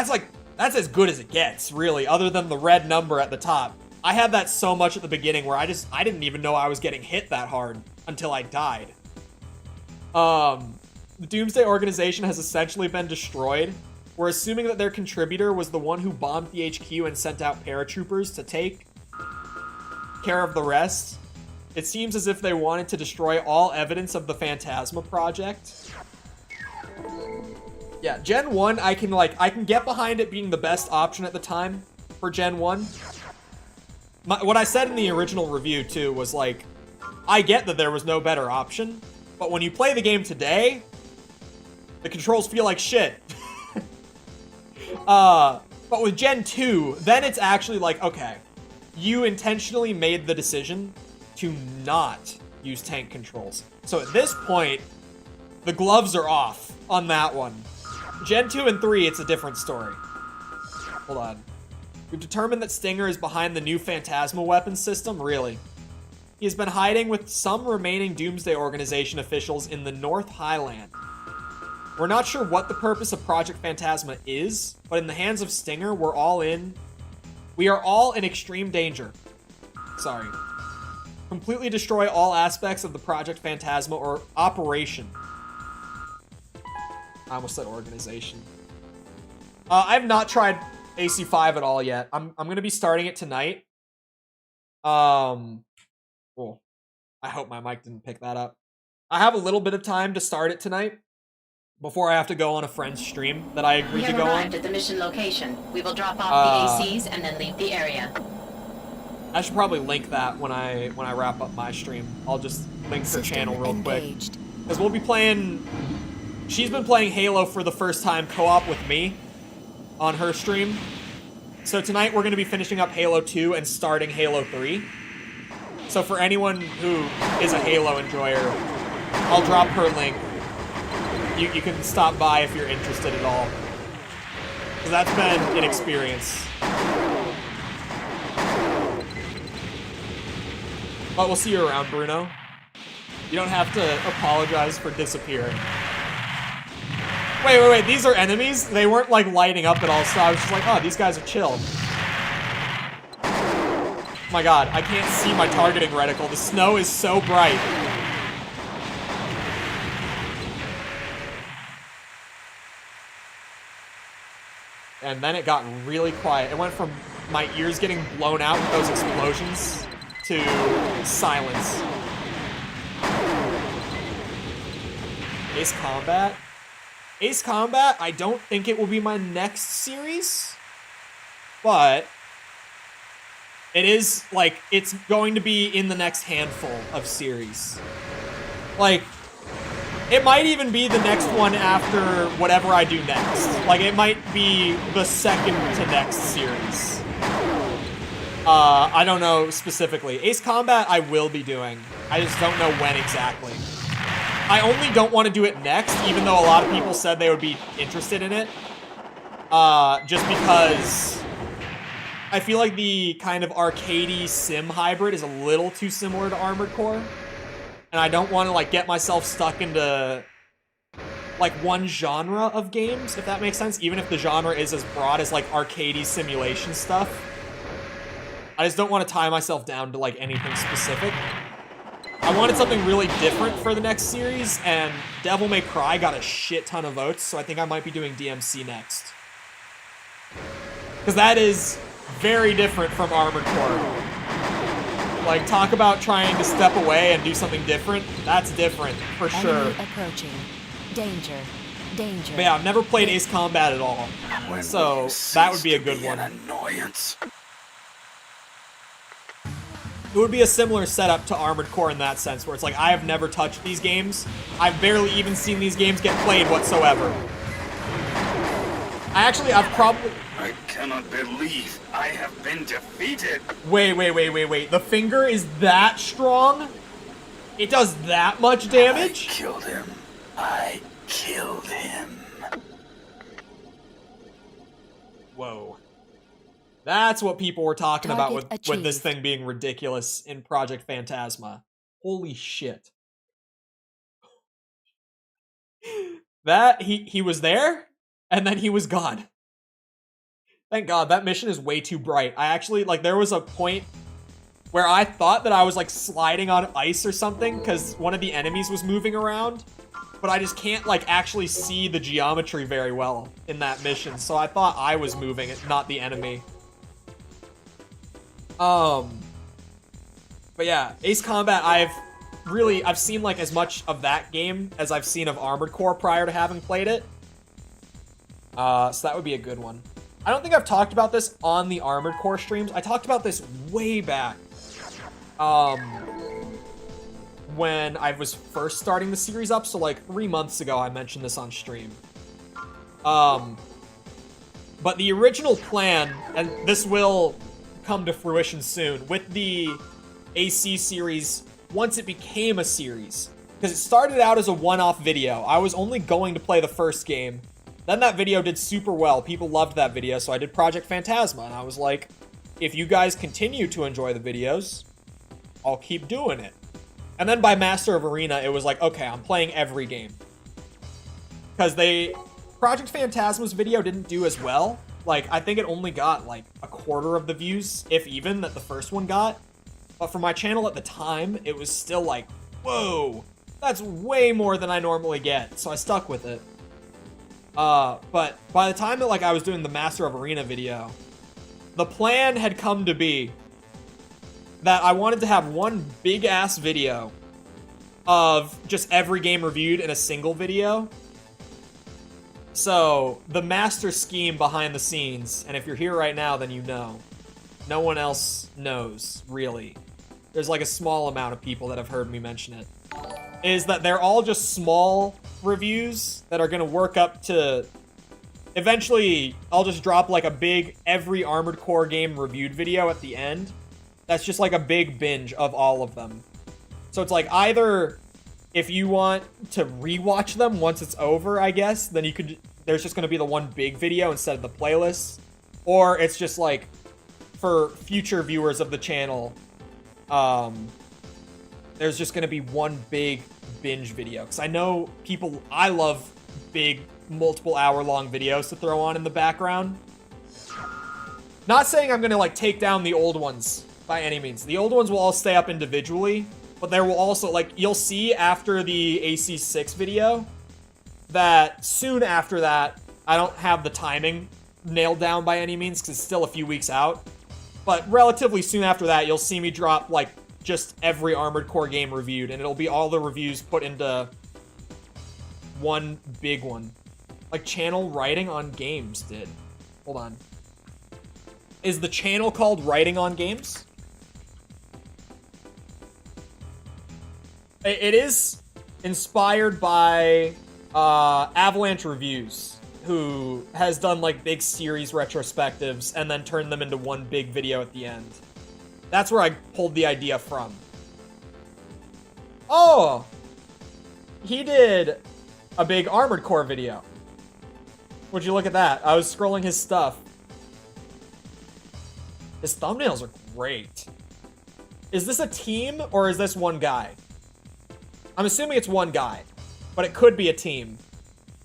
that's as good as it gets, really, other than the red number at the top. I had that so much at the beginning where I didn't even know I was getting hit that hard until I died. The Doomsday Organization has essentially been destroyed. We're assuming that their contributor was the one who bombed the HQ and sent out paratroopers to take care of the rest. It seems as if they wanted to destroy all evidence of the Phantasma project. Yeah, Gen 1, I can get behind it being the best option at the time for Gen 1. What I said in the original review, too, was like, I get that there was no better option, but when you play the game today, the controls feel like shit. But with Gen 2, then it's actually like, okay, you intentionally made the decision to not use tank controls. So at this point, the gloves are off on that one. Gen 2 and 3, it's a different story. Hold on. We've determined that Stinger is behind the new Phantasma weapon system? Really? He has been hiding with some remaining Doomsday Organization officials in the North Highland. We're not sure what the purpose of Project Phantasma is, but in the hands of Stinger, we are all in extreme danger. Sorry. Completely destroy all aspects of the Project Phantasma or operation. I almost said organization. I have not tried AC5 at all yet. I'm gonna be starting it tonight. Cool. I hope my mic didn't pick that up. I have a little bit of time to start it tonight before I have to go on a friend's stream that I agreed to go on. We have arrived at the mission location. We will drop off the ACs and then leave the area. I should probably link that when I wrap up my stream. I'll just link her channel real quick. Because we'll be playing... She's been playing Halo for the first time co-op with me on her stream. So tonight we're going to be finishing up Halo 2 and starting Halo 3. So for anyone who is a Halo enjoyer, I'll drop her link. You can stop by if you're interested at all. Because that's been an experience. But we'll see you around, Bruno. You don't have to apologize for disappearing. Wait, these are enemies? They weren't, like, lighting up at all, so I was just like, oh, these guys are chill. Oh my god, I can't see my targeting reticle. The snow is so bright. And then it got really quiet. It went from my ears getting blown out with those explosions to silence. Ace Combat? Ace Combat, I don't think it will be my next series, but it is, like, it's going to be in the next handful of series. Like, it might even be the next one after whatever I do next. Like, it might be the second to next series. I don't know specifically. Ace Combat I will be doing. I just don't know when exactly. I only don't want to do it next, even though a lot of people said they would be interested in it. Just because I feel like the kind of arcadey sim hybrid is a little too similar to Armored Core. And I don't want to, like, get myself stuck into, like, one genre of games, if that makes sense. Even if the genre is as broad as, like, arcadey simulation stuff. I just don't want to tie myself down to, like, anything specific. I wanted something really different for the next series, and Devil May Cry got a shit ton of votes, so I think I might be doing DMC next. Because that is very different from Armored Core. Like, talk about trying to step away and do something different. That's different, for sure. Enemy approaching. Danger. Danger. But yeah, I've never played Ace Combat at all. So, that would be a good one. Annoyance. It would be a similar setup to Armored Core in that sense, where it's like, I have never touched these games. I've barely even seen these games get played whatsoever. I've probably... I cannot believe I have been defeated. Wait. The finger is that strong? It does that much damage? I killed him. I killed him. Whoa. That's what people were talking about with this achieved. thing being ridiculous in Project Phantasma. Holy shit. That, he was there, and then he was gone. Thank God, that mission is way too bright. I actually, like, there was a point where I thought that I was, like, sliding on ice or something because one of the enemies was moving around, but I just can't, like, actually see the geometry very well in that mission, so I thought I was moving, not the enemy. But yeah, Ace Combat, I've seen, like, as much of that game as I've seen of Armored Core prior to having played it. So that would be a good one. I don't think I've talked about this on the Armored Core streams. I talked about this way back. When I was first starting the series up, so like 3 months ago I mentioned this on stream. But the original plan, and this will come to fruition soon, with the AC series, once it became a series, because it started out as a one-off video. I was only going to play the first game. Then that video did super well. People loved that video, so I did Project Phantasma, and I was like, if you guys continue to enjoy the videos, I'll keep doing it. And then by Master of Arena, it was like, okay, I'm playing every game. Because Project Phantasma's video didn't do as well. Like, I think it only got, like, a quarter of the views, if even, that the first one got. But for my channel at the time, it was still like, whoa, that's way more than I normally get. So I stuck with it. But by the time that, like, I was doing the Master of Arena video, the plan had come to be that I wanted to have one big-ass video of just every game reviewed in a single video. So, the master scheme behind the scenes, and if you're here right now, then you know. No one else knows, really. There's like a small amount of people that have heard me mention it. Is that they're all just small reviews that are going to work up to... Eventually, I'll just drop like a big every Armored Core game reviewed video at the end. That's just like a big binge of all of them. So it's like either if you want to rewatch them once it's over, I guess, then you could... There's just going to be the one big video instead of the playlist. Or it's just like for future viewers of the channel, there's just going to be one big binge video. Because I know people... I love big multiple hour-long videos to throw on in the background. Not saying I'm going to like take down the old ones by any means. The old ones will all stay up individually, but there will also, like, you'll see after the AC6 video that soon after that, I don't have the timing nailed down by any means because it's still a few weeks out, but relatively soon after that, you'll see me drop, like, just every Armored Core game reviewed, and it'll be all the reviews put into one big one. Like channel Writing on Games did. Hold on. Is the channel called Writing on Games? It is inspired by Avalanche Reviews, who has done like big series retrospectives and then turned them into one big video at the end. That's where I pulled the idea from. Oh! He did a big Armored Core video. Would you look at that? I was scrolling his stuff. His thumbnails are great. Is this a team or is this one guy? I'm assuming it's one guy, but it could be a team.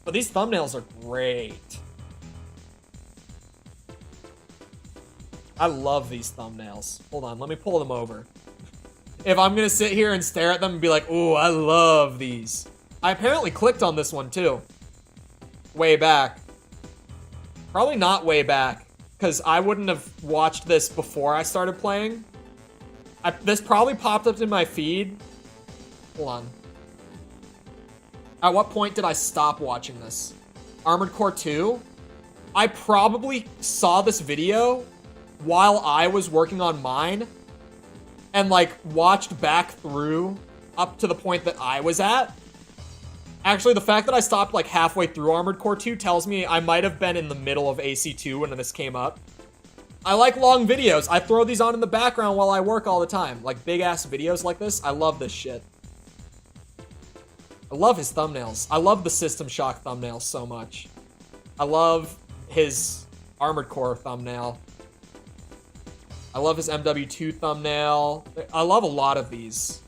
But these thumbnails are great. I love these thumbnails. Hold on, let me pull them over. If I'm gonna sit here and stare at them and be like, ooh, I love these. I apparently clicked on this one too. Way back. Probably not way back, because I wouldn't have watched this before I started playing. This probably popped up in my feed. Hold on. At what point did I stop watching this? Armored Core 2? I probably saw this video while I was working on mine and like watched back through up to the point that I was at. Actually, the fact that I stopped like halfway through Armored Core 2 tells me I might have been in the middle of AC2 when this came up. I like long videos. I throw these on in the background while I work all the time. Like big ass videos like this. I love this shit. I love his thumbnails. I love the System Shock thumbnails so much. I love his Armored Core thumbnail. I love his MW2 thumbnail. I love a lot of these.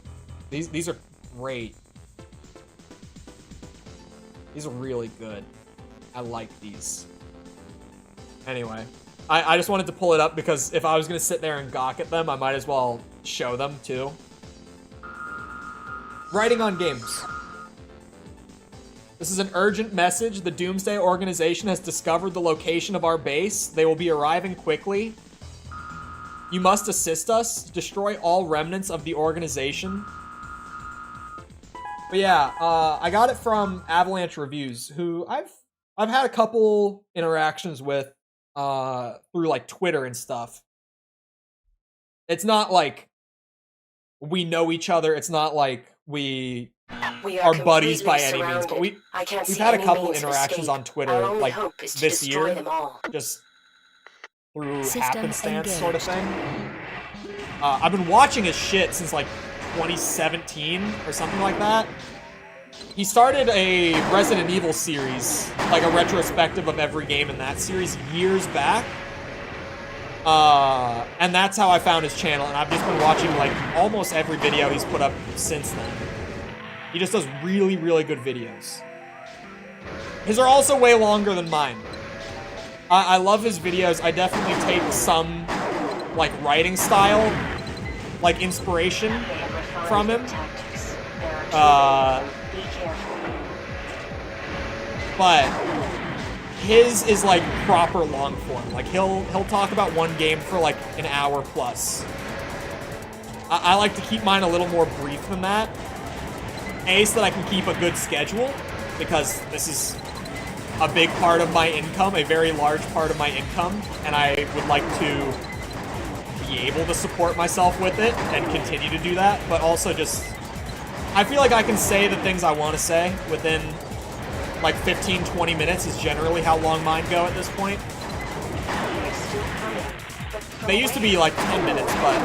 These are great. These are really good. I like these. Anyway. I just wanted to pull it up because if I was going to sit there and gawk at them, I might as well show them too. Writing on games. This is an urgent message. The Doomsday Organization has discovered the location of our base. They will be arriving quickly. You must assist us. Destroy all remnants of the organization. But yeah, I got it from Avalanche Reviews, who I've had a couple interactions with through like Twitter and stuff. It's not like we know each other. It's not like we are buddies by any means, but we've had a couple interactions on Twitter like this year, just through happenstance sort of thing. I've been watching his shit since like 2017 or something like that. He started a Resident Evil series, like a retrospective of every game in that series years back. And that's how I found his channel, and I've just been watching like almost every video he's put up since then. He just does really, really good videos. His are also way longer than mine. I love his videos. I definitely take some like writing style, like inspiration from him. But his is like proper long form. Like he'll talk about one game for like an hour plus. I like to keep mine a little more brief than that. A, so that I can keep a good schedule, because this is a big part of my income, a very large part of my income, and I would like to be able to support myself with it and continue to do that, but also just, I feel like I can say the things I want to say within like 15, 20 minutes is generally how long mine go at this point. They used to be like 10 minutes, but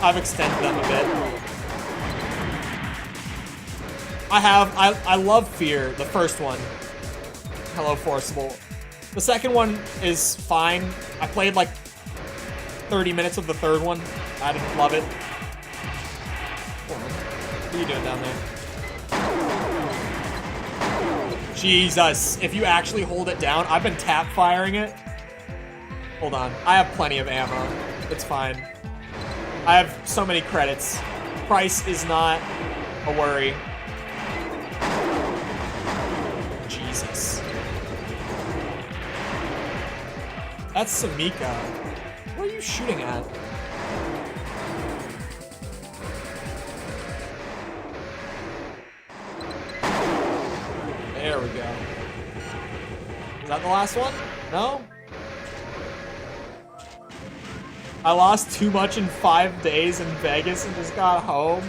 I've extended them a bit. I love Fear, the first one. Hello, Forcible. The second one is fine. I played like 30 minutes of the third one. I didn't love it. What are you doing down there? Jesus, if you actually hold it down, I've been tap firing it. Hold on, I have plenty of ammo. It's fine. I have so many credits. Price is not a worry. Jesus. That's Samika. What are you shooting at? There we go. Is that the last one? No? I lost too much in 5 days in Vegas and just got home.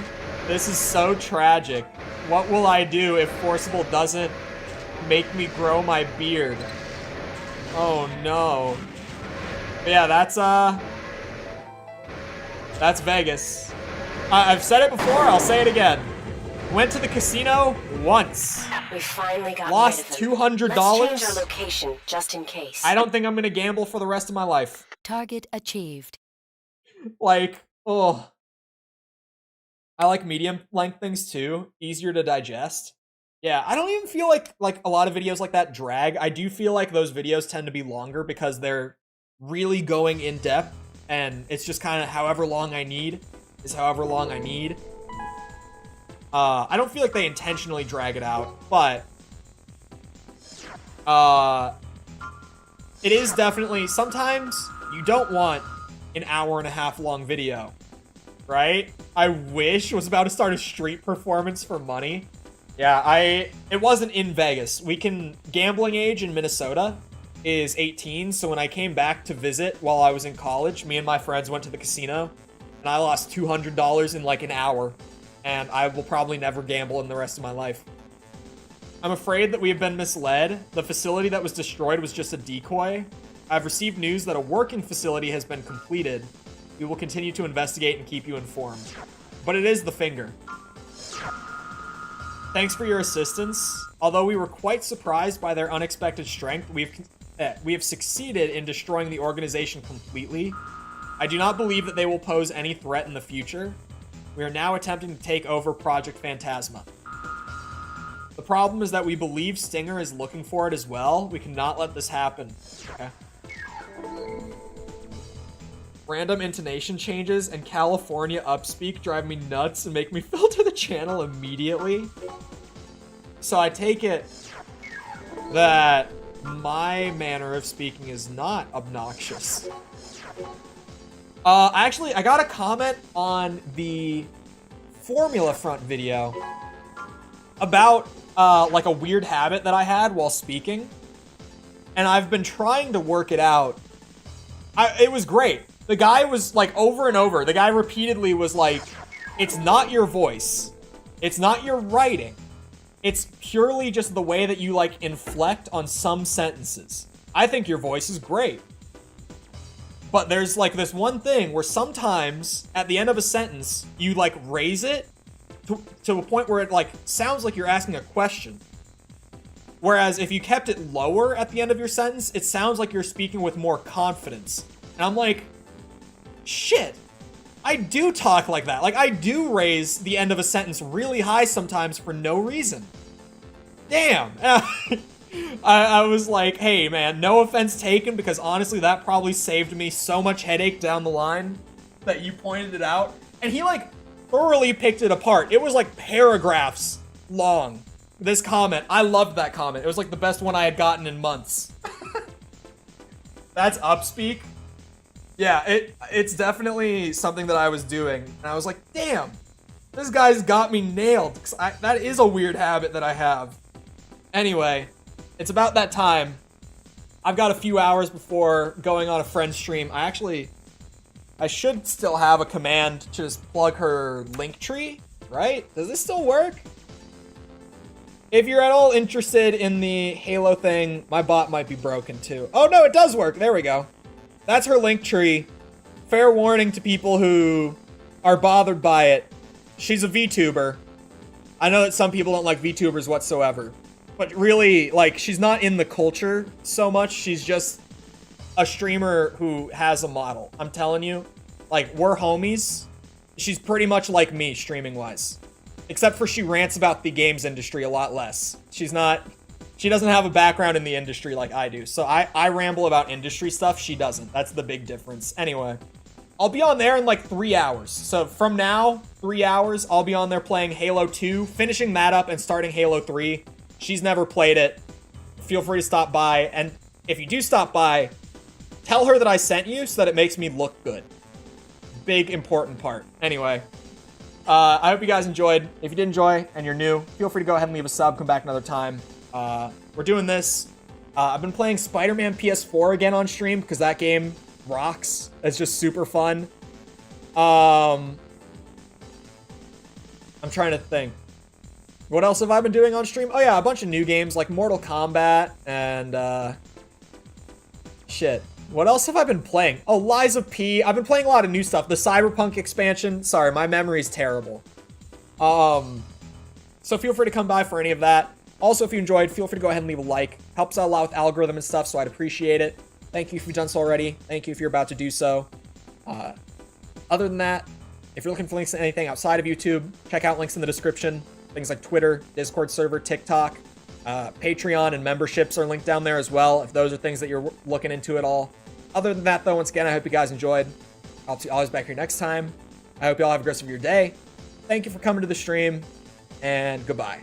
This is so tragic. What will I do if Forcible doesn't make me grow my beard? Oh no. But yeah, that's Vegas. I've said it before, I'll say it again. Went to the casino once. We finally got lost rid of them. $200. Let's change our location just in case. I don't think I'm gonna gamble for the rest of my life. Target achieved. Like, oh. I like medium length things too. Easier to digest. Yeah, I don't even feel like a lot of videos like that drag. I do feel like those videos tend to be longer because they're really going in depth, and it's just kind of however long I need is however long I need. I don't feel like they intentionally drag it out, but it is definitely, sometimes you don't want an hour-and-a-half long video, right? I wish was about to start a street performance for money. Yeah, it wasn't in Vegas. Gambling age in Minnesota is 18, so when I came back to visit while I was in college, me and my friends went to the casino, and I lost $200 in like an hour, and I will probably never gamble in the rest of my life. I'm afraid that we have been misled. The facility that was destroyed was just a decoy. I've received news that a working facility has been completed. We will continue to investigate and keep you informed. But it is the finger. Thanks for your assistance. Although we were quite surprised by their unexpected strength, we have succeeded in destroying the organization completely. I do not believe that they will pose any threat in the future. We are now attempting to take over Project Phantasma. The problem is that we believe Stinger is looking for it as well. We cannot let this happen. Okay. Random intonation changes and California upspeak drive me nuts and make me filter the channel immediately. So I take it that my manner of speaking is not obnoxious. Actually, I got a comment on the Formula Front video about like a weird habit that I had while speaking, and I've been trying to work it out. It was great. The guy was like, over and over, the guy repeatedly was like, it's not your voice, it's not your writing, it's purely just the way that you like inflect on some sentences. I think your voice is great, but there's like this one thing where sometimes at the end of a sentence you like raise it to a point where it like sounds like you're asking a question. Whereas if you kept it lower at the end of your sentence, it sounds like you're speaking with more confidence. And I'm like, shit, I do talk like that. Like, I do raise the end of a sentence really high sometimes for no reason. Damn. I was like, hey, man, no offense taken, because honestly, that probably saved me so much headache down the line that you pointed it out. And he, like, thoroughly picked it apart. It was, like, paragraphs long, this comment. I loved that comment. It was, like, the best one I had gotten in months. That's upspeak. Yeah, it's definitely something that I was doing, and I was like, damn, this guy's got me nailed, because that is a weird habit that I have. Anyway, it's about that time. I've got a few hours before going on a friend's stream. I should still have a command to just plug her link tree, right? Does this still work? If you're at all interested in the Halo thing, my bot might be broken too. Oh no, it does work, there we go. That's her link tree. Fair warning to people who are bothered by it. She's a VTuber. I know that some people don't like VTubers whatsoever. But really, like, she's not in the culture so much. She's just a streamer who has a model. I'm telling you. Like, we're homies. She's pretty much like me, streaming-wise. Except for she rants about the games industry a lot less. She doesn't have a background in the industry like I do. So I ramble about industry stuff, she doesn't. That's the big difference. Anyway, I'll be on there in like 3 hours. So from now, 3 hours, I'll be on there playing Halo 2, finishing that up and starting Halo 3. She's never played it. Feel free to stop by. And if you do stop by, tell her that I sent you so that it makes me look good. Big, important part. Anyway, I hope you guys enjoyed. If you did enjoy and you're new, feel free to go ahead and leave a sub. Come back another time. We're doing this. I've been playing Spider-Man PS4 again on stream because that game rocks. It's just super fun. I'm trying to think. What else have I been doing on stream? Oh yeah, a bunch of new games like Mortal Kombat and shit. What else have I been playing? Oh, Lies of P. I've been playing a lot of new stuff. The Cyberpunk expansion. Sorry, my memory's terrible. So feel free to come by for any of that. Also, if you enjoyed, feel free to go ahead and leave a like. Helps out a lot with algorithm and stuff, so I'd appreciate it. Thank you if you've done so already. Thank you if you're about to do so. Other than that, if you're looking for links to anything outside of YouTube, check out links in the description. Things like Twitter, Discord server, TikTok, Patreon, and memberships are linked down there as well, if those are things that you're looking into at all. Other than that, though, once again, I hope you guys enjoyed. I'll see you always back here next time. I hope you all have a great rest of your day. Thank you for coming to the stream, and goodbye.